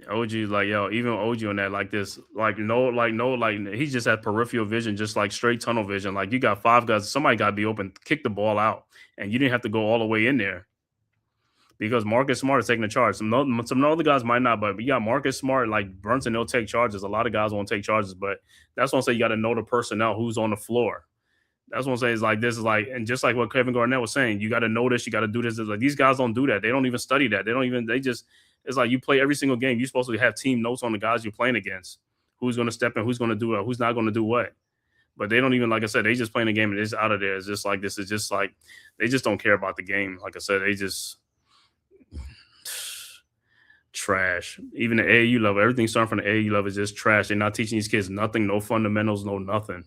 OG is like, even OG on that, like this, he just had peripheral vision, just like straight tunnel vision. Like, you got 5 guys, somebody got to be open, kick the ball out, and you didn't have to go all the way in there because Marcus Smart is taking the charge. Some other guys might not, but you got Marcus Smart, like Brunson, they'll take charges. A lot of guys won't take charges, but that's what I'm saying. You got to know the personnel who's on the floor. That's what I'm saying. Is like, this is like, and just like what Kevin Garnett was saying, you got to know this, you got to do this. It's like, these guys don't do that. They don't even study that. It's like you play every single game. You're supposed to have team notes on the guys you're playing against. Who's going to step in, who's going to do it, who's not going to do what. But they don't even, like I said, they just playing the game and it's out of there. It's just like, this is just like, they just don't care about the game. Like I said, they just trash. Even the AAU level, everything starting from the AAU level is just trash. They're not teaching these kids nothing, no fundamentals, no nothing.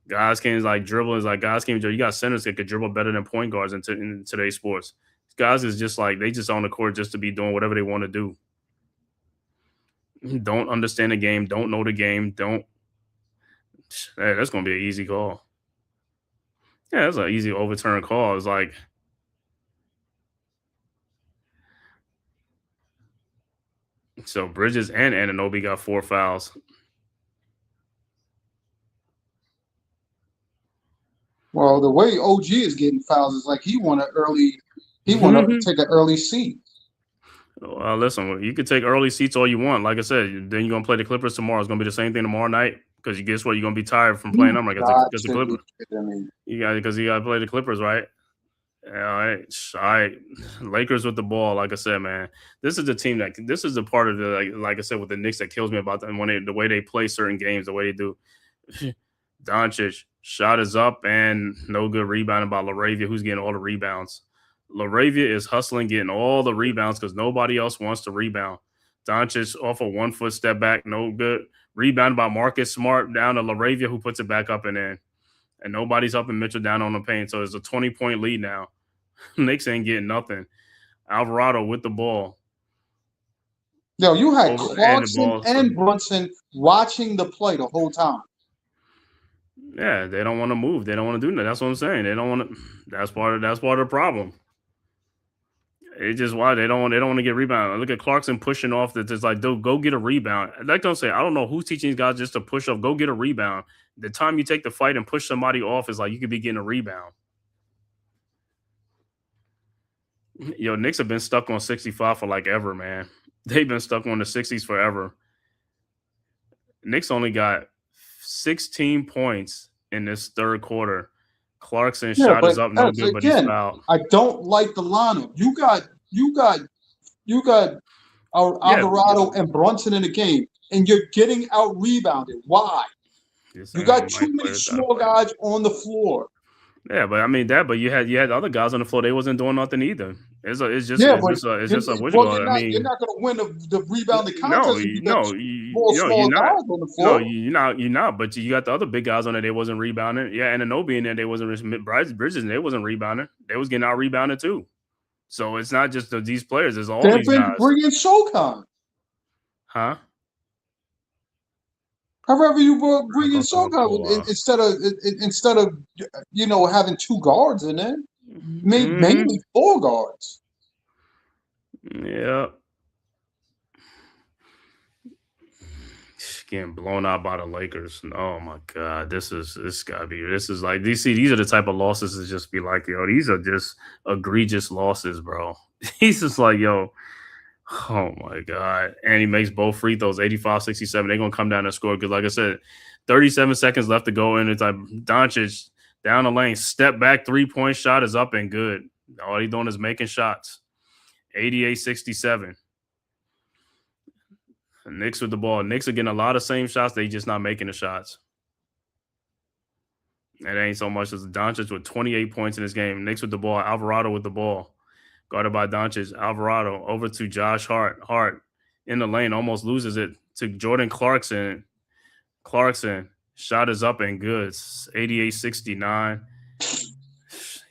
Guys can't dribble. It's like guys can't dribble. You got centers that could dribble better than point guards in today's sports. Guys is just like, they just on the court just to be doing whatever they want to do. Don't understand the game. Don't know the game. That's going to be an easy call. Yeah, that's an easy overturn call. It's like, so Bridges and Anunoby got 4 fouls. Well, the way OG is getting fouls is like he want to take an early seat. Well, listen, you can take early seats all you want. Like I said, then you're going to play the Clippers tomorrow. It's going to be the same thing tomorrow night because guess what? You're going to be tired from playing them against the Clippers. Because you got to play the Clippers, right? All right. Lakers with the ball. Like I said, man, this is the team this is the part of the like I said with the Knicks that kills me about them when the way they play certain games, the way they do. Doncic shot is up and no good rebounding by LaRavia, who's getting all the rebounds. LaRavia is hustling, getting all the rebounds because nobody else wants to rebound. Doncic off a 1 foot step back, no good. Rebound by Marcus Smart down to LaRavia, who puts it back up and in. And nobody's helping Mitchell down on the paint. So it's a 20-point lead now. Knicks ain't getting nothing. Alvarado with the ball. Yo, you had Clarkson and Brunson watching the play the whole time. Yeah, they don't want to move. They don't want to do that. That's what I'm saying. They don't want to. That's part of the problem. It's just why they don't want to get rebound. Look at Clarkson pushing off. That just like, dude, go get a rebound. Like don't say, I don't know who's teaching these guys just to push up. Go get a rebound. The time you take the fight and push somebody off is like you could be getting a rebound. Yo, Knicks have been stuck on 65 for like ever, man. They've been stuck on the 60s forever. Knicks only got 16 points in this third quarter. Clarkson shot is up no good, but he's fouled. I don't like the lineup. You got Alvarado and Brunson in the game, and you're getting out rebounded. Why? You got too many small guys on the floor. Yeah, but I mean but you had other guys on the floor. They wasn't doing nothing either. It's just you're not going to win the rebounding contest. You're not. But you got the other big guys on there. They wasn't rebounding. Yeah, and Anunoby in there. They wasn't. Bridges and they wasn't rebounding. They was getting out rebounded too. So it's not just these players. It's all these guys. Bringing Shokan. Huh? However, you were bringing Shokan instead of having two guards in there. Mainly four guards. Yeah. Getting blown out by the Lakers. Oh my God. These are the type of losses that just be like, yo, these are just egregious losses, bro. He's just like, yo, oh my God. And he makes both free throws, 85-67. They're gonna come down and score. Because like I said, 37 seconds left to go, and it's like Doncic down the lane, step back, 3-point shot is up and good. All he's doing is making shots. 88-67. Knicks with the ball. Knicks are getting a lot of same shots. They just not making the shots. It ain't so much as Doncic with 28 points in this game. Knicks with the ball. Alvarado with the ball. Guarded by Doncic. Alvarado over to Josh Hart. Hart in the lane. Almost loses it to Jordan Clarkson. Clarkson. Shot is up and good. 88-69.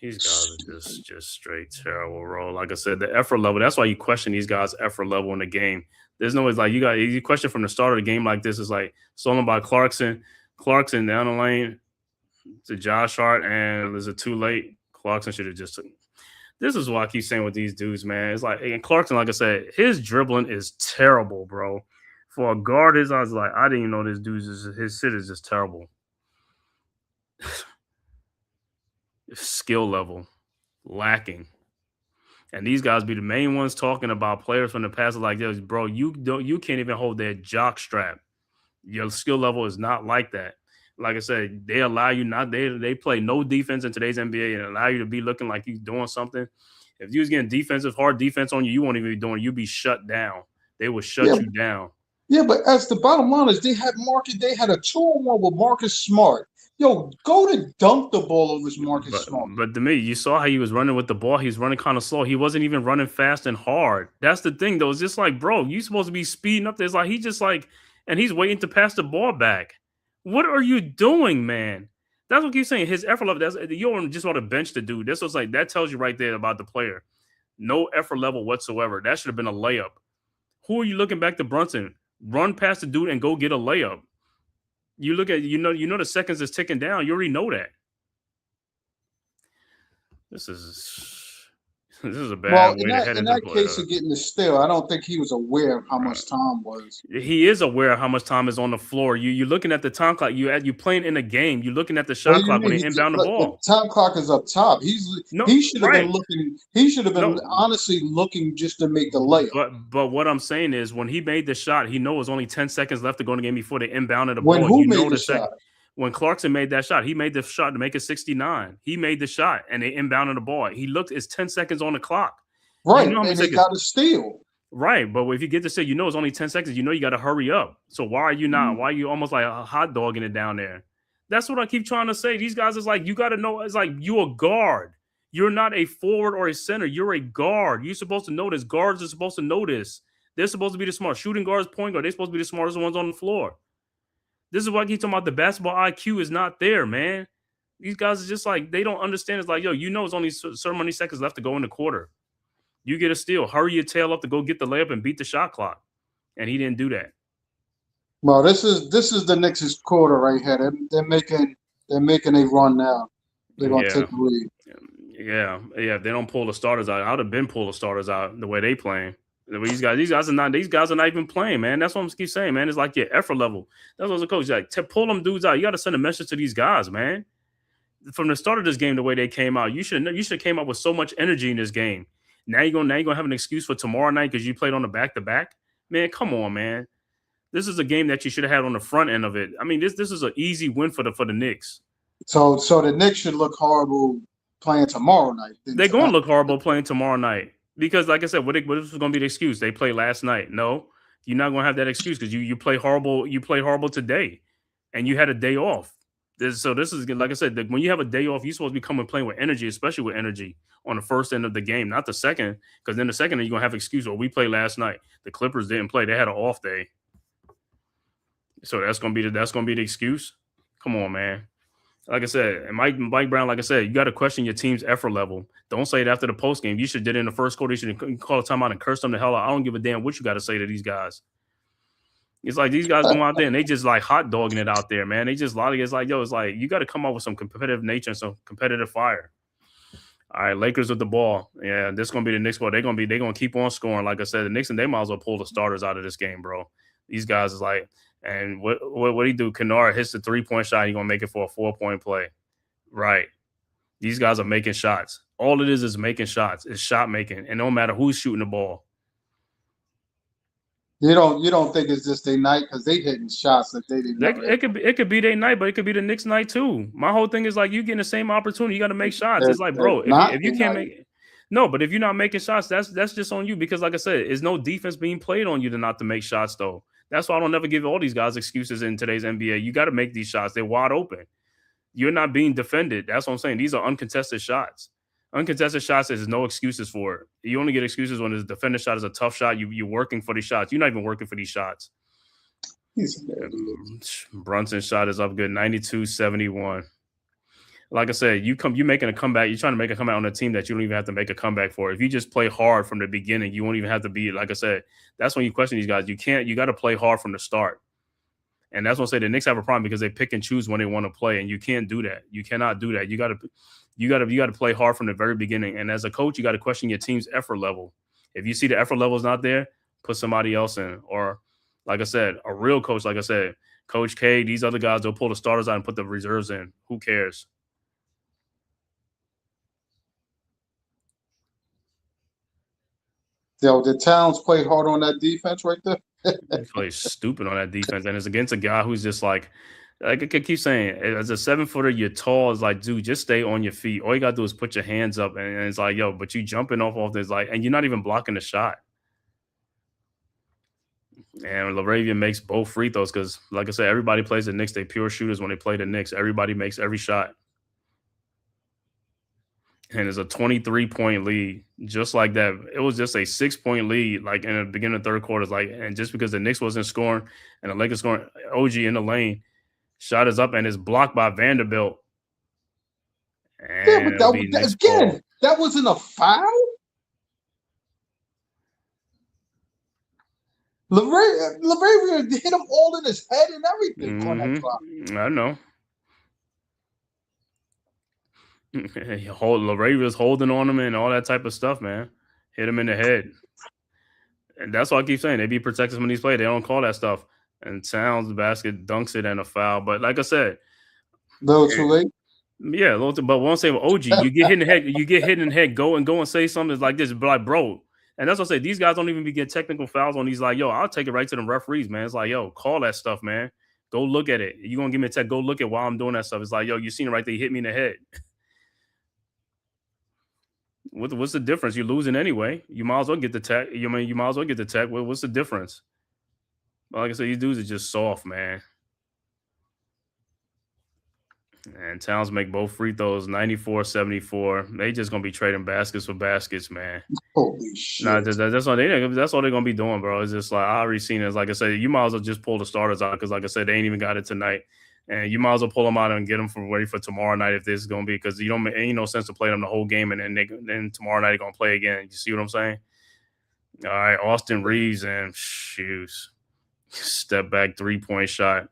These guys are just straight terrible, bro. Like I said, the effort level. That's why you question these guys' effort level in the game. There's no way like you question from the start of the game like this is like stolen by Clarkson. Clarkson down the lane to Josh Hart, and is it too late? Clarkson should have just took. This is what I keep saying with these dudes, man. It's like, and Clarkson, like I said, his dribbling is terrible, bro. For a guard, I was like, I didn't even know this dude's his shit is just terrible. Skill level lacking. And these guys be the main ones talking about players from the past like this, bro. You can't even hold their jock strap. Your skill level is not like that. Like I said, they allow you they play no defense in today's NBA and allow you to be looking like you're doing something. If you was getting hard defense on you, you won't even be doing it. You'd be shut down. They would shut you down. Yeah, but as the bottom line is, they had a 2-on-1 with Marcus Smart. Yo, go to dunk the ball over Marcus Smart. But to me, you saw how he was running with the ball. He was running kind of slow. He wasn't even running fast and hard. That's the thing, though. It's just like, bro, you supposed to be speeding up there. It's like and he's waiting to pass the ball back. What are you doing, man? That's what I keep saying. His effort level, you don't just want to bench the dude. This was like, that tells you right there about the player. No effort level whatsoever. That should have been a layup. Who are you looking back to Brunson? Run past the dude and go get a layup. You look at, you know the seconds is ticking down. You already know that. This is a bad way to head into the play. In that case of getting the steal, I don't think he was aware of how much time was. He is aware of how much time is on the floor. You're looking at the time clock. You playing in a game. You're looking at the shot clock when they inbound the ball. The time clock is up top. He should have been looking. He should have been honestly looking just to make the layup. But what I'm saying is, when he made the shot, he knows only 10 seconds left to go in the game before they inbounded the ball. Who made the shot? When Clarkson made that shot, he made the shot to make it 69. He made the shot, and they inbounded the ball. He looked, it's 10 seconds on the clock. Right, You know how many and they seconds? got to steal. Right, but if you get to say, it's only 10 seconds, you got to hurry up. So why are you not? Why are you almost like a hot dogging it down there? That's what I keep trying to say. These guys is like, you got to know, it's like you're a guard. You're not a forward or a center. You're a guard. You're supposed to know this. Guards are supposed to know this. They're supposed to be the smart. Shooting guards, point guard, they're supposed to be the smartest ones on the floor. This is why I keep talking about the basketball IQ is not there, man. These guys are just like, they don't understand. It's like, it's only so many seconds left to go in the quarter. You get a steal. Hurry your tail up to go get the layup and beat the shot clock. And he didn't do that. Well, this is the Knicks' quarter right here. They're making a run now. They're gonna take the lead. Yeah. If they don't pull the starters out, I'd have been pull the starters out the way they playing. These guys are not even playing, man. That's what I'm keep saying, man. It's like your effort level. That's what the coach like. To pull them dudes out, you got to send a message to these guys, man. From the start of this game, the way they came out, you should have came out with so much energy in this game. Now you're gonna have an excuse for tomorrow night because you played on the back-to-back. Man, come on, man. This is a game that you should have had on the front end of it. I mean, this is an easy win for the Knicks. So the Knicks should look horrible playing tomorrow night. They're going to look horrible playing tomorrow night because, like I said, what is going to be the excuse? They played last night. No, you're not going to have that excuse because you play horrible. You play horrible today, and you had a day off. This is like I said. When you have a day off, you're supposed to be coming playing with energy, especially with energy on the first end of the game, not the second. Because then the second, you're gonna have excuse. Well, we played last night. The Clippers didn't play. They had an off day. So that's gonna be the excuse. Come on, man. Like I said, and Mike Brown, like I said, you got to question your team's effort level. Don't say it after the post game. You should did it in the first quarter. You should call a timeout and curse them the hell out. I don't give a damn what you got to say to these guys. It's like these guys go out there and they just like hot dogging it out there, man. They just it's like you got to come up with some competitive nature and some competitive fire. All right, Lakers with the ball. Yeah, this is gonna be the Knicks ball. They're gonna keep on scoring. Like I said, the Knicks and they might as well pull the starters out of this game, bro. These guys is like. And what he do? Kennard hits the 3-point shot. He's going to make it for a 4-point play. Right. These guys are making shots. All it is making shots. It's shot making. And no matter who's shooting the ball. You don't think it's just their night because they hitting shots that they didn't. It could be their night, but it could be the Knicks' night too. My whole thing is like you getting the same opportunity. You got to make shots. It's like, bro, if you can't make it. No, but if you're not making shots, that's just on you because, like I said, there's no defense being played on you not to make shots, though. That's why I don't ever give all these guys excuses in today's NBA. You got to make these shots. They're wide open. You're not being defended. That's what I'm saying. These are uncontested shots. Uncontested shots, there's no excuses for it. You only get excuses when the defender shot is a tough shot. You're working for these shots. You're not even working for these shots. Brunson's shot is up good, 92-71. Like I said, you making a comeback. You're trying to make a comeback on a team that you don't even have to make a comeback for. If you just play hard from the beginning, you won't even have to be. Like I said, that's when you question these guys. You got to play hard from the start, and that's what I say. The Knicks have a problem because they pick and choose when they want to play, and you can't do that. You cannot do that. You got to play hard from the very beginning. And as a coach, you got to question your team's effort level. If you see the effort level is not there, put somebody else in. Or, like I said, a real coach. Like I said, Coach K. These other guys, they'll pull the starters out and put the reserves in. Who cares? Yo, the Towns play hard on that defense right there. He plays stupid on that defense, and it's against a guy who's just like I keep saying, as a 7-footer, you're tall. It's like, dude, just stay on your feet. All you gotta do is put your hands up, and it's like, yo, but you jumping off this, like, and you're not even blocking the shot. And LaRavia makes both free throws because, like I said, everybody plays the Knicks. They pure shooters when they play the Knicks. Everybody makes every shot. And it's a 23-point lead, just like that. It was just a 6-point lead, like in the beginning of the third quarter. Like, and just because the Knicks wasn't scoring and the Lakers scoring, OG in the lane, shot is up and is blocked by Vanderbilt. And yeah, that wasn't a foul. LaRavia hit him all in his head and everything on that clock. I know. LaRavia's holding on him and all that type of stuff, man. Hit him in the head. And that's why I keep saying they be protected when he's played. They don't call that stuff. And Towns the basket dunks it and a foul. But like I said, little too late. Yeah, but one say with OG, you get hit in the head, go and say something like this, like, bro. And that's what I say. These guys don't even be getting technical fouls on these, like, yo, I'll take it right to the referees, man. It's like, yo, call that stuff, man. Go look at it. You gonna give me a text? Go look at while I'm doing that stuff. It's like, yo, you seen it right there. You hit me in the head. What's the difference? You're losing anyway. You might as well get the tech. You might as well get the tech. What's the difference? Like I said, these dudes are just soft, man. And Towns make both free throws, 94-74. They just gonna be trading baskets for baskets, man. Holy shit! Nah, that's all they're gonna be doing, bro. It's just like I already seen it. Like I said, you might as well just pull the starters out because, like I said, they ain't even got it tonight. And you might as well pull them out and get them ready for tomorrow night if this is gonna be, because ain't no sense to play them the whole game and then tomorrow night they're gonna play again. You see what I'm saying? All right, Austin Reeves and shoes. Step back 3-point shot.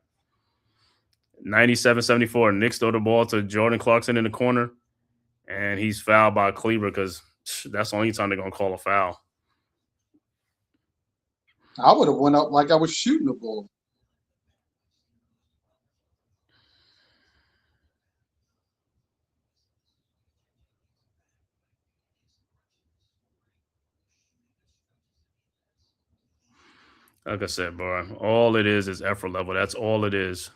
97-74. Knicks throw the ball to Jordan Clarkson in the corner, and he's fouled by Kleber because that's the only time they're going to call a foul. I would have went up like I was shooting the ball. Like I said, bro, all it is effort level. That's all it is.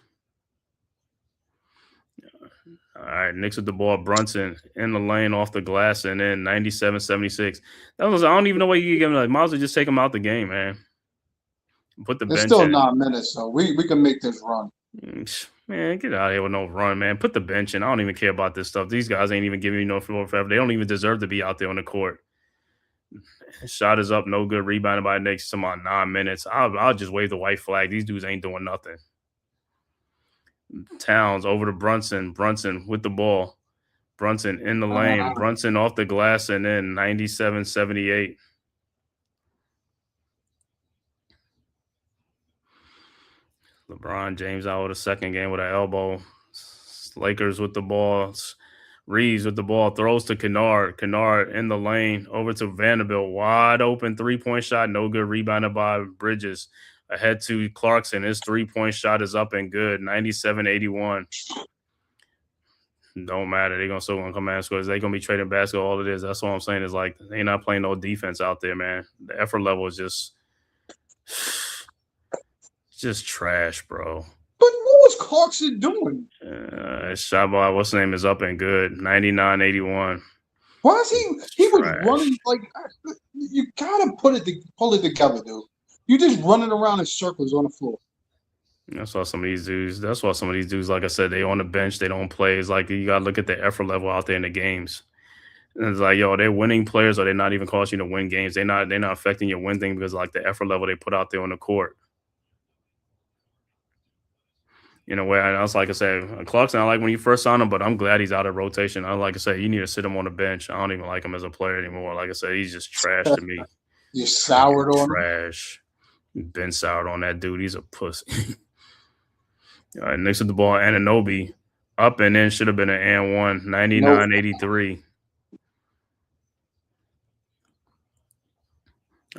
All right, Knicks with the ball. Brunson in the lane off the glass, and then 97-76. I don't even know why you give him. Like, might as well just take him out the game, man. Put the bench. It's still in. 9 minutes, so we can make this run. Man, get out of here with no run, man. Put the bench in. I don't even care about this stuff. These guys ain't even giving me no floor forever. They don't even deserve to be out there on the court. Shot is up, no good. Rebounded by Knicks. Come on, 9 minutes. I'll just wave the white flag. These dudes ain't doing nothing. Towns over to Brunson. Brunson with the ball. Brunson in the lane. Brunson off the glass, and then 97-78. LeBron James out with a second game with an elbow. Lakers with the ball. Reeves with the ball. Throws to Kennard. Kennard in the lane. Over to Vanderbilt. Wide open 3-point shot. No good. Rebounded by Bridges. Ahead to Clarkson. His 3-point shot is up and good. 97-81. Don't matter. They're still going to come out and score. They're going to be trading basketball. All it is. That's what I'm saying is like they're not playing no defense out there, man. The effort level is just trash, bro. But what was Clarkson doing? Shot by what's his name is up and good. 99-81. Why is he was running like you gotta pull it together, dude. You just running around in circles on the floor. That's why some of these dudes, like I said, they on the bench, they don't play. It's like you gotta look at the effort level out there in the games. And it's like, yo, they're winning players, or they're not even causing you to win games. They're not affecting your win thing because like the effort level they put out there on the court. You know, where I was like I said, Clarkson, I like when you first signed him, but I'm glad he's out of rotation. Like I said, you need to sit him on the bench. I don't even like him as a player anymore. Like I said, he's just trash to me. You're soured on him. Trash. Been soured on that dude. He's a pussy. All right, next to the ball, Anunoby up and in should have been an and one, 99-83.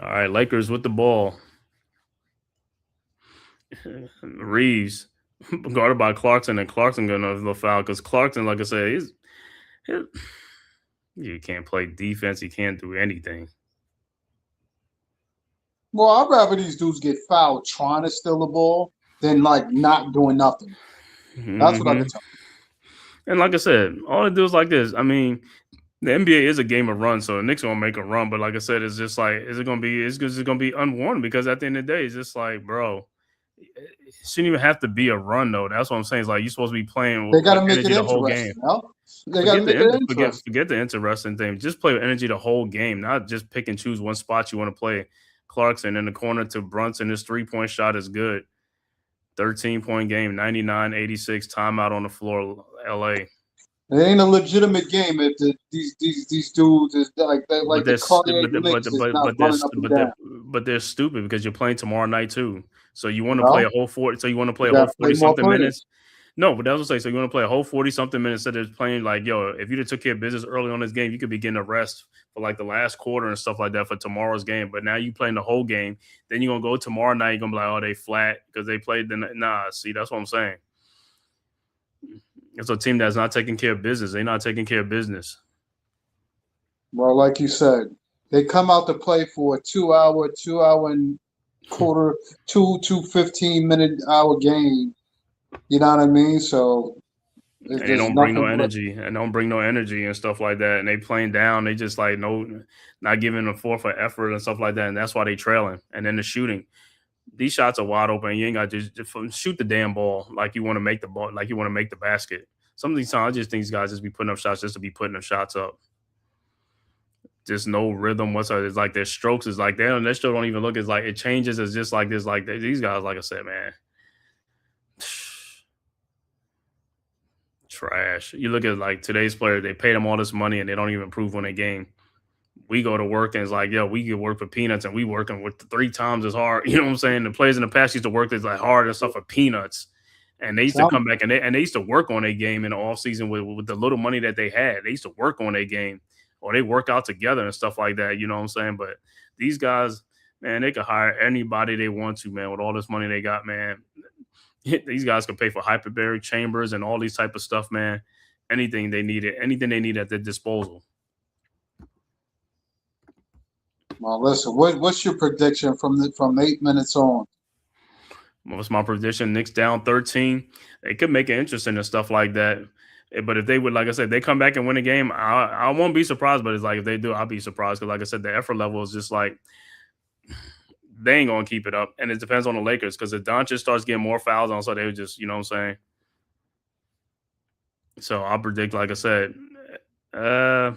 All right, Lakers with the ball. Reeves guarded by Clarkson, and Clarkson going to foul because Clarkson, like I said, you can't play defense. He can't do anything. Well, I'd rather these dudes get fouled trying to steal the ball than like not doing nothing. That's what I can tell you. And like I said, all it do is like this. I mean, the NBA is a game of runs, so the Knicks won't make a run. But like I said, it's just like, is it going to be unworn? Because at the end of the day, it's just like, bro, it shouldn't even have to be a run, though. That's what I'm saying. It's like you're supposed to be playing with energy the whole game. No? They got to make it interesting. Forget the interesting thing. Just play with energy the whole game, not just pick and choose one spot you want to play. Clarkson in the corner to Brunson. His 3-point shot is good. 13-point game, 99-86. Timeout on the floor, LA. It ain't a legitimate game if these dudes is like the Cardiac Knicks is not running up and down. But they're stupid because you're playing tomorrow night too. So you want to play a whole 40. So you want to play a whole 40-something minutes. No, but that's what I'm saying. So you want to play a whole 40-something minutes instead of playing like, yo, if you took care of business early on this game, you could be getting a rest for like the last quarter and stuff like that for tomorrow's game. But now you playing the whole game. Then you're going to go tomorrow night. You're going to be like, oh, they flat because they played. Nah, see, that's what I'm saying. It's a team that's not taking care of business. They're not taking care of business. Well, like you said, they come out to play for a 2 hour and quarter, 2 15-minute hour game. You know what I mean? So And they there's don't bring no nothing but energy and stuff like that. And they playing down. They just like not giving a forth for effort and stuff like that. And that's why they trailing. And then the shooting. These shots are wide open. You ain't got to just shoot the damn ball like you want to make the ball, like you want to make the basket. Some of these times, I just think these guys just be putting up shots just to be putting up shots up. Just no rhythm whatsoever. It's like their strokes is like their stroke don't even look as like it changes. It's just like this. Like these guys, like I said, man, trash. You look at like today's players, they pay them all this money and they don't even improve on their game. We go to work and it's like, yo, we get work for peanuts and we working with 3 times as hard. You know what I'm saying? The players in the past used to work as like hard and stuff for peanuts. And they used to come back and they used to work on their game in the offseason with the little money that they had. They used to work on their game or they work out together and stuff like that. You know what I'm saying? But these guys, man, they could hire anybody they want to, man, with all this money they got, man. These guys can pay for hyperbaric chambers and all these type of stuff, man. Anything they need at their disposal. Well, listen, what's your prediction from 8 minutes on? What's my prediction? Knicks down 13. It could make it interesting and stuff like that. But if they would, like I said, they come back and win a game, I won't be surprised. But it's like if they do, I'll be surprised because, like I said, the effort level is just like they ain't gonna keep it up. And it depends on the Lakers because if Doncic starts getting more fouls on, so they would just, you know what I'm saying. So I'll predict, like I said, I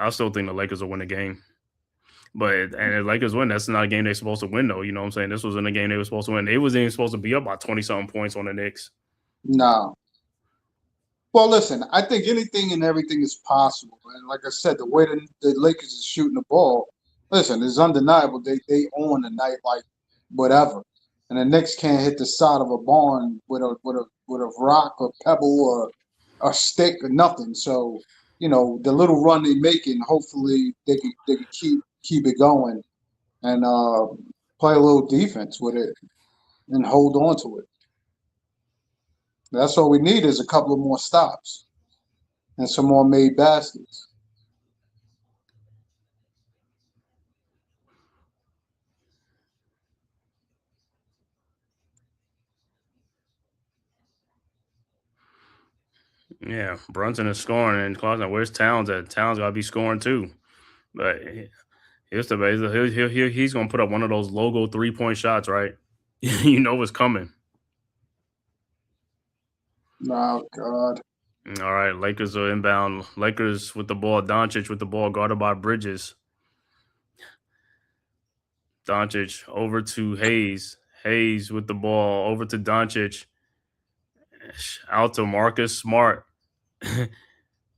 still think the Lakers will win the game. But if Lakers win, that's not a game they're supposed to win, though. You know what I'm saying? This wasn't a game they were supposed to win. They wasn't even supposed to be up by 20-something points on the Knicks. No. Well, listen, I think anything and everything is possible. And like I said, the way the Lakers is shooting the ball, listen, it's undeniable. They own the night like whatever. And the Knicks can't hit the side of a barn with a rock or pebble or a stick or nothing. So, you know, the little run they're making, hopefully they can keep it going and play a little defense with it and hold on to it. That's all we need is a couple of more stops and some more made baskets. Yeah, Brunson is scoring, and Clarkson, where's Towns at? Towns got to be scoring too. But here's the base. He's going to put up one of those logo 3-point shots, right? You know what's coming. Oh, God. All right, Lakers are inbound. Lakers with the ball. Doncic with the ball, guarded by Bridges. Doncic over to Hayes. Hayes with the ball over to Doncic. Out to Marcus Smart.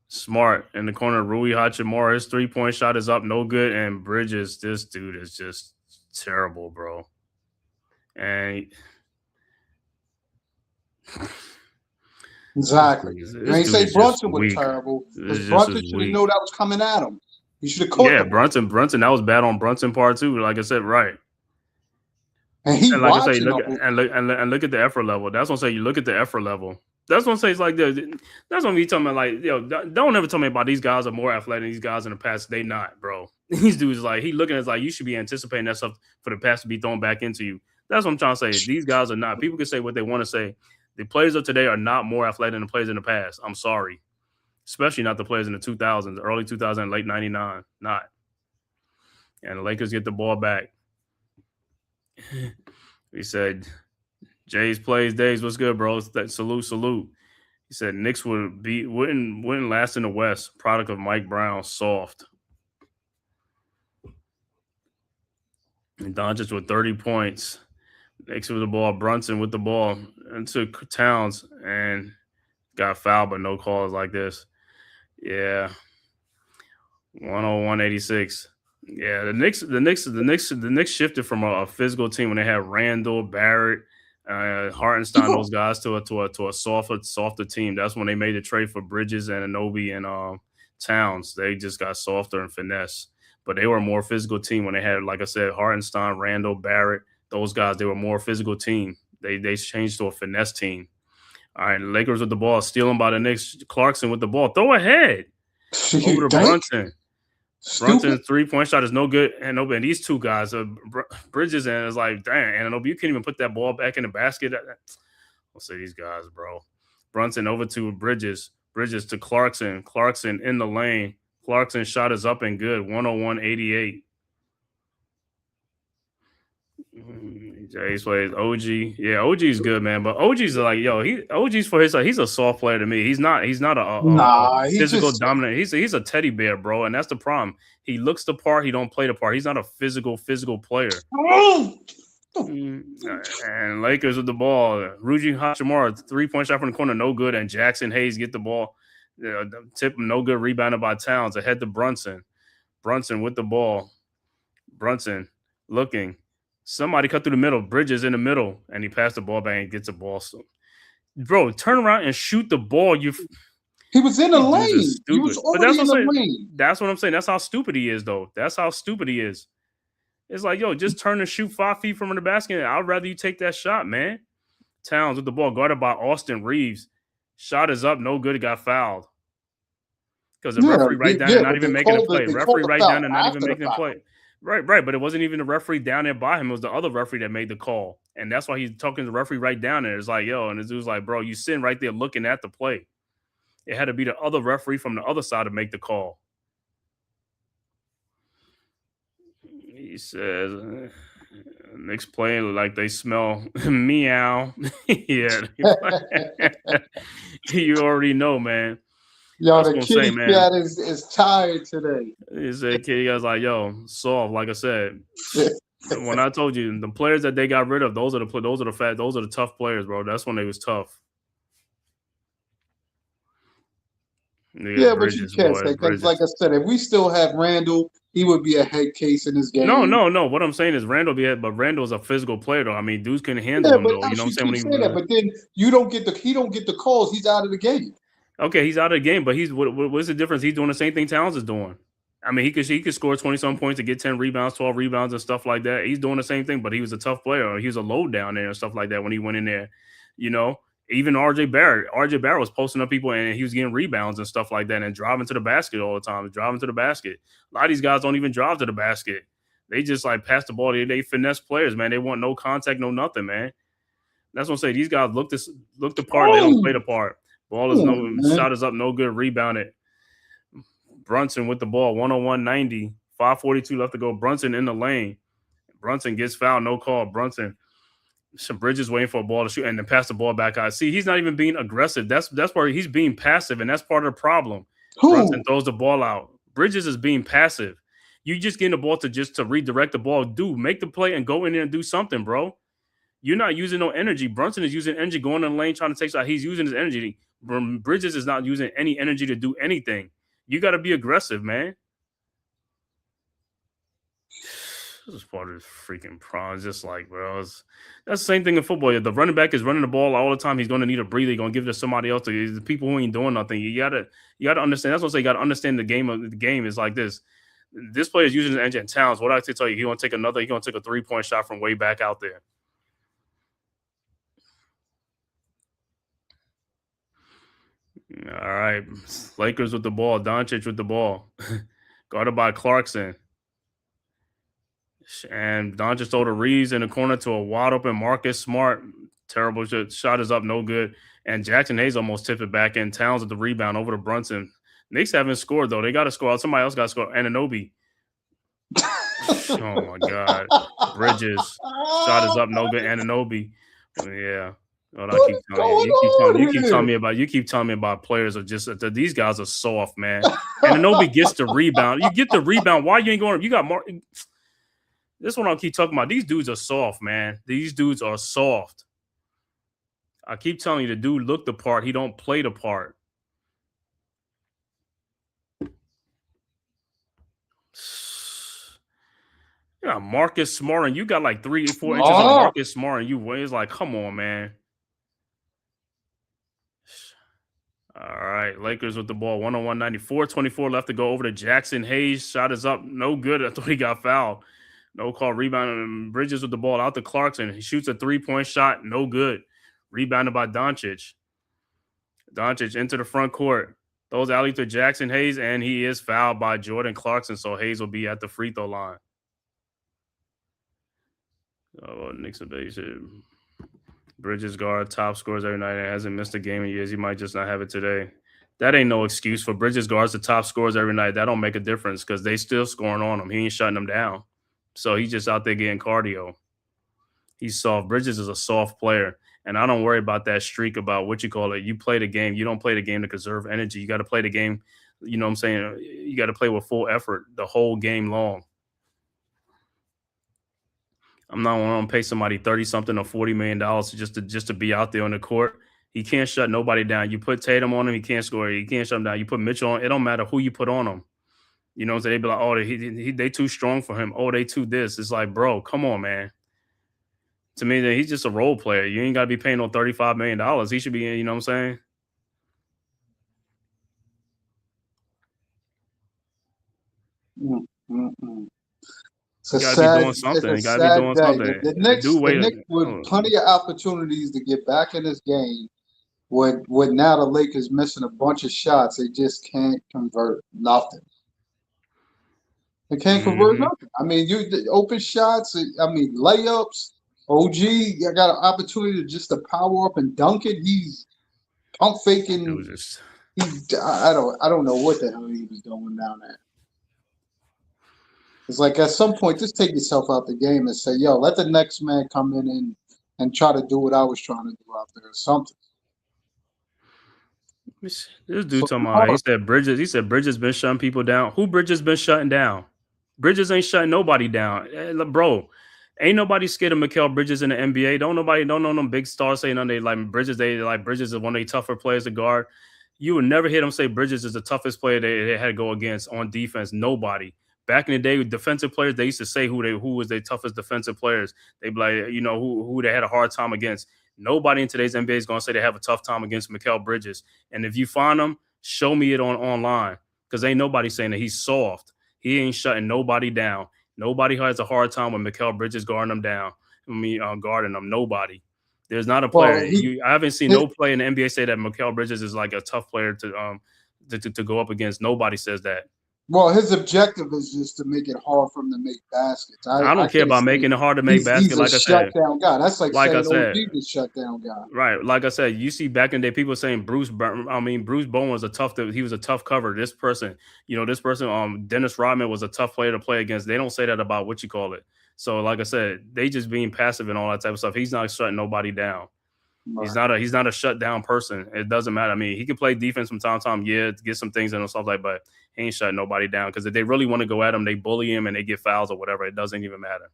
Smart in the corner. Rui Hachimura. His 3-point shot is up, no good. And Bridges, this dude is just terrible, bro. And exactly. You ain't say Brunson was terrible. Because Brunson should have known that was coming at him. He should have caught him. Brunson. That was bad on Brunson part too. Like I said, right. And like I say, look at the effort level. That's what I'm saying. You look at the effort level. That's what I'm saying. It's like that's what we talking about. Like, yo, don't ever tell me about these guys are more athletic than these guys in the past. They not, bro. These dudes like he looking at us like you should be anticipating that stuff for the pass to be thrown back into you. That's what I'm trying to say. These guys are not. People can say what they want to say. The players of today are not more athletic than the players in the past. I'm sorry. Especially not the players in the 2000s, early 2000s, late 99. Not. And the Lakers get the ball back. He said, Jay's plays days. What's good, bro? Salute. He said Knicks wouldn't last in the West. Product of Mike Brown. Soft. And Doncic with 30 points. Knicks with the ball. Brunson with the ball. Into Towns and got fouled, but no calls like this. Yeah. 101-86. Yeah, the Knicks shifted from a physical team when they had Randall, Barrett, Hartenstein, those guys to a softer team. That's when they made the trade for Bridges and Anunoby and Towns. They just got softer and finesse. But they were a more physical team when they had, like I said, Hartenstein, Randall, Barrett, those guys. They were a more physical team. They changed to a finesse team. All right, Lakers with the ball, stealing by the Knicks. Clarkson with the ball. Throw ahead. Over to Brunson. Brunson's 3-point shot is no good. And these two guys, Bridges, and it's like, damn, and you can't even put that ball back in the basket. I'll say these guys, bro. Brunson over to Bridges. Bridges to Clarkson. Clarkson in the lane. Clarkson shot is up and good. 101-88. Jace plays OG. Yeah, OG's good, man. But OG's like, OG's for his he's a soft player to me. He's not a he physical just dominant. He's a teddy bear, bro, and that's the problem. He looks the part, he don't play the part. He's not a physical player. And Lakers with the ball. Ruji Hachimura, 3-point shot from the corner, no good. And Jackson Hayes get the ball. Tip, no good. Rebounded by Towns. Ahead to Brunson. Brunson with the ball. Brunson looking. Somebody cut through the middle. Bridges in the middle. And he passed the ball back and gets the ball. So, bro, turn around and shoot the ball. He was in the lane. He was already in the lane. That's what I'm saying. That's how stupid he is, though. That's how stupid he is. It's like, just turn and shoot 5 feet from the basket. I'd rather you take that shot, man. Towns with the ball, guarded by Austin Reeves. Shot is up, no good. It got fouled. Because the referee right down and not even making a play. Referee right down and not even making a play. Right. But it wasn't even the referee down there by him. It was the other referee that made the call. And that's why he's talking to the referee right down there. It's like, and this dude's like, bro, you sitting right there looking at the play. It had to be the other referee from the other side to make the call. He says, Knicks play like they smell meow. Yeah. You already know, man. The kitty cat is tired today. He said, "Kitty guy's like, soft." Like I said, when I told you the players that they got rid of, those are the tough players, bro. That's when they was tough. Yeah, but you can't say because, like I said, if we still have Randall, he would be a head case in this game. No. What I'm saying is but Randall's a physical player, though. I mean, dudes couldn't handle him, though. You know what I'm saying? But then he don't get the calls. He's out of the game. Okay, he's out of the game, but what's the difference? He's doing the same thing Towns is doing. I mean, he could score 20-some points to get 10 rebounds, 12 rebounds, and stuff like that. He's doing the same thing, but he was a tough player. He was a load down there and stuff like that when he went in there. Even RJ Barrett was posting up people and he was getting rebounds and stuff like that and driving to the basket all the time. A lot of these guys don't even drive to the basket. They just like pass the ball. They finesse players, man. They want no contact, no nothing, man. That's what I'm saying. These guys look the part. They don't play the part. Ball is shot is up, no good. Rebounded. Brunson with the ball, 101-90. 5:42 left to go. Brunson in the lane. Brunson gets fouled, no call. Brunson. Bridges waiting for a ball to shoot and then pass the ball back out. See, he's not even being aggressive. That's where he's being passive, and that's part of the problem. Brunson throws the ball out. Bridges is being passive. You just getting the ball to redirect the ball. Dude, make the play and go in there and do something, bro. You're not using no energy. Brunson is using energy, going in the lane, trying to take shots. He's using his energy. Bridges is not using any energy to do anything. You got to be aggressive, man. This is part of the freaking problem. It's just like, bro, that's the same thing in football. If the running back is running the ball all the time, he's going to need a breather. He's going to give it to somebody else. The people who ain't doing nothing. You gotta understand. That's what I say. You got to understand the game. The game is like this. This player is using his engine. Towns. What I tell you, he's going to take a 3-point shot from way back out there. All right, Lakers with the ball. Doncic with the ball, guarded by Clarkson. And Doncic throw to Reeves in the corner to a wide open Marcus Smart. Terrible shot is up, no good. And Jackson Hayes almost tipped it back in. Towns with the rebound over to Brunson. Knicks haven't scored, though. They got to score. Somebody else got to score. Anunoby. Oh, my God. Bridges. Shot is up, no good. Anunoby. Yeah. You keep telling me about players are just these guys are soft, man. Anunoby gets the rebound. You get the rebound. Why you ain't going? You got more. This is what I'll keep talking about. These dudes are soft, man. These dudes are soft. I keep telling you, the dude look the part. He don't play the part. Yeah, Marcus Smart, and you got like 3 or 4 inches on Marcus Smart, and you it's like, come on, man. All right, Lakers with the ball, 101-90, 4:24 left to go over to Jackson Hayes. Shot is up, no good. I thought he got fouled. No call, rebound. And Bridges with the ball out to Clarkson. He shoots a 3-point shot, no good. Rebounded by Doncic. Doncic into the front court. Throws alley to Jackson Hayes, and he is fouled by Jordan Clarkson, so Hayes will be at the free throw line. Oh, Knicks are basic. Bridges guard, top scores every night, and hasn't missed a game in years. He might just not have it today. That ain't no excuse for Bridges guards. The top scores every night. That don't make a difference because they still scoring on him. He ain't shutting them down. So he's just out there getting cardio. He's soft. Bridges is a soft player. And I don't worry about that streak about what you call it. You play the game. You don't play the game to conserve energy. You got to play the game. You know what I'm saying? You got to play with full effort the whole game long. I'm not going to pay somebody 30-something or $40 million just to be out there on the court. He can't shut nobody down. You put Tatum on him, he can't score. He can't shut him down. You put Mitchell on, it don't matter who you put on him. You know what I'm saying? They be like, oh, they too strong for him. Oh, they too this. It's like, bro, come on, man. To me, he's just a role player. You ain't got to be paying no $35 million. He should be, you know what I'm saying? It's a gotta sad, be doing something. it's a You gotta be doing sad day. something. The Knicks Oh. with plenty of opportunities to get back in this game. With now the Lakers missing a bunch of shots, they just can't convert nothing. They can't convert nothing. I mean, the open shots. I mean, layups. OG, I got an opportunity to power up and dunk it. He's pump faking. I don't know what the hell he was doing down there. It's like at some point, just take yourself out the game and say, yo, let the next man come in and try to do what I was trying to do out there or something. This dude talking about, he said Bridges been shutting people down. Who Bridges been shutting down? Bridges ain't shutting nobody down. Bro, ain't nobody scared of Mikal Bridges in the NBA. Don't know them big stars saying nothing. They like Bridges is one of the tougher players to guard. You would never hear them say Bridges is the toughest player they had to go against on defense. Nobody. Back in the day, with defensive players, they used to say who was their toughest defensive players. They'd be like, you know, who they had a hard time against. Nobody in today's NBA is going to say they have a tough time against Mikal Bridges. And if you find them, show me it online because ain't nobody saying that he's soft. He ain't shutting nobody down. Nobody has a hard time with Mikal Bridges guarding them down. Guarding them. Nobody. There's not a player. I haven't seen no player in the NBA say that Mikal Bridges is like a tough player to go up against. Nobody says that. Well, his objective is just to make it hard for him to make baskets. I don't care about making it hard to make baskets. Like I said, shutdown guy. That's like saying I said, OG is shutdown guy. Right. Like I said, you see back in the day, people saying Bruce Bowen was he was a tough cover. This person, Dennis Rodman was a tough player to play against. They don't say that about what you call it. So, like I said, they just being passive and all that type of stuff. He's not shutting nobody down. Right. He's not a shutdown person. It doesn't matter. I mean, he can play defense from time to time, to get some things in and stuff like that, but he ain't shutting nobody down because if they really want to go at him, they bully him and they get fouls or whatever. It doesn't even matter.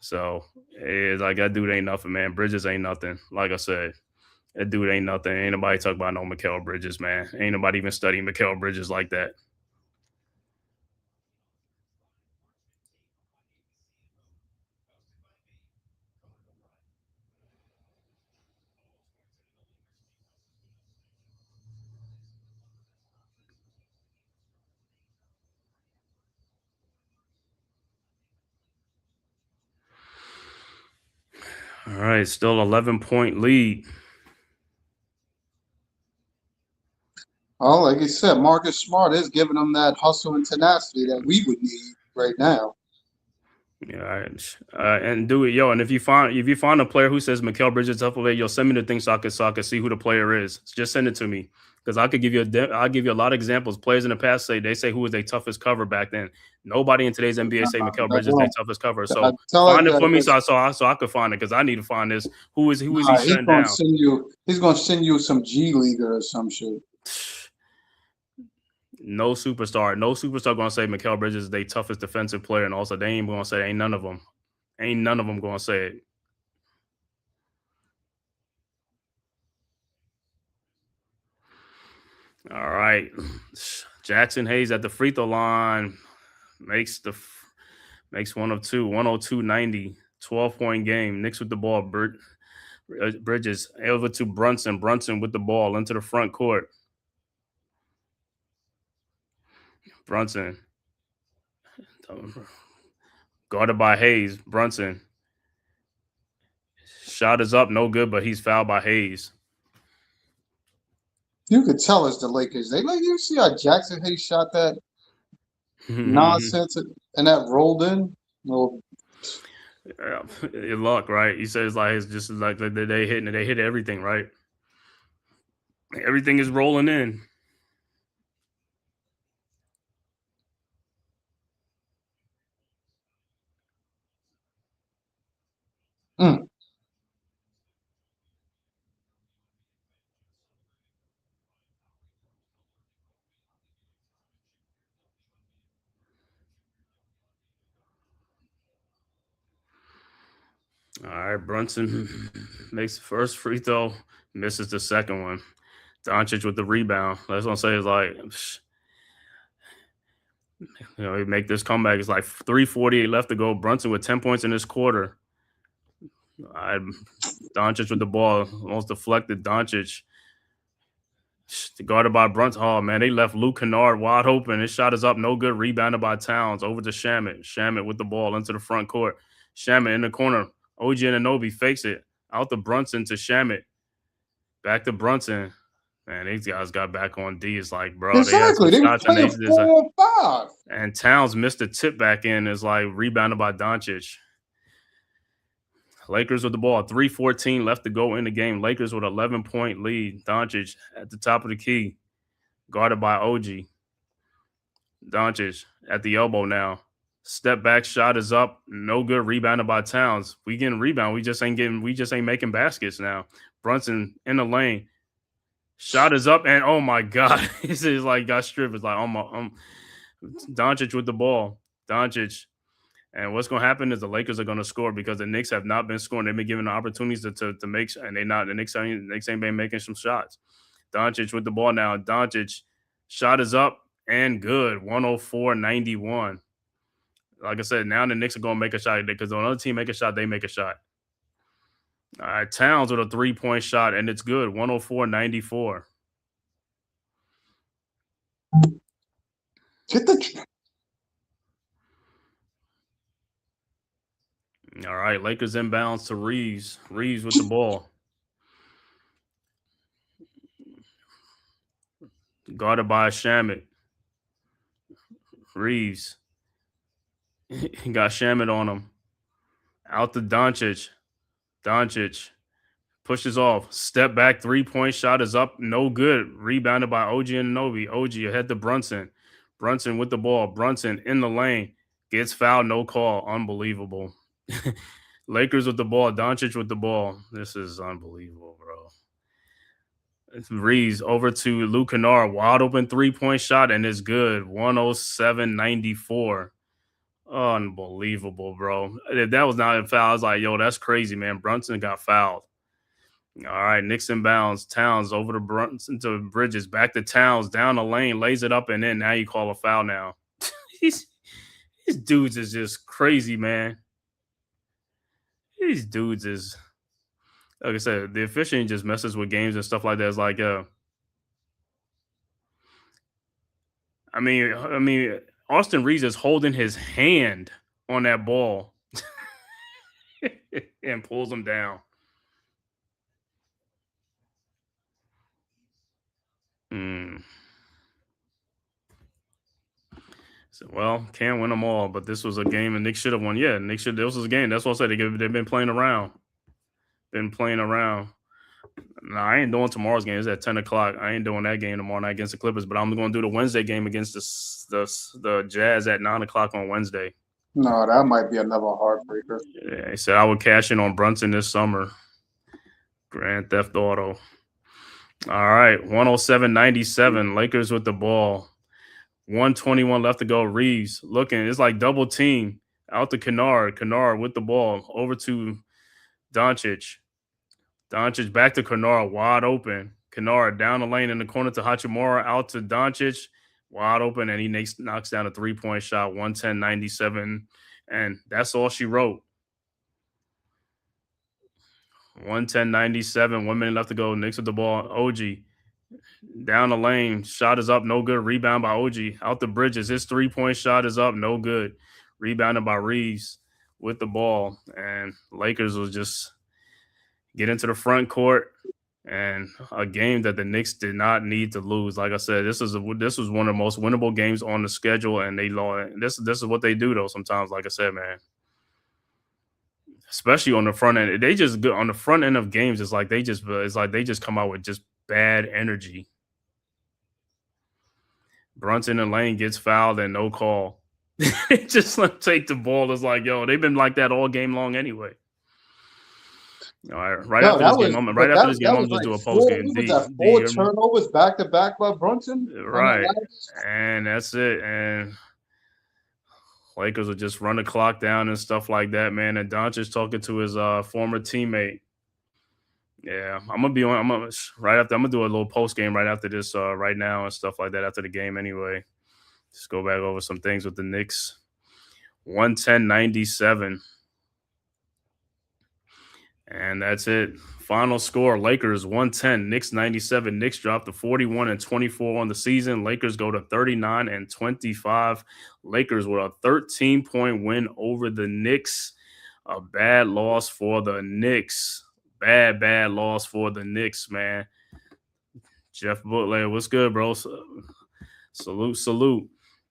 So it's like that dude ain't nothing, man. Bridges ain't nothing. Like I said, that dude ain't nothing. Ain't nobody talk about no Mikal Bridges, man. Ain't nobody even studying Mikal Bridges like that. All right, still 11-point lead. Oh, like I said, Marcus Smart is giving them that hustle and tenacity that we would need right now. Yeah, and do it, yo. And if you find a player who says Mikal Bridges tough player, yo, send me the thing so I can see who the player is. Just send it to me because I'll give you a lot of examples. Players in the past say who was their toughest cover back then. Nobody in today's NBA say Mikal Bridges is their toughest cover. So find it for me so I could find it because I need to find this. Who is he shutting down? He's going to send you some G Leaguer or some shit. No superstar going to say Mikal Bridges is their toughest defensive player, and also they ain't going to say ain't none of them going to say it. All right, Jackson Hayes at the free throw line makes one of two, 102-90, 12-point game. Knicks with the ball. Bridges over to Brunson with the ball into the front court. Brunson guarded by Hayes. Brunson shot is up, no good, but he's fouled by Hayes. You could tell us the Lakers. You see how Jackson Hayes shot that nonsense and that rolled in. Well, Your luck, right? He says like it's just like they hit everything, right? Everything is rolling in. Mm. All right, Brunson makes the first free throw, misses the second one. Doncic with the rebound. That's what I'm saying. Is like, he make this comeback. It's like 3:48 left to go. Brunson with 10 points in this quarter. Doncic with the ball, almost deflected. Doncic guarded by Brunson. Oh man, they left Luke Kennard wide open. His shot is up, no good. Rebounded by Towns over to Shamet. Shamet with the ball into the front court. Shamet in the corner. OG Anunoby fakes it out to Brunson to Shamet. Back to Brunson. Man, these guys got back on D. It's like, bro, Exactly. they They had were some shots playing 4-on-5. and Towns missed a tip back in. Is like rebounded by Doncic. Lakers with the ball. 3:14 left to go in the game. Lakers with 11-point lead. Doncic at the top of the key, guarded by OG. Doncic at the elbow now. Step back shot is up. No good. Rebounded by Towns. We getting rebound. We just ain't making baskets now. Brunson in the lane. Shot is up, and oh my God. This is like got stripped. It's like Doncic with the ball. Doncic. And what's going to happen is the Lakers are going to score because the Knicks have not been scoring. They've been given the opportunities to make, and the Knicks ain't been making some shots. Doncic with the ball now. Doncic shot is up and good. 104-91. Like I said, now the Knicks are going to make a shot because when another team make a shot, they make a shot. All right, Towns with a 3-point shot, and it's good. 104-94. Get the. All right, Lakers inbounds to Reeves. Reeves with the ball. Guarded by Shamet. Reeves. He got Shamet on him. Out to Doncic. Doncic pushes off. Step back, 3-point shot is up. No good. Rebounded by OG Anunoby. OG ahead to Brunson. Brunson with the ball. Brunson in the lane. Gets fouled, no call. Unbelievable. Lakers with the ball. Doncic with the ball. This is unbelievable, bro. It's Reeves over to Luke Kennard. Wide open 3-point shot, and it's good. 107-94. Unbelievable, bro. That was not a foul. I was like, yo, that's crazy, man. Brunson got fouled. All right, Knicks inbounds. Towns over to Brunson to Bridges. Back to Towns. Down the lane. Lays it up and in. Now you call a foul now. These dudes is just crazy, man. These dudes is, like I said, the officiating just messes with games and stuff like that. It's like, I mean, Austin Reeves is holding his hand on that ball and pulls him down. So, well, can't win them all, but this was a game and Knicks should have won. Yeah, this was a game. That's what I said. They've been playing around. No, I ain't doing tomorrow's game. It's at 10 o'clock. I ain't doing that game tomorrow night against the Clippers, but I'm going to do the Wednesday game against the Jazz at 9 o'clock on Wednesday. No, that might be another heartbreaker. Yeah, he said I would cash in on Brunson this summer. Grand Theft Auto. All right, 107-97. Lakers with the ball. 121 left to go. Reeves looking. It's like double team. Out to Kennard. Kennard with the ball. Over to Doncic. Doncic back to Kennard. Wide open. Kennard down the lane in the corner to Hachimura. Out to Doncic. Wide open. And he knocks down a 3-point shot. 110-97. And that's all she wrote. 110-97. 1 minute left to go. Knicks with the ball. OG. Down the lane, shot is up, no good. Rebound by OG. Out the Bridges, his 3-point shot is up, no good. Rebounded by Reeves with the ball. And Lakers will just get into the front court. And a game that the Knicks did not need to lose. Like I said, this was one of the most winnable games on the schedule, and they lost. This is what they do, though, sometimes, like I said, man. especially on the front end. They just go on the front end of games. It's like they just come out with just bad energy. Brunson and Lane gets fouled and no call. Just let them take the ball. It's like, yo, they've been like that all game long anyway. All right, right after this game, I'm just do a post game. Four turnovers back to back by Brunson, right? And that's it. And Lakers will just run the clock down and stuff like that, man. And Doncic talking to his former teammate. Yeah, I'm gonna do a little post game right after this, right now and stuff like that after the game anyway. Just go back over some things with the Knicks. 110-97. And that's it. Final score, Lakers 110, Knicks 97. Knicks drop to 41-24 on the season. Lakers go to 39-25. Lakers with a 13-point win over the Knicks. A bad loss for the Knicks. Bad loss for the Knicks, man. Jeff Butler, what's good, bro? Salute.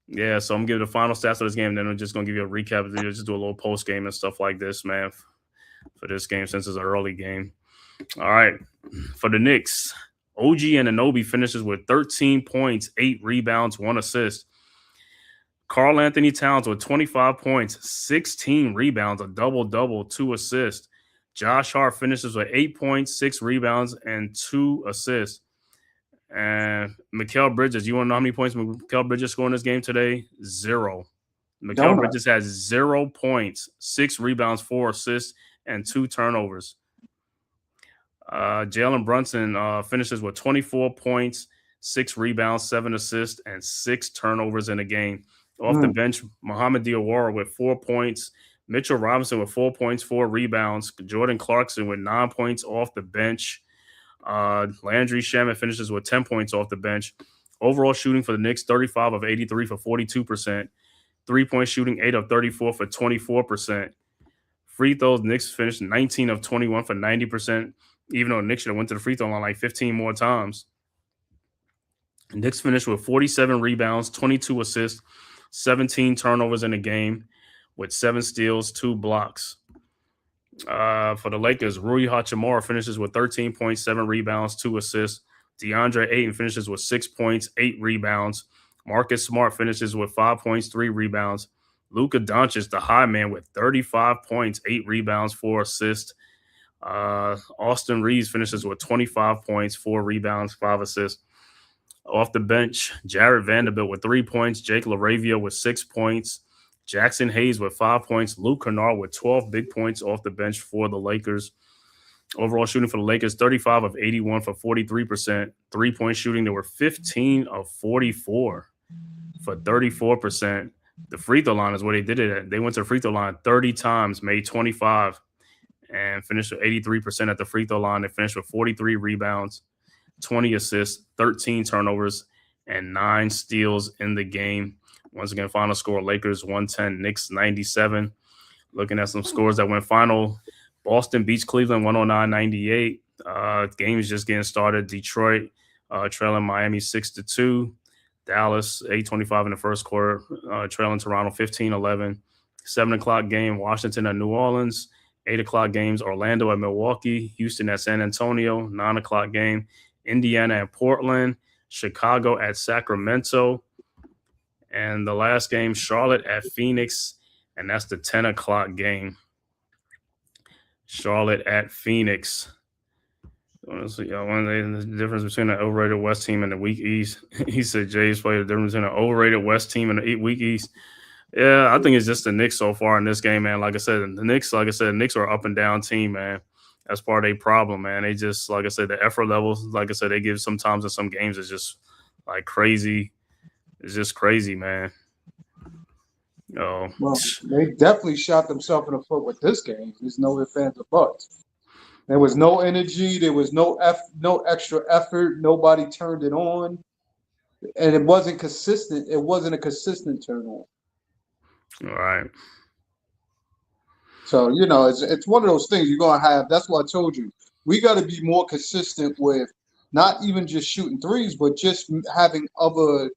Yeah, so I'm giving the final stats of this game, then I'm just going to give you a recap. Just do a little post game and stuff like this, man, for this game since it's an early game. All right, for the Knicks, OG Anunoby finishes with 13 points, 8 rebounds, 1 assist. Karl Anthony Towns with 25 points, 16 rebounds, a double-double, 2 assists. Josh Hart finishes with 8 points, 6 rebounds, and 2 assists. And Mikal Bridges, you want to know how many points Mikal Bridges scored in this game today? 0. Mikal Bridges has 0 points, 6 rebounds, 4 assists, and 2 turnovers. Jalen Brunson finishes with 24 points, 6 rebounds, 7 assists, and 6 turnovers in a game. Off the bench, Muhammad Diawara with 4 points, Mitchell Robinson with 4 points, 4 rebounds, Jordan Clarkson with 9 points off the bench. Landry Shamet finishes with 10 points off the bench. Overall shooting for the Knicks, 35 of 83 for 42%. 3-point shooting, 8 of 34 for 24%. Free throws, Knicks finished 19 of 21 for 90%, even though the Knicks should have went to the free throw line like 15 more times. Knicks finished with 47 rebounds, 22 assists, 17 turnovers in a game with 7 steals, 2 blocks. For the Lakers, Rui Hachimura finishes with 13 points, 7 rebounds, 2 assists. DeAndre Ayton finishes with 6 points, 8 rebounds. Marcus Smart finishes with 5 points, 3 rebounds. Luka Doncic, the high man, with 35 points, 8 rebounds, 4 assists. Austin Reeves finishes with 25 points, 4 rebounds, 5 assists. Off the bench, Jared Vanderbilt with 3 points, Jake LaRavia with 6 points, Jackson Hayes with 5 points, Luke Kennard with 12 big points off the bench for the Lakers. Overall shooting for the Lakers, 35 of 81 for 43%. 3-point shooting, they were 15 of 44 for 34%. The free throw line is where they did it at. They went to the free throw line 30 times, made 25, and finished with 83% at the free throw line. They finished with 43 rebounds, 20 assists, 13 turnovers, and 9 steals in the game. Once again, final score, Lakers 110, Knicks 97. Looking at some scores that went final. Boston beats Cleveland 109-98. Game is just getting started. Detroit trailing Miami 6-2. Dallas 8:25 in the first quarter, trailing Toronto 15-11. 7 o'clock game, Washington at New Orleans. 8 o'clock games, Orlando at Milwaukee. Houston at San Antonio. 9 o'clock game, Indiana at Portland. Chicago at Sacramento. And the last game, Charlotte at Phoenix, and that's the 10 o'clock game. Charlotte at Phoenix. Honestly, the difference between an overrated West team and the weak East. He said Jay's played the difference between an overrated West team and the weak East. Yeah, I think it's just the Knicks so far in this game, man. Like I said, the Knicks are an up and down team, man. That's part of their problem, man. They just, like I said, the effort levels, like I said, they give sometimes in some games is just like crazy. It's just crazy, man. Oh, well, they definitely shot themselves in the foot with this game. There's no ifs, ands, or buts. There was no energy. There was no extra effort. Nobody turned it on, and it wasn't consistent. It wasn't a consistent turn on. All right. So it's one of those things you're gonna have. That's why I told you we got to be more consistent with not even just shooting threes, but just having other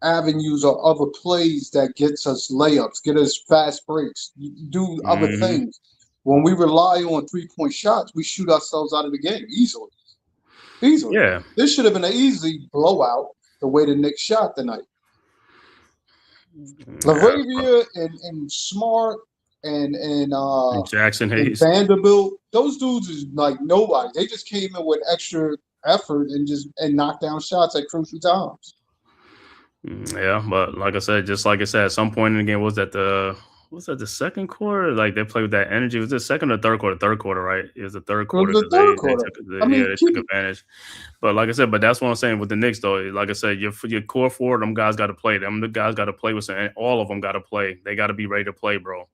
avenues or other plays that gets us layups, get us fast breaks, do other things. when we rely on 3-point shots, we shoot ourselves out of the game easily. Easily. Yeah. This should have been an easy blowout the way the Knicks shot tonight. LaRavia and Smart and Jackson and Hayes. Vanderbilt, those dudes is like nobody. They just came in with extra effort and knocked down shots at crucial times. Yeah, but like I said, at some point in the game, was that the second quarter? Like they played with that energy. Was it second or third quarter? Third quarter, right? It was the third quarter. The third quarter. They took advantage. But like I said, that's what I'm saying with the Knicks, though. Like I said, your core forward, them guys got to play. The guys got to play with some. All of them got to play. They got to be ready to play, bro.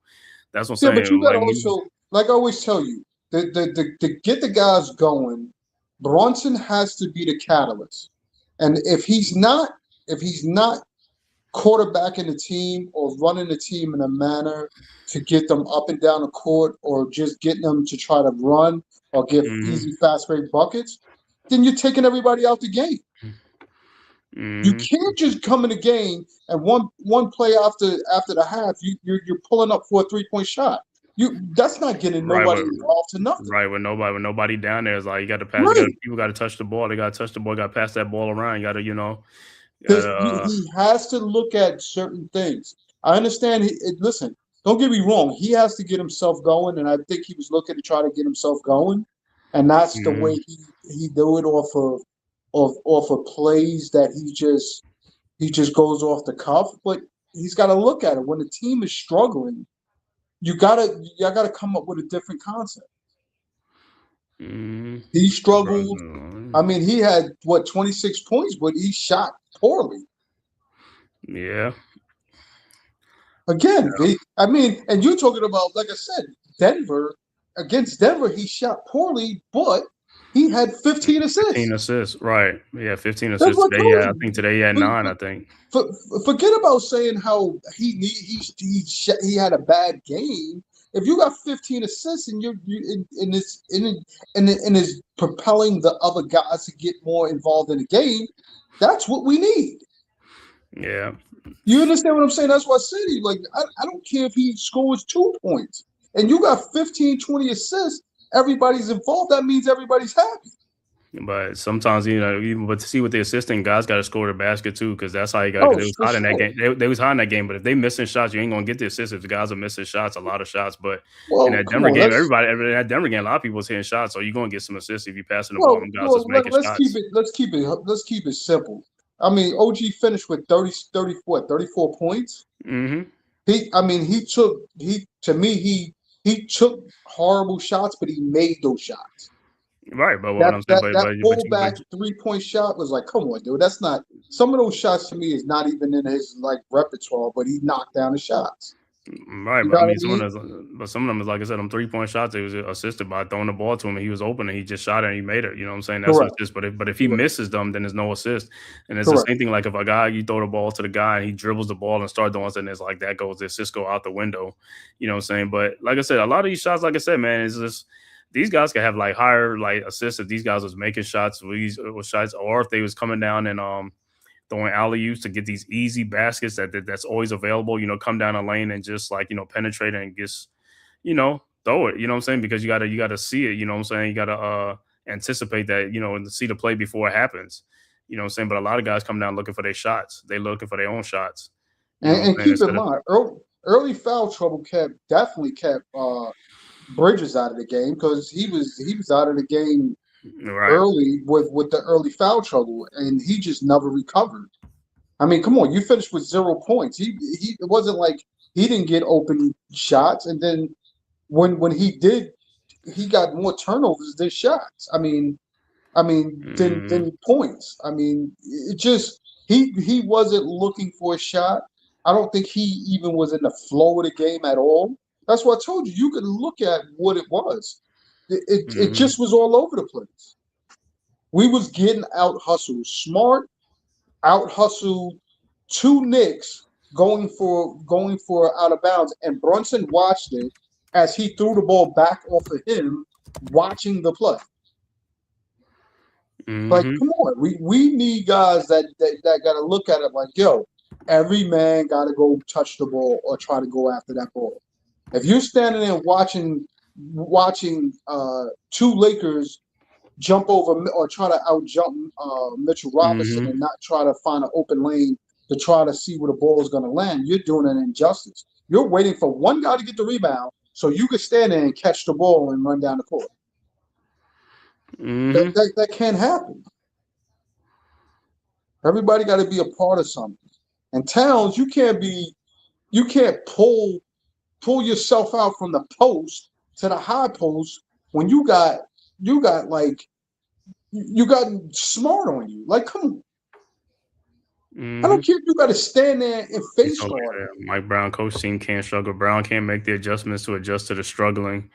That's what I'm saying. Yeah, but you got to also, like I always tell you, to get the guys going, Brunson has to be the catalyst. And if he's not quarterbacking the team or running the team in a manner to get them up and down the court or just getting them to try to run or get easy, fast break buckets, then you're taking everybody out the game. You can't just come in the game and one play after the half, you're pulling up for a 3-point shot. That's not getting nobody involved to nothing. Right, with nobody down there, is like you got to pass. People got to touch the ball. They got to touch the ball. Got to pass that ball around. You got to, he has to look at certain things. I understand. Listen, don't get me wrong. He has to get himself going, and I think he was looking to try to get himself going, and that's the way he do it off of plays that he just goes off the cuff. But he's got to look at it when the team is struggling. You gotta come up with a different concept. He struggled. I mean, he had 26 points, but he shot poorly. Yeah. Again, and you're talking about, like I said, Denver. Against Denver, he shot poorly, but he had 15 assists. 15 assists, right? Yeah, 15 assists today. Yeah, I think today he had 9. I think. Forget about saying how he had a bad game. If you got 15 assists and you're is propelling the other guys to get more involved in the game, that's what we need. Yeah. You understand what I'm saying? That's why I said I don't care if he scores 2 points and you got 15, 20 assists. Everybody's involved. That means everybody's happy. But sometimes, but to see what the assistant guys got to score the basket too, because that's how you got. They was hot in that game. They was hot in that game. But if they missing shots, you ain't gonna get the assists. If the guys are missing shots, a lot of shots. But in that Denver game, in that Denver game, a lot of people was hitting shots, so you're gonna get some assists if you passing the ball. Guys is making shots. Let's keep it simple. I mean, OG finished with 34 points. He took horrible shots, but he made those shots. Right, but what I'm saying, that pullback 3-point shot was like, come on, dude. That's not. Some of those shots to me is not even in his repertoire, but he knocked down the shots. Right, but some of them is like I said, them 3-point shots. It was assisted by throwing the ball to him, and he was open, and he just shot it, and he made it. You know what I'm saying? That's assist. But if he misses them, then there's no assist. And it's the same thing. Like if a guy, you throw the ball to the guy, and he dribbles the ball and starts doing something, it's like that goes. The assist go out the window. You know what I'm saying? But like I said, a lot of these shots, like I said, man, is just. These guys could have higher assists if these guys was making shots or if they was coming down and throwing alley-oops to get these easy baskets that's always available. Come down a lane and just penetrate and just throw it. You know what I'm saying? Because you gotta see it. You know what I'm saying? You gotta anticipate that. And see the play before it happens. You know what I'm saying? But a lot of guys come down looking for their shots. They looking for their own shots. And keep in mind, early foul trouble definitely kept. Bridges out of the game because he was out of the game early with the early foul trouble, and he just never recovered. I mean, come on, you finished with 0 points. It wasn't like he didn't get open shots, and then when he did, he got more turnovers than shots. Than points. I mean, it just he wasn't looking for a shot. I don't think he even was in the flow of the game at all. That's what I told you. You could look at what it was. It just was all over the place. We was getting out hustled. Smart out hustled 2 Knicks going for out of bounds, and Brunson watched it as he threw the ball back off of him, watching the play. Like, come on, we need guys that got to look at it like, yo, every man got to go touch the ball or try to go after that ball. If you're standing there watching watching two Lakers jump over or try to out jump Mitchell Robinson and not try to find an open lane to try to see where the ball is going to land. You're doing an injustice. You're waiting for one guy to get the rebound so you can stand there and catch the ball and run down the court. That can't happen. Everybody got to be a part of something. And Towns, you can't pull yourself out from the post to the high post when you got Smart on you. Like, come on. I don't care if you got to stand there and face guard. Mike Brown, coach team can't struggle. Brown can't make the adjustments to adjust to the struggling.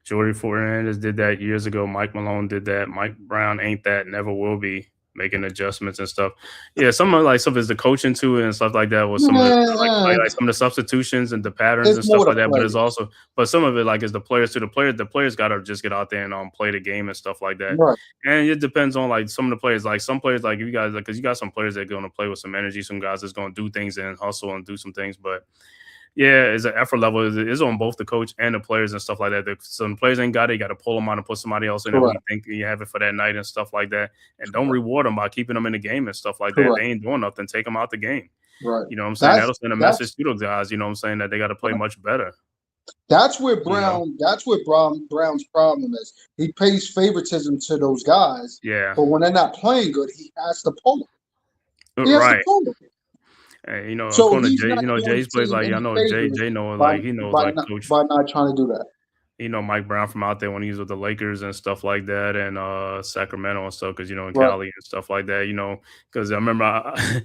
Jordy Fernandez did that years ago. Mike Malone did that. Mike Brown ain't that, never will be, making adjustments and stuff. Yeah, some of is the coaching to it and stuff like that. With some of the, some of the substitutions and the patterns and stuff like that. But it's also, some of it is the players too. The players got to just get out there and play the game and stuff like that. Right. And it depends on some of the players. Some players you guys, because you got some players that are going to play with some energy. Some guys that's going to do things and hustle and do some things, but. Yeah, it's an effort level. It's on both the coach and the players and stuff like that. Some players ain't got it. You got to pull them out and put somebody else in there when you think you have it for that night and stuff like that. And don't reward them by keeping them in the game and stuff like that. They ain't doing nothing. Take them out the game. Right. You know what I'm saying? That'll send a message to those guys, you know what I'm saying, that they got to play much better. That's where Brown's problem is. He pays favoritism to those guys. Yeah. But when they're not playing good, he has to pull them. He has to pull them. And, so according to Jay, Jay's plays I know Jay knows he knows coach by not trying to do that. Mike Brown from out there when he was with the Lakers and stuff like that, and Sacramento and stuff, because in Cali and stuff like that, because I remember I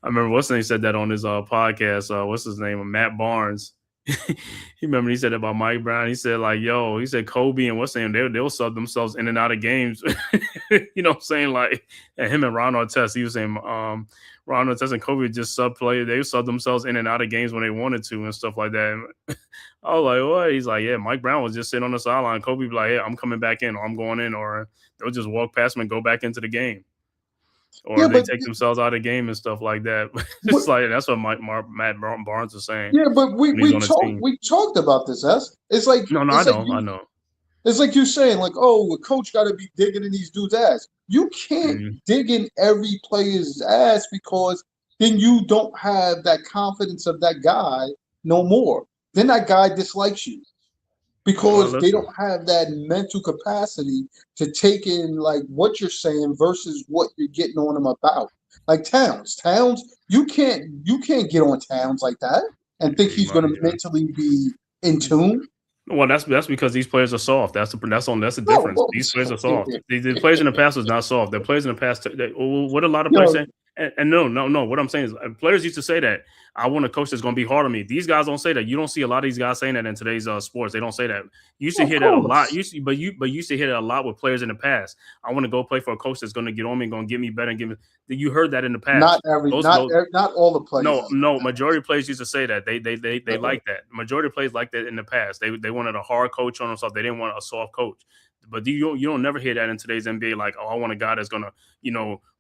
remember what's his name said that on his podcast. What's his name? Matt Barnes. He said about Mike Brown. He said he said Kobe and what's his name, they'll sub themselves in and out of games. You know what I'm saying? And him and Ron Artest, he was saying Ron Artest and Kobe just sub-play. They sub themselves in and out of games when they wanted to and stuff like that. And I was like, what? He's like, yeah, Mike Brown was just sitting on the sideline. Kobe be like, hey, I'm coming back in, or I'm going in, or they'll just walk past him and go back into the game. Or they take themselves out of the game and stuff like that. It's that's what Matt Barnes was saying. Yeah, but we talked about this, It's like I know. It's like you're saying, the coach got to be digging in these dudes' ass. You can't dig in every player's ass because then you don't have that confidence of that guy no more. Then that guy dislikes you because they don't have that mental capacity to take in what you're saying versus what you're getting on them about. Like Towns, you can't get on Towns like that and think he's going to mentally be in tune. Well, that's because these players are soft. That's the difference. These players are soft. The players in the past was not soft. The players in the past, what a lot of players say. And no. What I'm saying is, players used to say that I want a coach that's going to be hard on me. These guys don't say that. You don't see a lot of these guys saying that in today's sports. They don't say that. You used to hear that a lot. You used to hear that a lot with players in the past. I want to go play for a coach that's going to get on me and going to get me better and give me. You heard that in the past. Not all the players. No. Majority of players used to say that. They like that. Majority of players like that in the past. They wanted a hard coach on themselves. They didn't want a soft coach. But you don't never hear that in today's NBA. I want a guy that's gonna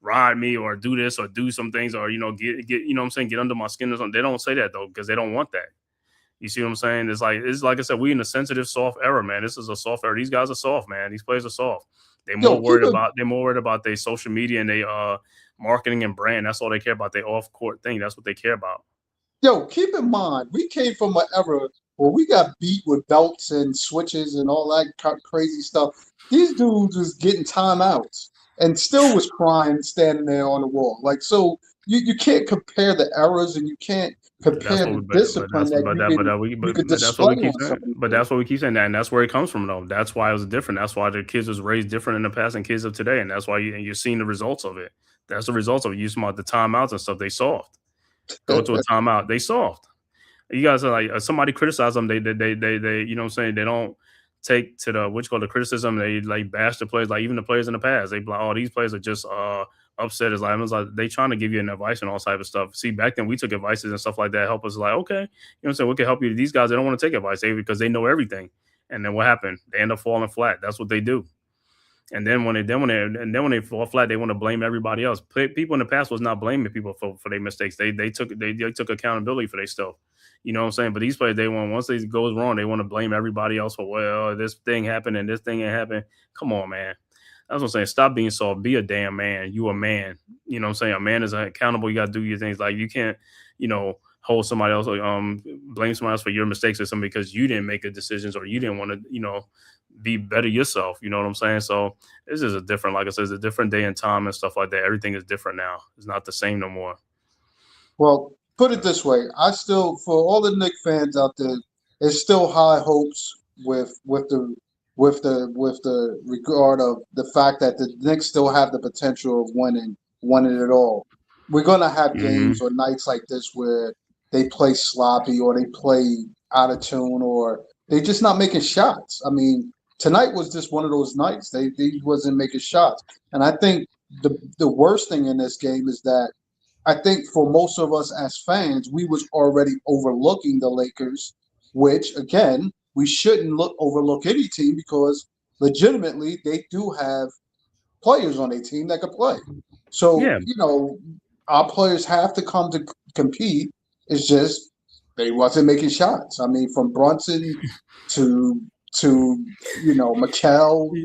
ride me or do this or do some things or get what I'm saying, get under my skin or something. They don't say that though because they don't want that. You see what I'm saying? It's like I said, we in a sensitive, soft era, man. This is a soft era. These guys are soft, man. These players are soft. They're more worried about their social media and their marketing and brand. That's all they care about. Their off court thing. That's what they care about. Yo, keep in mind, we came from an era where we got beat with belts and switches and all that crazy stuff. These dudes was getting timeouts and still was crying standing there on the wall. So you can't compare the eras and you can't compare the discipline you could display on somebody. But that's what we keep saying, and that's where it comes from, though. That's why it was different. That's why the kids was raised different in the past than kids of today, and that's why you're seeing the results of it. That's the results of it. You about the timeouts and stuff. They soft. Go to a timeout. They soft. You guys are somebody criticize them. They you know what I'm saying. They don't take to the criticism. They bash the players. Even the players in the past. They like, these players are just upset. It's they trying to give you an advice and all type of stuff. See, back then we took advices and stuff like that. Help us okay, you know what I'm saying. We can help you. These guys, they don't want to take advice because they know everything. And then what happened? They end up falling flat. That's what they do. And then when they fall flat, they want to blame everybody else. People in the past was not blaming people for their mistakes. They took accountability for their stuff. You know what I'm saying? But these players, they want, once it goes wrong, they want to blame everybody else for, well, this thing happened and this thing ain't happened. Come on, man. That's what I'm saying. Stop being soft. Be a damn man. You a man. You know what I'm saying? A man is accountable. You got to do your things. Like, you can't, hold somebody else, blame somebody else for your mistakes or something because you didn't make the decisions or you didn't want to, be better yourself. You know what I'm saying? So this is a different, like I said, it's a different day and time and stuff like that. Everything is different now. It's not the same no more. Well, put it this way: I still, for all the Knicks fans out there, there's still high hopes with the regard of the fact that the Knicks still have the potential of winning it all. We're gonna have games or nights like this where they play sloppy or they play out of tune or they're just not making shots. I mean, tonight was just one of those nights. They wasn't making shots, and I think the worst thing in this game is that I think for most of us as fans, we was already overlooking the Lakers, which again, we shouldn't overlook any team because legitimately they do have players on their team that can play. So, Yeah. Our players have to come to compete. It's just they wasn't making shots. I mean, from Brunson to Mikel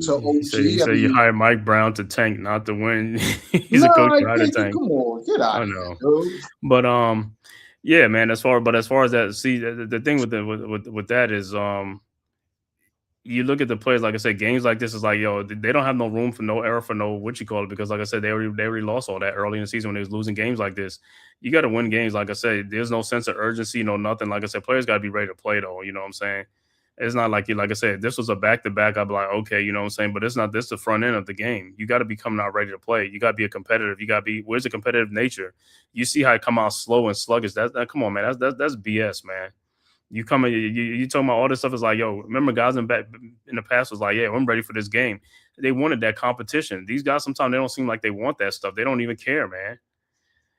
to OG. So you hired Mike Brown to tank, not to win. He's No, a coach trying to tank. Come on, get out I of know. here, dude. But yeah, man. As far as that, see, the thing with that is, you look at the players. Like I said, games like this is like, yo, they don't have no room for no error for no what you call it, because like I said, they already lost all that early in the season when they was losing games like this. You got to win games. Like I said, there's no sense of urgency, no nothing. Like I said, players got to be ready to play though. You know what I'm saying? It's not like I said, if this was a back-to-back, I'd be like, okay, you know what I'm saying? But it's not this the front end of the game. You got to be coming out ready to play. You got to be a competitive. You got to be, where's the competitive nature? You see how it come out slow and sluggish. That come on, man. That's BS, man. You talking about all this stuff is like, yo, remember guys in the past was like, yeah, I'm ready for this game. They wanted that competition. These guys, sometimes they don't seem like they want that stuff. They don't even care, man.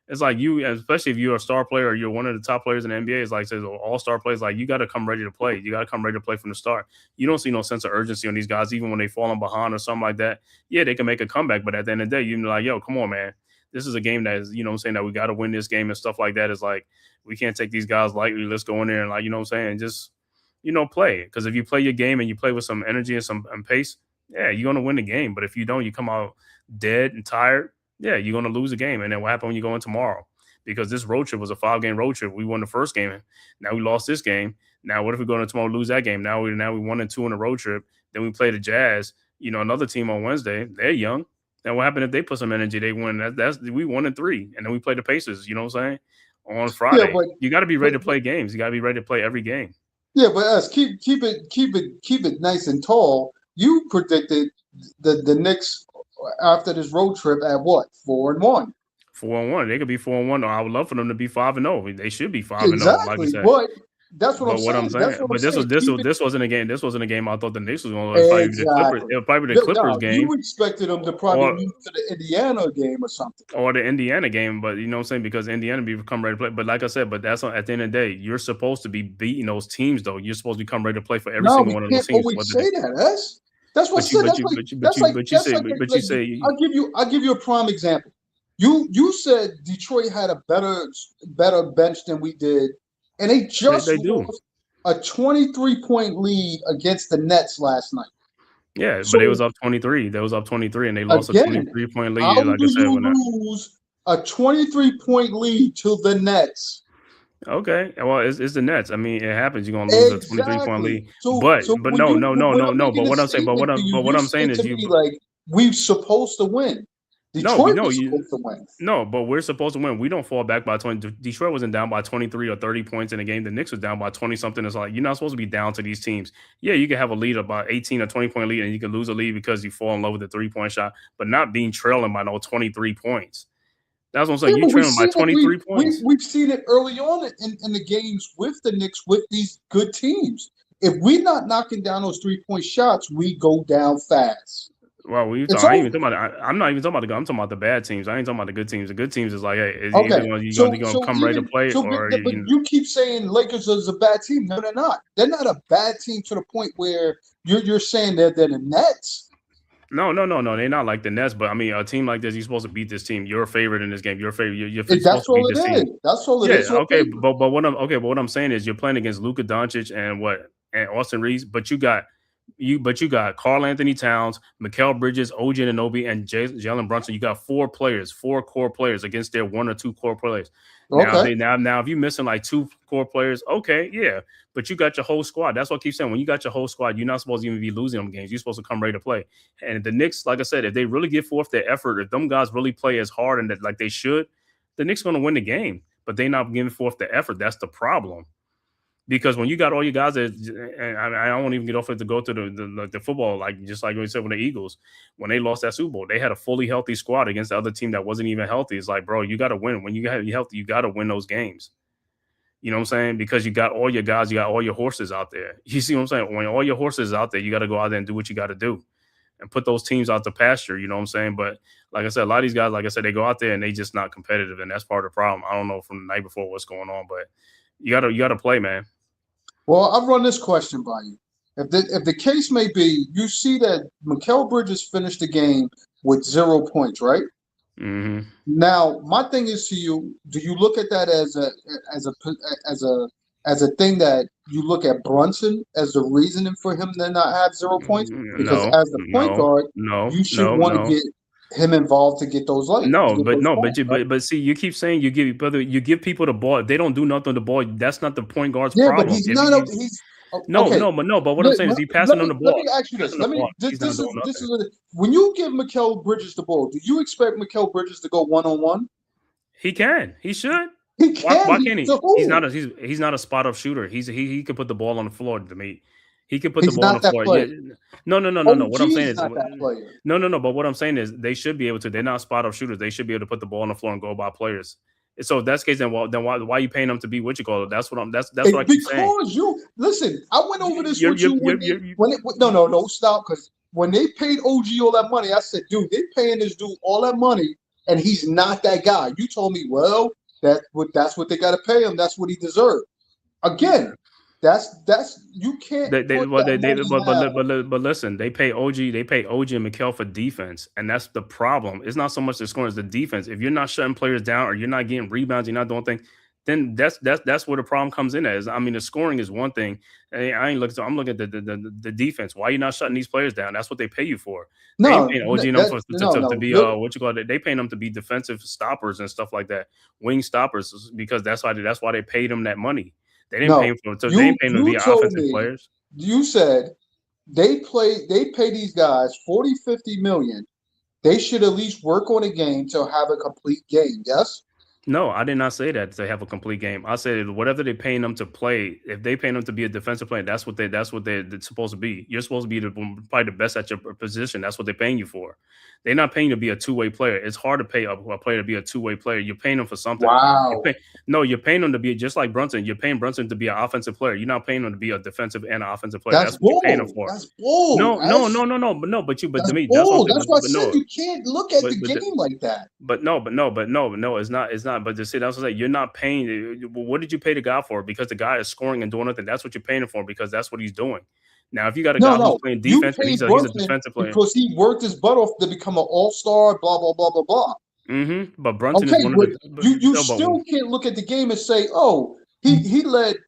It's like you, especially if you're a star player or you're one of the top players in the NBA, it's like says all-star players, like you got to come ready to play. You got to come ready to play from the start. You don't see no sense of urgency on these guys, even when they falling behind or something like that. Yeah, they can make a comeback, but at the end of the day, you're like, yo, come on, man. This is a game that is, you know what I'm saying, that we got to win this game and stuff like that. Is like, we can't take these guys lightly. Let's go in there and, like, you know what I'm saying, just, play. Because if you play your game and you play with some energy and some pace, yeah, you're going to win the game. But if you don't, you come out dead and tired, yeah, you're going to lose a game. And then what happened when you go in tomorrow? Because this road trip was a 5-game road trip. We won the first game. Now we lost this game. Now what if we go into tomorrow, lose that game? Now we 1-2 on a road trip. Then we play the Jazz, another team on Wednesday. They're young. Now what happened if they put some energy? They win. That's we 1-3. And then we play the Pacers, you know what I'm saying? On Friday. Yeah, you got to be ready to play games. You got to be ready to play every game. Yeah, but us keep it nice and tall. You predicted the Knicks after this road trip at what? 4-1. 4-1. They could be 4-1. I would love for them to be 5-0. They should be 5-0. Exactly. Like I said. But that's what I'm saying. But this wasn't a game. This wasn't a game I thought the Knicks was going to play. It was probably the Clippers game. You expected them to probably move to the Indiana game or something. Or the Indiana game, but you know what I'm saying? Because Indiana become ready to play. But like I said, but that's at the end of the day, you're supposed to be beating those teams, though. You're supposed to become ready to play for every single one of those teams. Always say that. That's what I'll give you a prime example. You said Detroit had a better bench than we did, and they lost a 23-point lead against the Nets last night. Yeah, so, but it was up 23. They was up 23, and they lost a 23-point lead. Like I said, lose a 23-point lead to the Nets. Okay, well, it's the Nets. I mean, it happens. You're gonna lose a 23-point lead. But no. But what I'm saying is like we're supposed to win. Detroit was supposed to win. No, but we're supposed to win. We don't fall back by 20. Detroit wasn't down by 23 or 30 points in the game. The Knicks was down by 20-something. It's like, you're not supposed to be down to these teams. Yeah, you can have a lead about 18 or 20-point lead, and you can lose a lead because you fall in love with the three-point shot, but not being trailing by no 23 points. That's what I'm saying. You're trailing by 23 points. We've seen it early on in the games with the Knicks with these good teams. If we're not knocking down those three-point shots, we go down fast. Well, I'm not even talking about I'm talking about the bad teams. I ain't talking about the good teams. The good teams is like, hey, you're gonna come ready to play, but you keep saying Lakers is a bad team. No, they're not. They're not a bad team to the point where you're saying that they're the Nets. No. They're not like the Nets, but I mean, a team like this, you're supposed to beat this team. You're a favorite in this game. You're a favorite. You're supposed That's to beat all it this is. team. That's all it Yeah, is. You're okay, favorite. but what I'm saying is you're playing against Luka Doncic and Austin Reeves, but you got Karl Anthony Towns, Mikal Bridges, OG Anunoby, and Jalen Brunson. You got four core players against their one or two core players. Now Okay. now if you're missing like two core players, okay, yeah. But you got your whole squad. That's what I keep saying. When you got your whole squad, you're not supposed to even be losing them games. You're supposed to come ready to play. And the Knicks, like I said, if they really give forth their effort, if them guys really play as hard and like they should, the Knicks going to win the game. But they're not giving forth the effort. That's the problem. Because when you got all your guys that, and I don't even get off it to go to the football, like just like we said with the Eagles, when they lost that Super Bowl, they had a fully healthy squad against the other team that wasn't even healthy. It's like, bro, you got to win. When you have you healthy, you got to win those games. You know what I'm saying? Because you got all your guys, you got all your horses out there. You see what I'm saying? When all your horses out there, you got to go out there and do what you got to do and put those teams out to pasture. You know what I'm saying? But like I said, a lot of these guys, like I said, they go out there and they just not competitive, and that's part of the problem. I don't know from the night before what's going on, but you gotta play, man. Well, I'll run this question by you. If the case may be, you see that Mikal Bridges finished the game with 0 points, right? Mm-hmm. Now, my thing is to you: do you look at that as a thing that you look at Brunson as the reasoning for him to not have 0 points? Because as the point guard, you should want to get him involved to get those points. But see, you keep saying you give people the ball. If they don't do nothing with the ball, that's not the point guard's Yeah, problem. but he's If not. you- He's No, okay. But what I'm saying is he passing them the ball. Let me ask you this. He's not doing nothing. When you give Mikal Bridges the ball, do you expect Mikal Bridges to go 1-on-1? He can. He should. He can. Why can't he? To who? He's not a spot up shooter. He can put the ball on the floor to me. He can put He's the ball on not the that floor. player. Yeah. No. What I'm OG saying is is not that player. no. But what I'm saying is they should be able to. They're not spot up shooters. They should be able to put the ball on the floor and go by players. So if that's the case, then why are you paying them to be what you call it? That's what I keep saying. Because you listen, I went over this with you no. Stop, because when they paid OG all that money, I said, dude, they paying this dude all that money, and he's not that guy. You told me, well, that's what they got to pay him. That's what he deserved. Again, that's you can't. But listen, they pay OG and Mikal for defense, and that's the problem. It's not so much the scoring, it's the defense. If you're not shutting players down or you're not getting rebounds, you're not doing things, then that's where the problem comes in as. I mean, the scoring is one thing. I'm looking at the defense. Why are you not shutting these players down? That's what they pay you for. They ain't paying OG to be what you call it. They paying them to be defensive stoppers and stuff like that, wing stoppers, because that's why they paid them that money. They didn't pay him for it. So they ain't paying them to be offensive players. You said they pay these guys 40, 50 million. They should at least work on a game to have a complete game. Yes? No, I did not say that to have a complete game. I said whatever they're paying them to play, if they paying them to be a defensive player, that's what they're supposed to be. You're supposed to be probably the best at your position. That's what they're paying you for. They're not paying you to be a two-way player. It's hard to pay a player to be a two-way player. You're paying them for something. Wow. You're paying them to be just like Brunson. You're paying Brunson to be an offensive player. You're not paying them to be a defensive and an offensive player. That's what you're paying them for. That's bull. No. But to me, that's why I said you can't look at the game like that. No, it's not. But to see, that's what I say. You're not paying. What did you pay the guy for? Because the guy is scoring and doing nothing. That's what you're paying him for, because that's what he's doing. Now, if you got a guy who's playing defense, and he's a defensive player because he worked his butt off to become an all-star. Blah blah blah blah blah. Mm-hmm. But Brunson is one of the. You still can't look at the game and say, "Oh, he let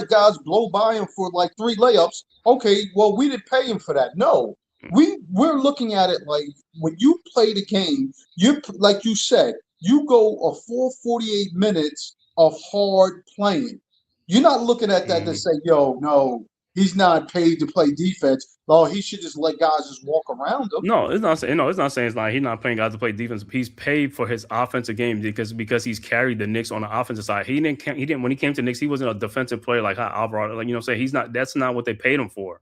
guys blow by him for like 3 layups." Okay, well, we didn't pay him for that. No, we're looking at it like when you play the game, you like you said, you go a full 48 minutes of hard playing. You're not looking at that to say, "Yo, no, he's not paid to play defense. Oh, he should just let guys just walk around him." No, it's not saying it's like he's not paying guys to play defense. He's paid for his offensive game because he's carried the Knicks on the offensive side. He didn't when he came to Knicks, he wasn't a defensive player like how Alvarado, like, you know what I'm saying? He's not. That's not what they paid him for.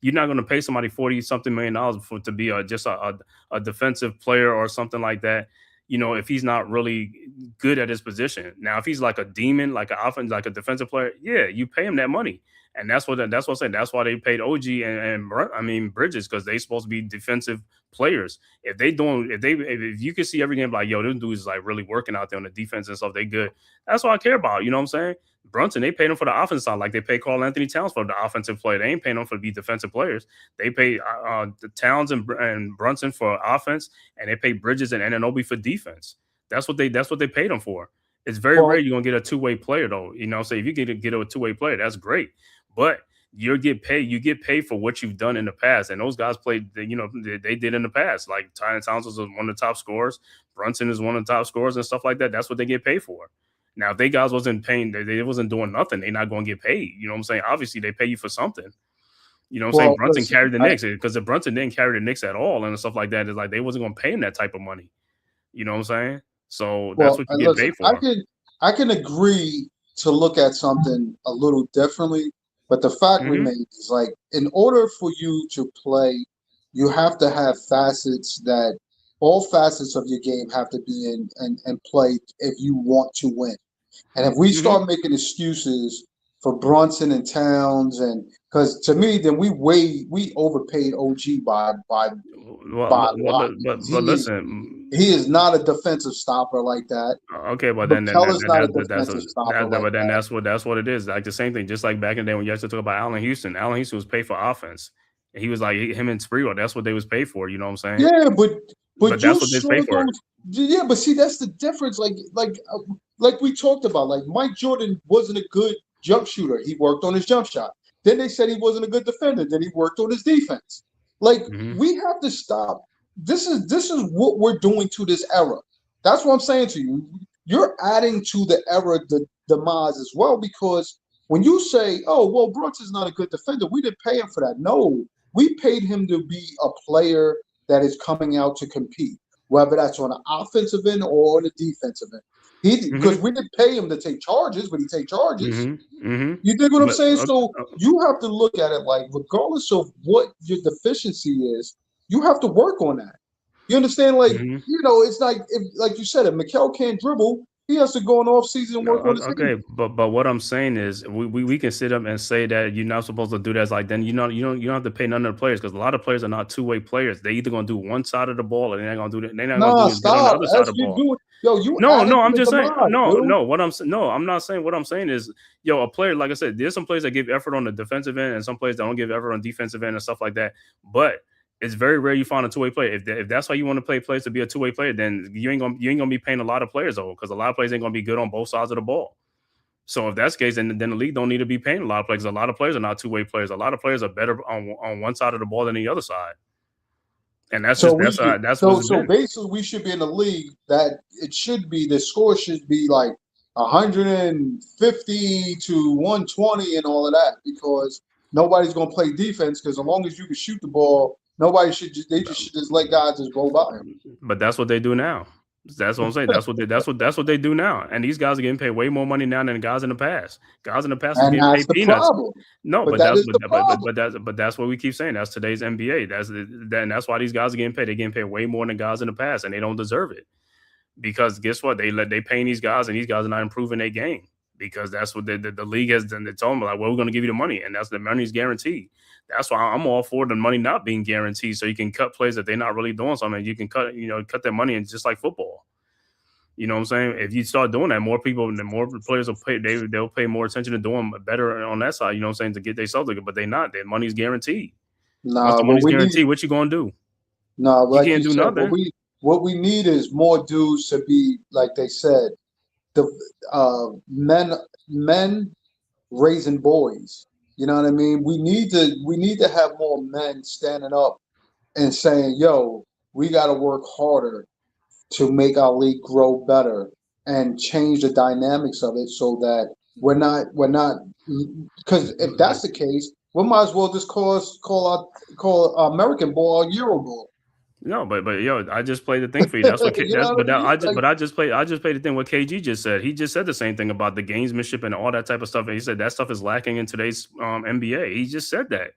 You're not going to pay somebody $40-something million to be just a defensive player or something like that. You know, if he's not really good at his position. Now, if he's like a demon, like an offense, like a defensive player, yeah, you pay him that money. And that's what I'm saying. That's why they paid OG and Bridges, because they supposed to be defensive players. If you can see every game like, yo, this dude's like really working out there on the defense and stuff, they good. That's what I care about. You know what I'm saying? Brunson, they paid him for the offensive side, like they pay Karl Anthony Towns for the offensive play. They ain't paying him for to be defensive players. They pay the Towns and Brunson for offense, and they pay Bridges and Anunoby for defense. That's what they paid them for. It's very rare you're gonna get a two-way player though. You know, if you get a two-way player, that's great. But you get paid for what you've done in the past. And those guys played, they did in the past. Like Tyron Towns was one of the top scorers. Brunson is one of the top scorers and stuff like that. That's what they get paid for. Now, if they guys wasn't paying, they wasn't doing nothing, they're not going to get paid. You know what I'm saying? Obviously, they pay you for something. You know what I'm saying? Brunson carried the Knicks, because if Brunson didn't carry the Knicks at all and stuff like that, it's like they wasn't going to pay him that type of money. You know what I'm saying? So that's what you get paid for. I can agree to look at something a little differently, but the fact remains is like, in order for you to play, you have to have facets that all facets of your game have to be in and play if you want to win. And if we start making excuses for Brunson and Towns, and because to me, then we overpaid OG by a lot. But listen, he is not a defensive stopper like that. Okay, but then that's what it is. Like the same thing, just like back in the day when you used to talk about Allen Houston. Allen Houston was paid for offense. And he was like him and Sprewell. That's what they was paid for. You know what I'm saying? Yeah, but that's what they paid for. Yeah, but see, that's the difference. Like we talked about, like Mike Jordan wasn't a good jump shooter. He worked on his jump shot. Then they said he wasn't a good defender. Then he worked on his defense. Like we have to stop. This is what we're doing to this era. That's what I'm saying to you. You're adding to the era the demise as well, because when you say, "Oh, well, Brunson's not a good defender," we didn't pay him for that. No, we paid him to be a player that is coming out to compete, whether that's on the offensive end or on the defensive end. Because we didn't pay him to take charges, but he take charges. You dig what I'm saying? So you have to look at it like, regardless of what your deficiency is, you have to work on that. You understand? Like, it's like, like you said, if Mikal can't dribble, he has to go in off season and work on his game. But what I'm saying is we can sit up and say that you're not supposed to do that. It's like, then you don't have to pay none of the players, because a lot of players are not two-way players. They either gonna do one side of the ball, or they're not gonna do that. They're not gonna do on the other side of the ball. I'm just saying. I'm not saying. What I'm saying is, a player, like I said, there's some players that give effort on the defensive end, and some players that don't give effort on defensive end and stuff like that. But it's very rare you find a two-way player. If that's why you want to play players to be a two-way player, then you ain't gonna be paying a lot of players over, because a lot of players ain't gonna be good on both sides of the ball. So if that's the case, then the league don't need to be paying a lot of players. A lot of players are not two-way players. A lot of players are better on one side of the ball than the other side. And that's basically we should be in a league that it should be, the score should be like 150 to 120 and all of that, because nobody's gonna play defense, because as long as you can shoot the ball, nobody should just let guys just go by him. But that's what they do now. That's what I'm saying. That's what they do now. And these guys are getting paid way more money now than the guys in the past. Guys in the past are getting paid peanuts. Problem. No, but that's what we keep saying. That's today's NBA. That's why these guys are getting paid. They're getting paid way more than guys in the past, and they don't deserve it. Because guess what? They paying these guys, and these guys are not improving their game, because that's what the league has done. They told them, like, well, we're going to give you the money, and that's the money's guaranteed. That's why I'm all for the money not being guaranteed, so you can cut players that they're not really doing something. You can cut their money, and just like football. You know what I'm saying? If you start doing that, more players will pay. They'll pay more attention to doing better on that side. You know what I'm saying? To get themselves good, but they're not. Their money's guaranteed. Once the money's guaranteed, what you gonna do? No, you can't do nothing. What we need is more dudes to be, like they said, the men raising boys. You know what I mean? We need to have more men standing up and saying, "Yo, we got to work harder to make our league grow better and change the dynamics of it, so that we're not because if that's the case, we might as well just call American ball or Euro ball." No, but I just played the thing for you. That's what. I just played the thing. What KG just said. He just said the same thing about the gamesmanship and all that type of stuff. And he said that stuff is lacking in today's NBA. He just said that.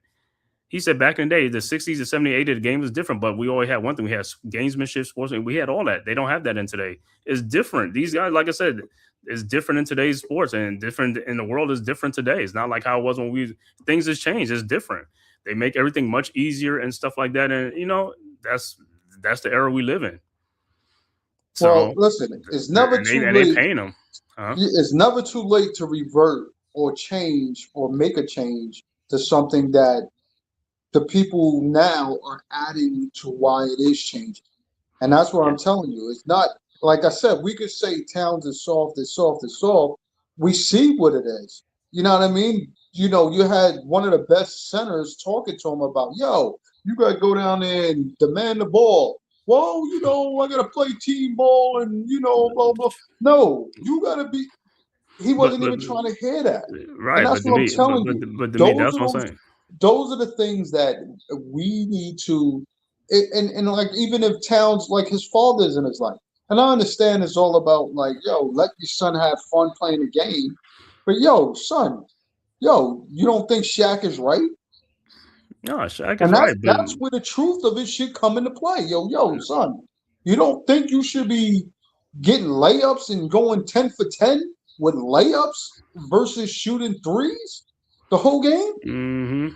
He said back in the day, the 60s and 70s, 80s, the game was different, but we always had one thing. We had gamesmanship, sportsmanship. We had all that. They don't have that in today. It's different. These guys, like I said, it's different in today's sports, and different in the world is different today. It's not like how it was when things has changed. It's different. They make everything much easier and stuff like that. And, that's the era we live in. So, well, listen, it's never too late. And they paying them. Huh? It's never too late to revert or change or make a change to something that the people now are adding to why it is changing. And that's what I'm telling you. It's not, like I said, we could say Towns is soft, is soft, is soft. We see what it is. You know what I mean? You had one of the best centers talking to him about, yo, you got to go down there and demand the ball. Well, I got to play team ball and, blah, blah. No, you got to be. He wasn't even trying to hear that. Right. And that's what I'm telling you. But to me, that's what I'm saying. Those are the things that we need to, and like, even if Towns, like his father's in his life, and I understand it's all about like, yo, let your son have fun playing the game, but yo, son, you don't think Shaq is right? No, Shaq is right. That's where the truth of it should come into play. Yo, son, you don't think you should be getting layups and going 10 for 10 with layups versus shooting threes the whole game? Mm-hmm.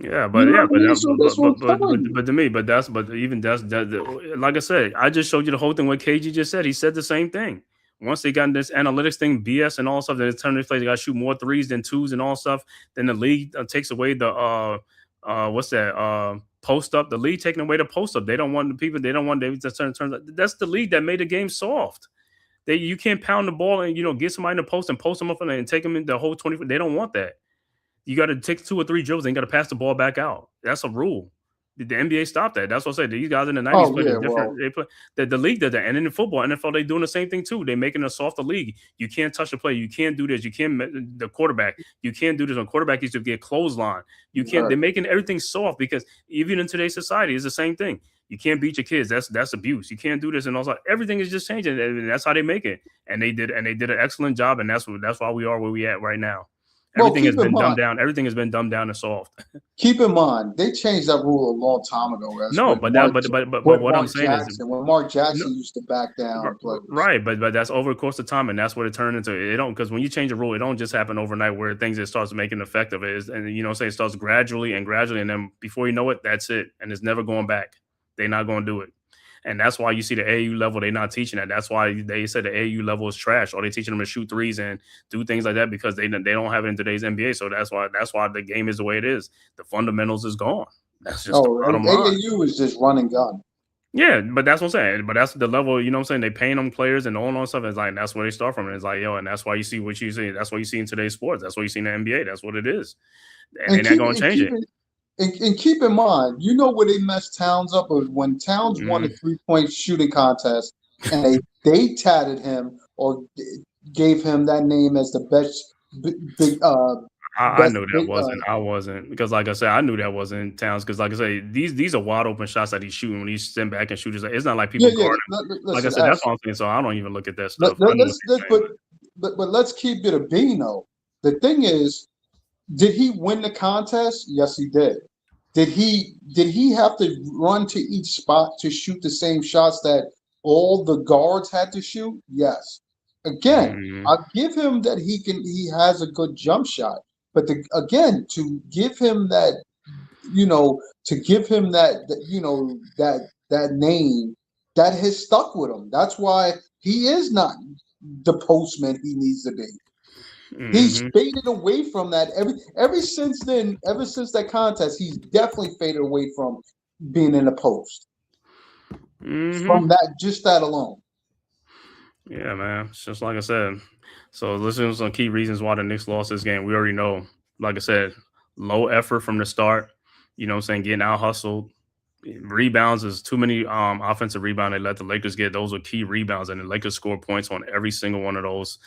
Yeah, but like I said, I just showed you the whole thing. What KG just said, he said the same thing. Once they got in this analytics thing, BS and all stuff, then it's turning to play. They got to shoot more threes than twos and all stuff. Then the league takes away the post up. The league taking away the post up. They don't want the people. They don't want David to turn. That's the league that made the game soft. You can't pound the ball and get somebody in the post and post them up and take them in the whole 20. They don't want that. You got to take 2 or 3 dribbles and got to pass the ball back out. That's a rule. The NBA stopped that. That's what I said. These guys in the 90s played different. They play the league did that, and in the football, NFL, they doing the same thing too. They're making a softer league. You can't touch the play. You can't do this. You can't the quarterback. You can't do this. On quarterback, used to get clothesline. You can't. Right. They're making everything soft because even in today's society, it's the same thing. You can't beat your kids. That's abuse. You can't do this and all that. Everything is just changing, and that's how they make it. And they did an excellent job, and that's why we are where we at right now. Everything has been dumbed down. Everything has been dumbed down and soft. Keep in mind, they changed that rule a long time ago. What I'm saying is when Mark Jackson used to back down. Right, but that's over the course of time, and that's what it turned into. It don't, because when you change a rule, it don't just happen overnight. Where things it starts making an effect of it, and it starts gradually, and then before you know it, that's it, and it's never going back. They're not going to do it. And that's why you see the AAU level, they're not teaching that. That's why they said the AAU level is trash, or they're teaching them to shoot threes and do things like that because they don't have it in today's NBA. So that's why the game is the way it is. The fundamentals is gone. That's just the bottom line. AAU is just run and gun. Yeah, but that's what I'm saying. But that's the level, what I'm saying? They paying them players and all that stuff. It's like, that's where they start from. And it's like, and that's why you see what you see. That's what you see in today's sports. That's what you see in the NBA. That's what it is. And they're not going to change it. And keep in mind, where they messed Towns up was when Towns won a 3-point shooting contest, and they tatted him or gave him that name as the best. I knew that wasn't. I wasn't, because like I said, I knew that wasn't Towns, because like I say, these are wide open shots that he's shooting when he's sitting back and shooting. It's not like people guard him. Like I said, that's what I'm saying. So I don't even look at that stuff. But let's keep it a bean though. The thing is, did he win the contest? Yes, he did. Did he have to run to each spot to shoot the same shots that all the guards had to shoot? Yes. Again, I'll give him that he has a good jump shot. But to give him that, that name that has stuck with him. That's why he is not the postman he needs to be. He's faded away from that ever since then. Ever since that contest, he's definitely faded away from being in the post. From that alone. Yeah, man. It's just like I said. So listen to some key reasons why the Knicks lost this game. We already know. Like I said, low effort from the start. Getting out hustled. Rebounds is too many offensive rebounds they let the Lakers get. Those were key rebounds, and the Lakers scored points on every single one of those.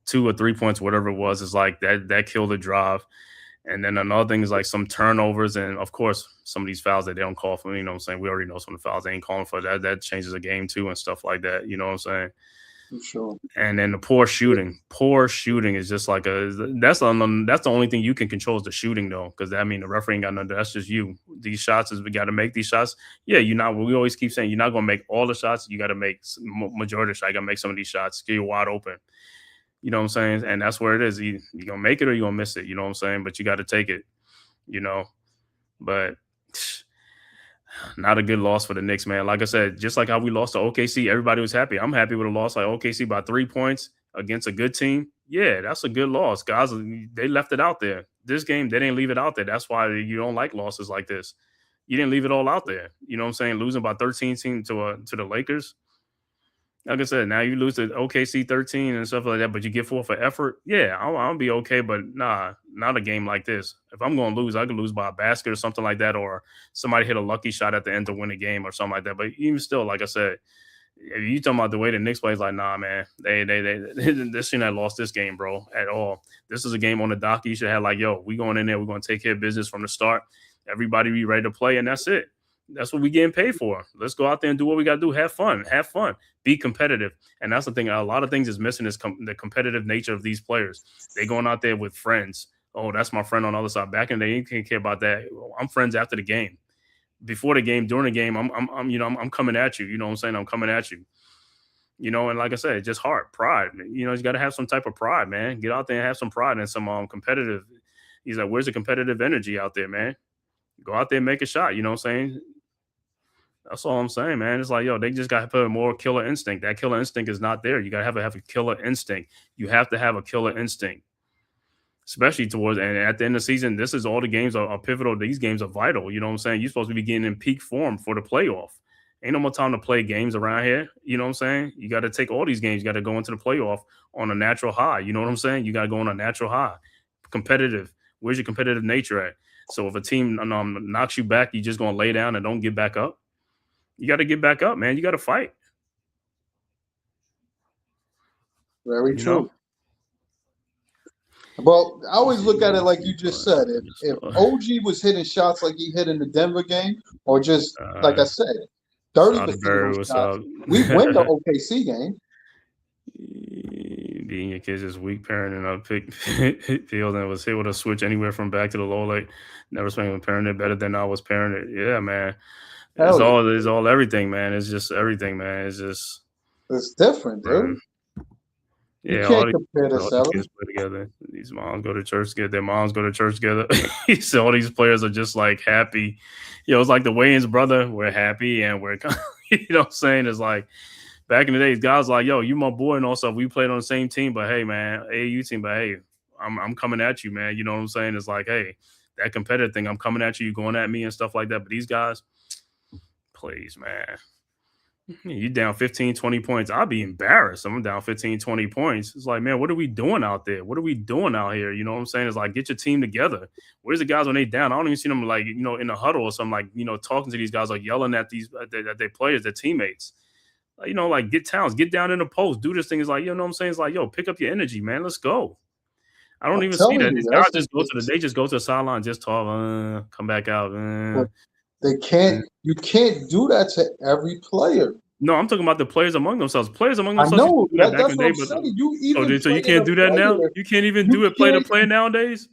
2 or 3 points, whatever it was, is like that killed the drive. And then another thing is like some turnovers, and of course some of these fouls that they don't call for. We already know some of the fouls they ain't calling for. That changes the game too and stuff like that. You know what I'm saying? For sure. And then the poor shooting is just like that's the only thing you can control is the shooting though, because I mean the referee ain't got nothing. That's just you. These shots is we got to make these shots. Yeah, we always keep saying you're not gonna make all the shots. You got to make majority of the shots. You got to make some of these shots. Get you wide open. You know what I'm saying? And that's where it is. You gonna make it or you gonna miss it. You know what I'm saying? But you got to take it. You know, but. Not a good loss for the Knicks, man. Like I said, just like how we lost to OKC, everybody was happy. I'm happy with a loss like OKC by 3 points against a good team. Yeah, that's a good loss. Guys, they left it out there. This game, they didn't leave it out there. That's why you don't like losses like this. You didn't leave it all out there. You know what I'm saying? Losing by 13 to the Lakers. Like I said, now you lose to OKC 13 and stuff like that, but you get 4 for effort. Yeah, I'll be okay, but nah, not a game like this. If I'm going to lose, I can lose by a basket or something like that, or somebody hit a lucky shot at the end to win a game or something like that. But even still, like I said, if you talking about the way the Knicks play, it's like, nah, man, they shouldn't have lost this game, bro, at all. This is a game on the docket. You should have like, yo, we going in there, we're going to take care of business from the start. Everybody be ready to play, and that's it. That's what we getting paid for. Let's go out there and do what we got to do. Have fun. Be competitive. And that's the thing. A lot of things is missing is the competitive nature of these players. They going out there with friends. Oh, that's my friend on the other side. Back in the day, you can't care about that. I'm friends after the game. Before the game, during the game, I'm coming at you. You know what I'm saying? I'm coming at you. You know, and like I said, just heart, pride. You know, you got to have some type of pride, man. Get out there and have some pride and some competitive. He's like, where's the competitive energy out there, man? Go out there and make a shot. You know what I'm saying? That's all I'm saying, man. It's like, yo, they just got to put more killer instinct. That killer instinct is not there. You got to have a killer instinct. You have to have a killer instinct, especially towards, and at the end of the season, this is all the games are pivotal. These games are vital. You know what I'm saying? You're supposed to be getting in peak form for the playoff. Ain't no more time to play games around here. You know what I'm saying? You got to take all these games. You got to go into the playoff on a natural high. You know what I'm saying? You got to go on a natural high. Competitive. Where's your competitive nature at? So if a team knocks you back, you just going to lay down and don't get back up? You got to get back up, man. You got to fight. Very true. Well, I always look at it like you just said. If OG was hitting shots like he hit in the Denver game, or just like I said, 30% shots, we win the OKC game. Being your kids is weak parent and I pick field and was able to switch anywhere from back to the low late. Never spent with parented better than I was parented. Yeah, man. It's all everything, man. It's just everything, man. It's different, dude. Yeah, you can't compare the kids play together. These moms go to church together. Their moms go to church together. So all these players are just like happy. You know, it's like the Wayans brother. We're happy and we're, you know what I'm saying? It's like back in the days, guys like, yo, you my boy and all stuff. We played on the same team, but hey, man, AAU team, but hey, I'm coming at you, man. You know what I'm saying? It's like, hey, that competitive thing, I'm coming at you, going at me and stuff like that. But these guys, please, man. You down 15, 20 points. I'll be embarrassed. I'm down 15, 20 points. It's like, man, what are we doing out there? What are we doing out here? You know what I'm saying? It's like, get your team together. Where's the guys when they down? I don't even see them like, you know, in a huddle or something, like, you know, talking to these guys, like yelling at their players, their teammates. Like, you know, like get Towns, get down in the post, do this thing. It's like, you know what I'm saying? It's like, yo, pick up your energy, man. Let's go. I don't even see that. These guys just go to the sideline, just talk, come back out. They can't. You can't do that to every player. No, I'm talking about the players among themselves. Players among themselves. I know that's what I'm saying. So you can't do that now. You can't even do it play to play nowadays.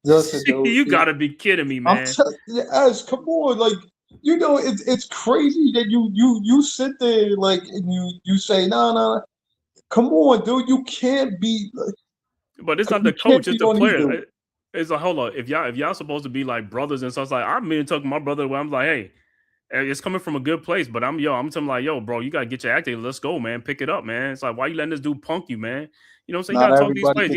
Listen, you gotta be kidding me, man. Come on, like you know, it's crazy that you sit there like and you say no. Come on, dude, you can't be. But it's not the coach; it's the player. It's like, hold on, if y'all supposed to be like brothers and stuff, it's like I'm being talking to my brother where I'm like, hey, it's coming from a good place, but I'm telling like, yo, bro, you gotta get your act together. Let's go, man. Pick it up, man. It's like, why you letting this dude punk you, man? You know what I'm saying? You gotta talk to these players.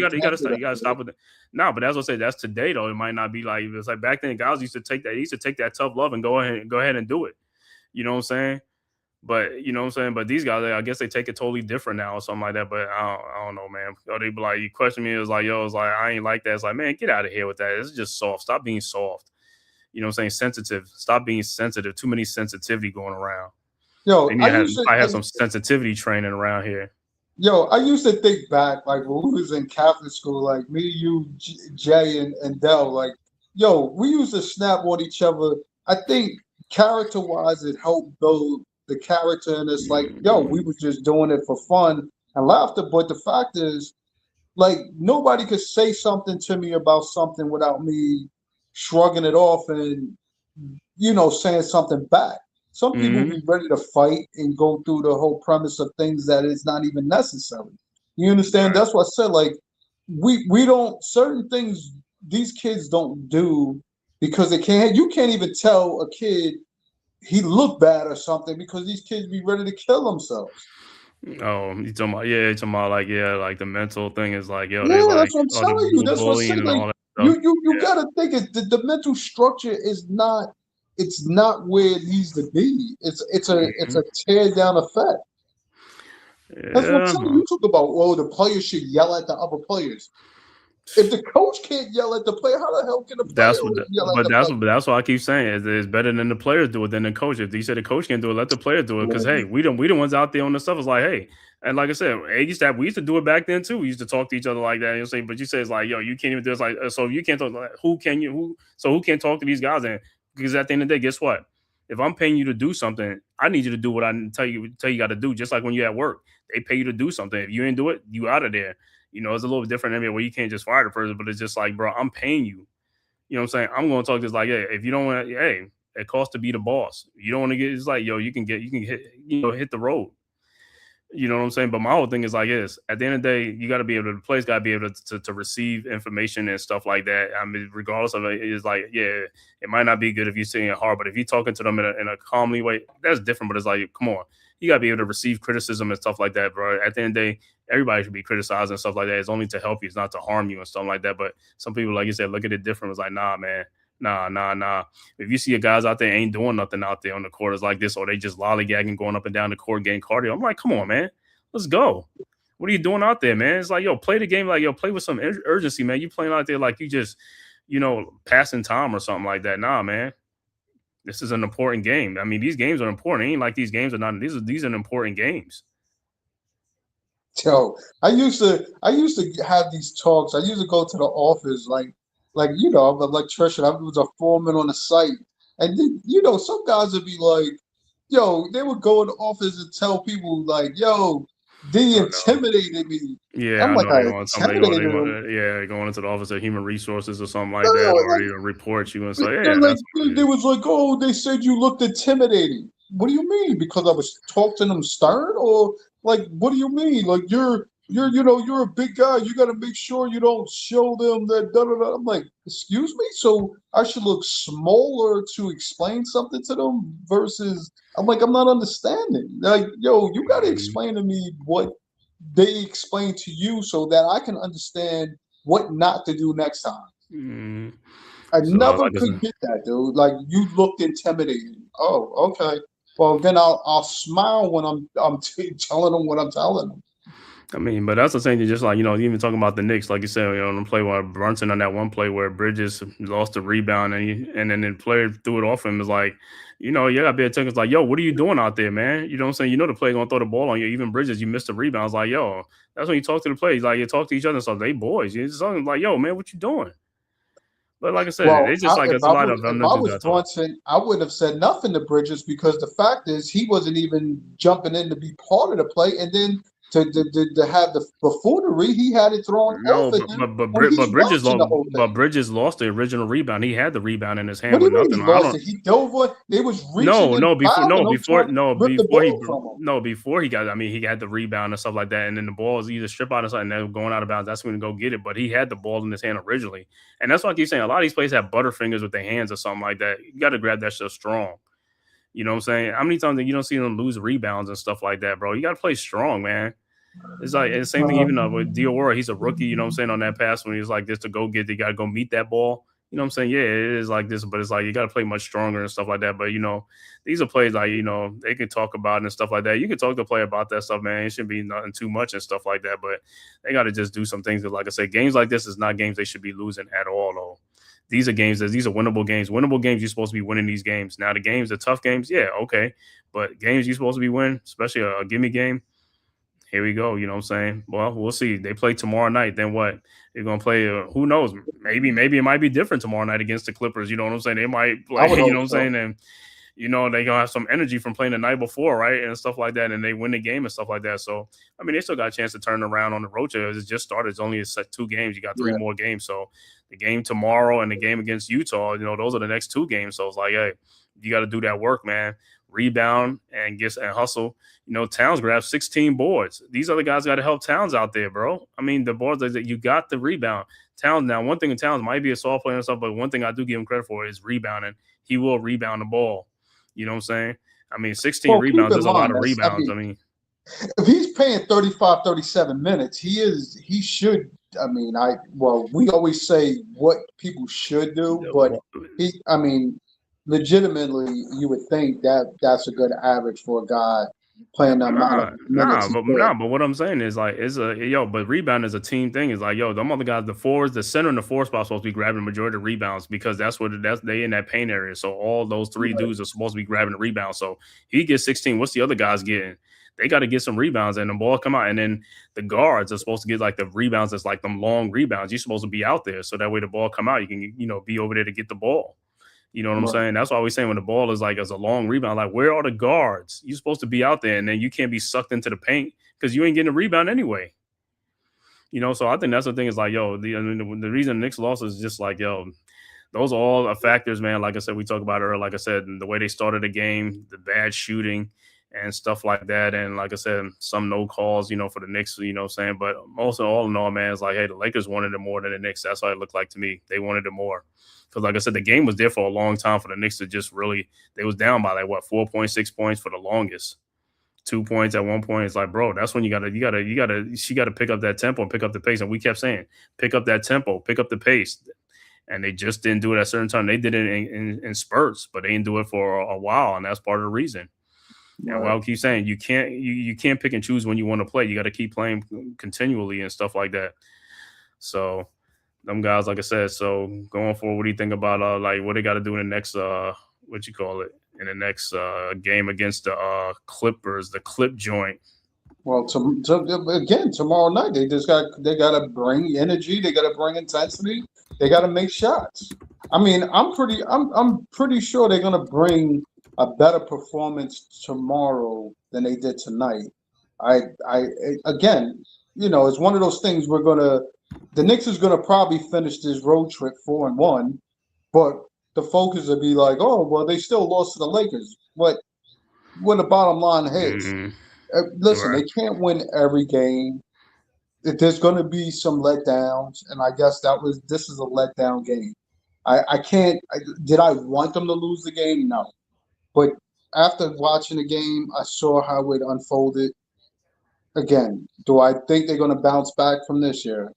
You gotta stop with it. No, but as I say, that's today though. It might not be like it's like back then. Guys used to take that tough love and go ahead and do it. You know what I'm saying? But you know what I'm saying? But these guys, I guess they take it totally different now or something like that. But I don't know, man. Or they be like, you question me, it's like, yo, it's like I ain't like that. It's like, man, get out of here with that. It's just soft. Stop being soft. You know what I'm saying? Sensitive. Stop being sensitive. Too many sensitivity going around. Yo, I have some sensitivity training around here. Yo, I used to think back, like when we was in Catholic school, like me, you, Jay, and Dell, like, yo, we used to snap on each other. I think character-wise, it helped build the character, and it's like, yo, we was just doing it for fun, and laughter. But the fact is, like, nobody could say something to me about something without me shrugging it off and, saying something back. Some people Mm-hmm. be ready to fight and go through the whole premise of things that is not even necessary. You understand? Right. That's what I said. Like, we don't, certain things these kids don't do because they can't. You can't even tell a kid he looked bad or something because these kids be ready to kill themselves. Oh, you talking about like the mental thing is like, yo, they Yeah, like that's what I'm all the telling you. That's what I'm bullying saying. and Like, all that stuff. you Yeah. gotta think it. The mental structure is not. It's not where it needs to be. It's a tear down effect. That's what I'm Yeah, telling you. man. You talk about, the players should yell at the other players. If the coach can't yell at the player, how the hell can the player That's what, yell at but the player? that's what I keep saying. It's better than the players do it than the coach. If you say the coach can't do it, let the player do it. Because hey, we the ones out there on the stuff. It's like, hey, and like I said, we used to do it back then too. We used to talk to each other like that. But you say it's like, yo, you can't even do it. It's like, so if you can't talk, like, who can you? Who can't talk to these guys? And because at the end of the day, guess what? If I'm paying you to do something, I need you to do what I tell you got to do. Just like when you're at work, they pay you to do something. If you ain't do it, you out of there. It's a little different in there where you can't just fire the person, but it's just like, bro, I'm paying you. You know what I'm saying? I'm going to talk this like, hey, if you don't want to, hey, it costs to be the boss. You don't want to get, it's like, yo, you can hit, hit the road. You know what I'm saying? But my whole thing is like this. At the end of the day, you got to be able to, the players got to be able to receive information and stuff like that. I mean, regardless of it, it's like, yeah, it might not be good if you're saying it hard, but if you're talking to them in a calmly way, that's different. But it's like, come on, you got to be able to receive criticism and stuff like that, bro. At the end of the day, everybody should be criticized and stuff like that. It's only to help you, it's not to harm you and stuff like that. But some people, like you said, look at it different. It's like, nah, man. Nah. If you see a guys out there ain't doing nothing out there on the court is like this, or they just lollygagging going up and down the court getting cardio, I'm like, come on, man. Let's go. What are you doing out there, man? It's like, yo, play the game like, yo, play with some urgency, man. You playing out there like you just, passing time or something like that. Nah, man. This is an important game. I mean, these games are important. It ain't like these games are not. These are important games. Yo, I used to have these talks. I used to go to the office, I'm an electrician. I was a foreman on the site, and then, some guys would be like, yo, they would go in the office and tell people like, yo, they I know. intimidated me. Yeah, I'm I like, know I they going. Somebody intimidated them. going into the office of human resources or something like that, No, or they report you and say, they're yeah, like, that's what it they is. was like, oh, they said you looked intimidating. What do you mean? Because I was talking to them stern, or like, what do you mean? Like, you're a big guy. You got to make sure you don't show them that. Da, da, da. I'm like, excuse me. So I should look smaller to explain something to them versus. I'm like, I'm not understanding. Like, yo, you got to Mhm. explain to me what they explain to you so that I can understand what not to do next time. Mhm. I So never like I could said, get that, dude. Like, you looked intimidating. Oh, okay. Well, then I'll smile when I'm telling them what I'm telling them. I mean, but that's the thing. Just like even talking about the Knicks, like you said, the play where Brunson on that one play where Bridges lost the rebound and then the player threw it off him is like, you gotta be attention. It's like, yo, what are you doing out there, man? You know what I'm saying? The player gonna throw the ball on you. Even Bridges, you missed the rebound. It's like, yo, that's when you talk to the players. Like you talk to each other. So they boys. You just like, yo, man, what you doing? But like I said, Well, it's just like it's a lot of if them that I do was that talk. Brunson, I wouldn't have said nothing to Bridges because the fact is he wasn't even jumping in to be part of the play, and then to have the buffoonery, he had it thrown No, off at but him but but, when Brid- he's but Bridges watching lost. the whole But thing. Bridges lost the original rebound. He had the rebound in his What hand do with you mean nothing. he I lost don't. it? He dove on. They was reaching No, and no, before fouling no, him, before trying to no, rip the before he ball from him. no, before he got I mean he had the rebound and stuff like that, and then the ball is either strip out or something, and then going out of bounds, that's when to go get it. But he had the ball in his hand originally. And that's why I keep saying a lot of these players have butterfingers with their hands or something like that. You gotta grab that shit strong. You know what I'm saying? How many times that you don't see them lose rebounds and stuff like that, bro? You gotta play strong, man. It's like the same thing even with Diawara. He's a rookie, you know what I'm saying, on that pass when he's like this to go get, you got to go meet that ball. You know what I'm saying? Yeah, it is like this, but it's like you got to play much stronger and stuff like that. But, these are plays like, they can talk about it and stuff like that. You can talk to play about that stuff, man. It shouldn't be nothing too much and stuff like that. But they got to just do some things that, like I said, games like this is not games they should be losing at all, though. These are these are winnable games. Winnable games, you're supposed to be winning these games. Now, the tough games, yeah, okay. But games you're supposed to be winning, especially a gimme game, here we go. You know what I'm saying? Well, we'll see. They play tomorrow night. Then what? They're gonna play. Who knows? Maybe it might be different tomorrow night against the Clippers. You know what I'm saying? They might I play. would You know hope what I'm so. saying? And you know, they gonna have some energy from playing the night before, right, and stuff like that, and they win the game and stuff like that. So, I mean, they still got a chance to turn around on the road. It just started. It's only a set 2 games. You got 3 more games. So, the game tomorrow and the game against Utah, you know, those are the next 2 games. So it's like, hey, you got to do that work, man. Rebound and hustle. You know, Towns grabbed 16 boards. These other guys got to help Towns out there, bro. I mean, the boards that you got the rebound. Towns, now, one thing in Towns might be a soft player and stuff, but one thing I do give him credit for is rebounding. He will rebound the ball. You know what I'm saying? I mean, 16 rebounds is a lot of rebounds. I mean, if he's paying 35, 37 minutes, he should. I mean, we always say what people should do, but legitimately, you would think that that's a good average for a guy playing that amount of minutes. But what I'm saying is like, but rebound is a team thing. It's like, them other guys, the forwards, the center and the 4 spot supposed to be grabbing the majority of rebounds because they in that paint area. So all those 3 dudes are supposed to be grabbing the rebound. So he gets 16. What's the other guys getting? They got to get some rebounds and the ball come out. And then the guards are supposed to get like the rebounds. That's like them long rebounds. You're supposed to be out there. So that way the ball come out, you can, be over there to get the ball. You know what I'm saying? That's why we're saying when the ball is like as a long rebound, like where are the guards? You're supposed to be out there and then you can't be sucked into the paint because you ain't getting a rebound anyway. So I think that's the thing is like, the reason Knicks lost is just like, those are all factors, man. Like I said, we talked about earlier, like I said, the way they started the game, the bad shooting and stuff like that. And like I said, some no calls, for the Knicks, saying, but also all in all, man, it's like, hey, the Lakers wanted it more than the Knicks. That's how it looked like to me. They wanted it more. Because, like I said, the game was there for a long time for the Knicks to just really – they was down by, 4.6 points for the longest. 2 points at one point. It's like, bro, that's when she got to pick up that tempo and pick up the pace. And we kept saying, pick up that tempo, pick up the pace. And they just didn't do it at a certain time. They did it in spurts, but they didn't do it for a while, and that's part of the reason. Right. And I'll keep saying, you can't pick and choose when you want to play. You got to keep playing continually and stuff like that. So – them guys, like I said, so going forward, what do you think about what they got to do in the next in the next game against the Clippers, the clip joint? Well, again, tomorrow night they got to bring energy, they got to bring intensity, they got to make shots. I mean, I'm pretty sure they're gonna bring a better performance tomorrow than they did tonight. Again, it's one of those things the Knicks is going to probably finish this road trip 4-1, but the focus will be like, oh, well, they still lost to the Lakers. But when the bottom line hits, listen, They can't win every game. There's going to be some letdowns, and I guess this is a letdown game. Did I want them to lose the game? No. But after watching the game, I saw how it unfolded. Again, do I think they're going to bounce back from this year?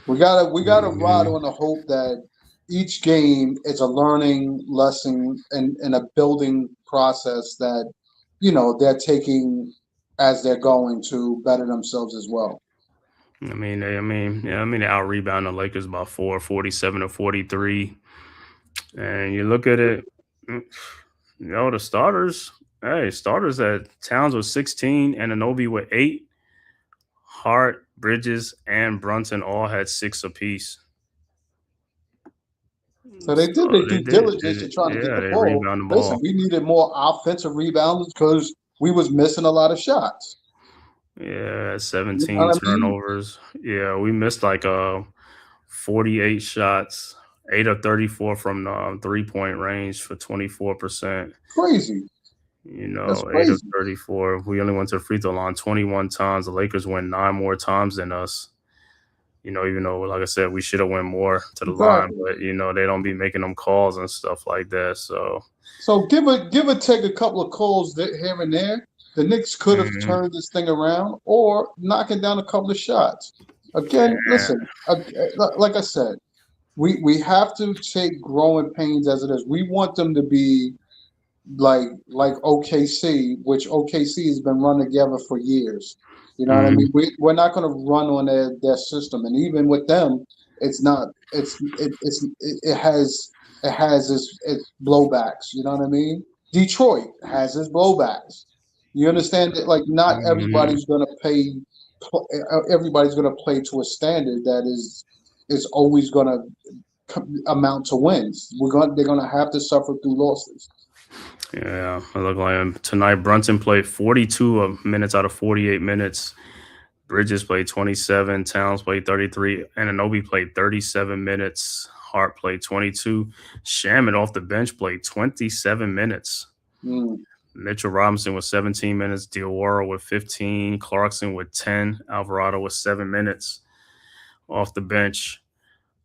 We gotta ride on the hope that each game is a learning lesson and a building process that they're taking as they're going to better themselves as well. They out rebound the Lakers by 47 to 43, and you look at it, the starters. Hey, starters at Towns was 16 and Anunoby with 8. Hart, Bridges, and Brunson all had 6 apiece. So they did their due diligence to try to get the ball. Rebound the ball. Listen, we needed more offensive rebounds because we was missing a lot of shots. Yeah, 17 turnovers. I mean? Yeah, we missed 48 shots, 8 of 34 from the 3-point range for 24%. Crazy. 8 of 34. We only went to the free throw line 21 times. The Lakers went 9 more times than us. Even though, like I said, we should have went more to the line, but they don't be making them calls and stuff like that. So give or take a couple of calls here and there. The Knicks could have turned this thing around or knocking down a couple of shots. Again, listen, like I said, we have to take growing pains as it is. We want them to be like OKC, which OKC has been run together for years. You know what I mean? We're not going to run on their system, and even with them, it's not. It has its blowbacks. You know what I mean? Detroit has its blowbacks. You understand that? Like, not everybody's going to pay. Everybody's going to play to a standard that is always going to amount to wins. They're going to have to suffer through losses. Yeah, it looked like tonight Brunson played 42 minutes out of 48 minutes. Bridges played 27. Towns played 33. Anunoby played 37 minutes. Hart played 22. Shaman off the bench played 27 minutes. Mitchell Robinson with 17 minutes. Diawara with 15. Clarkson with 10. Alvarado with 7 minutes off the bench.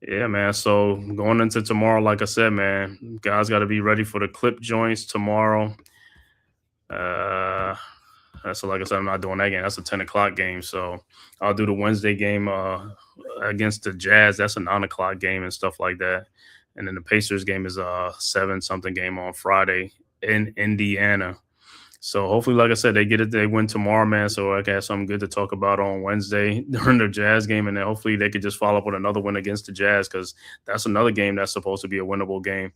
Yeah, man. So going into tomorrow, like I said, man, guys got to be ready for the clip joints tomorrow. So like I said, I'm not doing that game. That's a 10 o'clock game. So I'll do the Wednesday game against the Jazz. That's a 9 o'clock game and stuff like that. And then the Pacers game is a 7-something game on Friday in Indiana. So hopefully, like I said, they win tomorrow, man. So I can have something good to talk about on Wednesday during the Jazz game. And then hopefully they could just follow up with another win against the Jazz, because that's another game that's supposed to be a winnable game.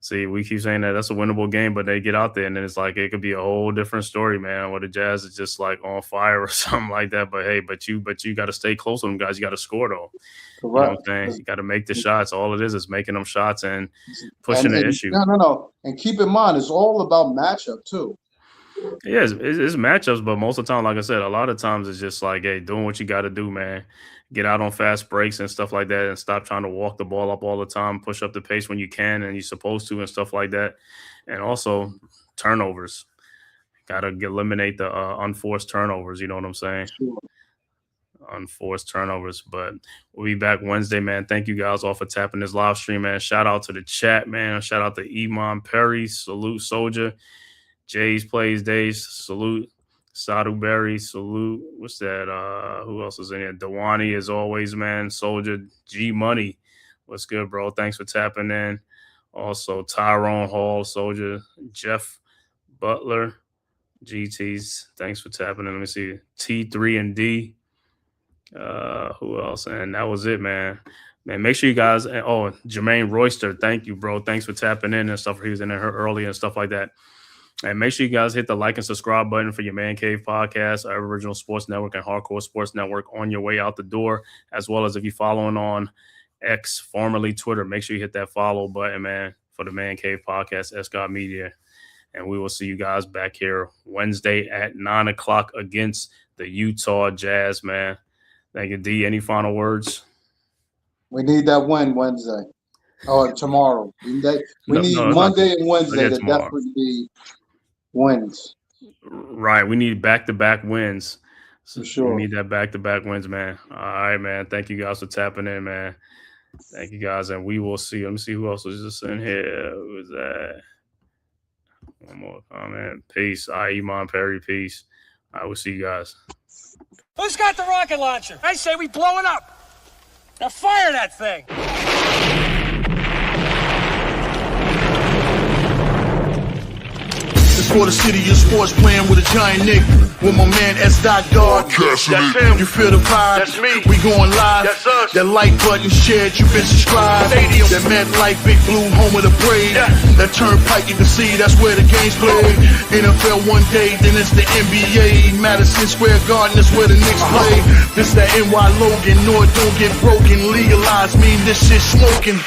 See, we keep saying that that's a winnable game, but they get out there and then it's like it could be a whole different story, man, where the Jazz is just like on fire or something like that. But hey, but you got to stay close to them guys. You got to score though. Correct. You know what I'm saying? You got to make the shots. All it is making them shots and pushing the issue. No. And keep in mind, it's all about matchup too. Yeah, it's matchups, but most of the time, like I said, a lot of times it's just like, hey, doing what you got to do, man. Get out on fast breaks and stuff like that and stop trying to walk the ball up all the time, push up the pace when you can and you're supposed to and stuff like that. And also turnovers. Got to eliminate the unforced turnovers, you know what I'm saying? Sure. Unforced turnovers. But we'll be back Wednesday, man. Thank you guys all for tapping this live stream, man. Shout out to the chat, man. Shout out to Iman Perry. Salute Soldier. Jay's Plays Days. Salute. Sadu Berry, salute. What's that? Who else is in here? Dewani, as always, man. Soldier, G Money. What's good, bro? Thanks for tapping in. Also, Tyrone Hall, Soldier, Jeff Butler, GTs. Thanks for tapping in. Let me see. T3 and D. Who else? And that was it, man. Man, make sure you guys. Oh, Jermaine Royster. Thank you, bro. Thanks for tapping in and stuff. He was in there early and stuff like that. And make sure you guys hit the like and subscribe button for your Man Cave podcast, our original sports network and hardcore sports network on your way out the door, as well as if you're following on X, formerly Twitter, make sure you hit that follow button, man, for the Man Cave podcast, Escott Media. And we will see you guys back here Wednesday at 9 o'clock against the Utah Jazz, man. Thank you, D. Any final words? We need that win Wednesday. Or tomorrow. We need Monday and Wednesday to definitely be wins. Right. We need back-to-back wins. For sure. We need that back-to-back wins, man. All right, man. Thank you guys for tapping in, man. Thank you guys, and we will see. Let me see who else was just in here. Who was that? One more comment. Peace. Iman Perry, peace. I will see you guys. Who's got the rocket launcher? I say we blow it up. Now fire that thing. For the city of sports, playing with a giant Nick. With my man S. God. That's him. You feel the vibe? That's me. We going live. That's us. That like button shared, you been subscribed. Stadium. That MetLife, Big Blue, home of the Braves. Yeah. That turnpike, you can see that's where the game's played. NFL one day, then it's the NBA. Madison Square Garden, that's where the Knicks play. This that NY Logan, no it don't get broken. Legalize, mean this shit smoking.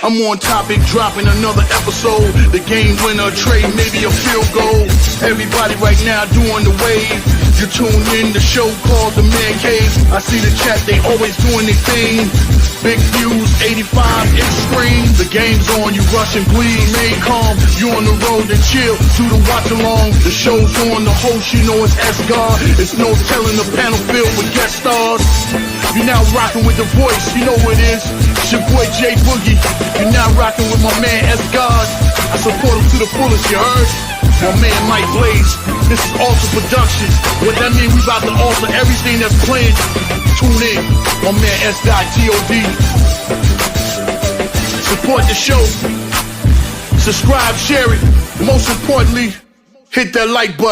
I'm on topic, dropping another episode. The game winner, trade, maybe a field goal. Everybody right now doing the wave. You tune in, the show called The Man Cave. I see the chat, they always doing their thing. Big views, 85 inch screen. The game's on, you rush and bleed. Remain calm, you on the road and chill. Do the watch along. The show's on, the host, you know it's S-God. It's no telling the panel filled with guest stars. You're now rocking with the voice, you know what it is. It's your boy Jay Boogie. You're now rocking with my man S-God. I support him to the fullest, you heard? My man Mike Blaze. This is Alter Productions. What that mean, we about to alter everything that's playing. Tune in. My man S.T.O.D. Support the show. Subscribe, share it. Most importantly, hit that like button.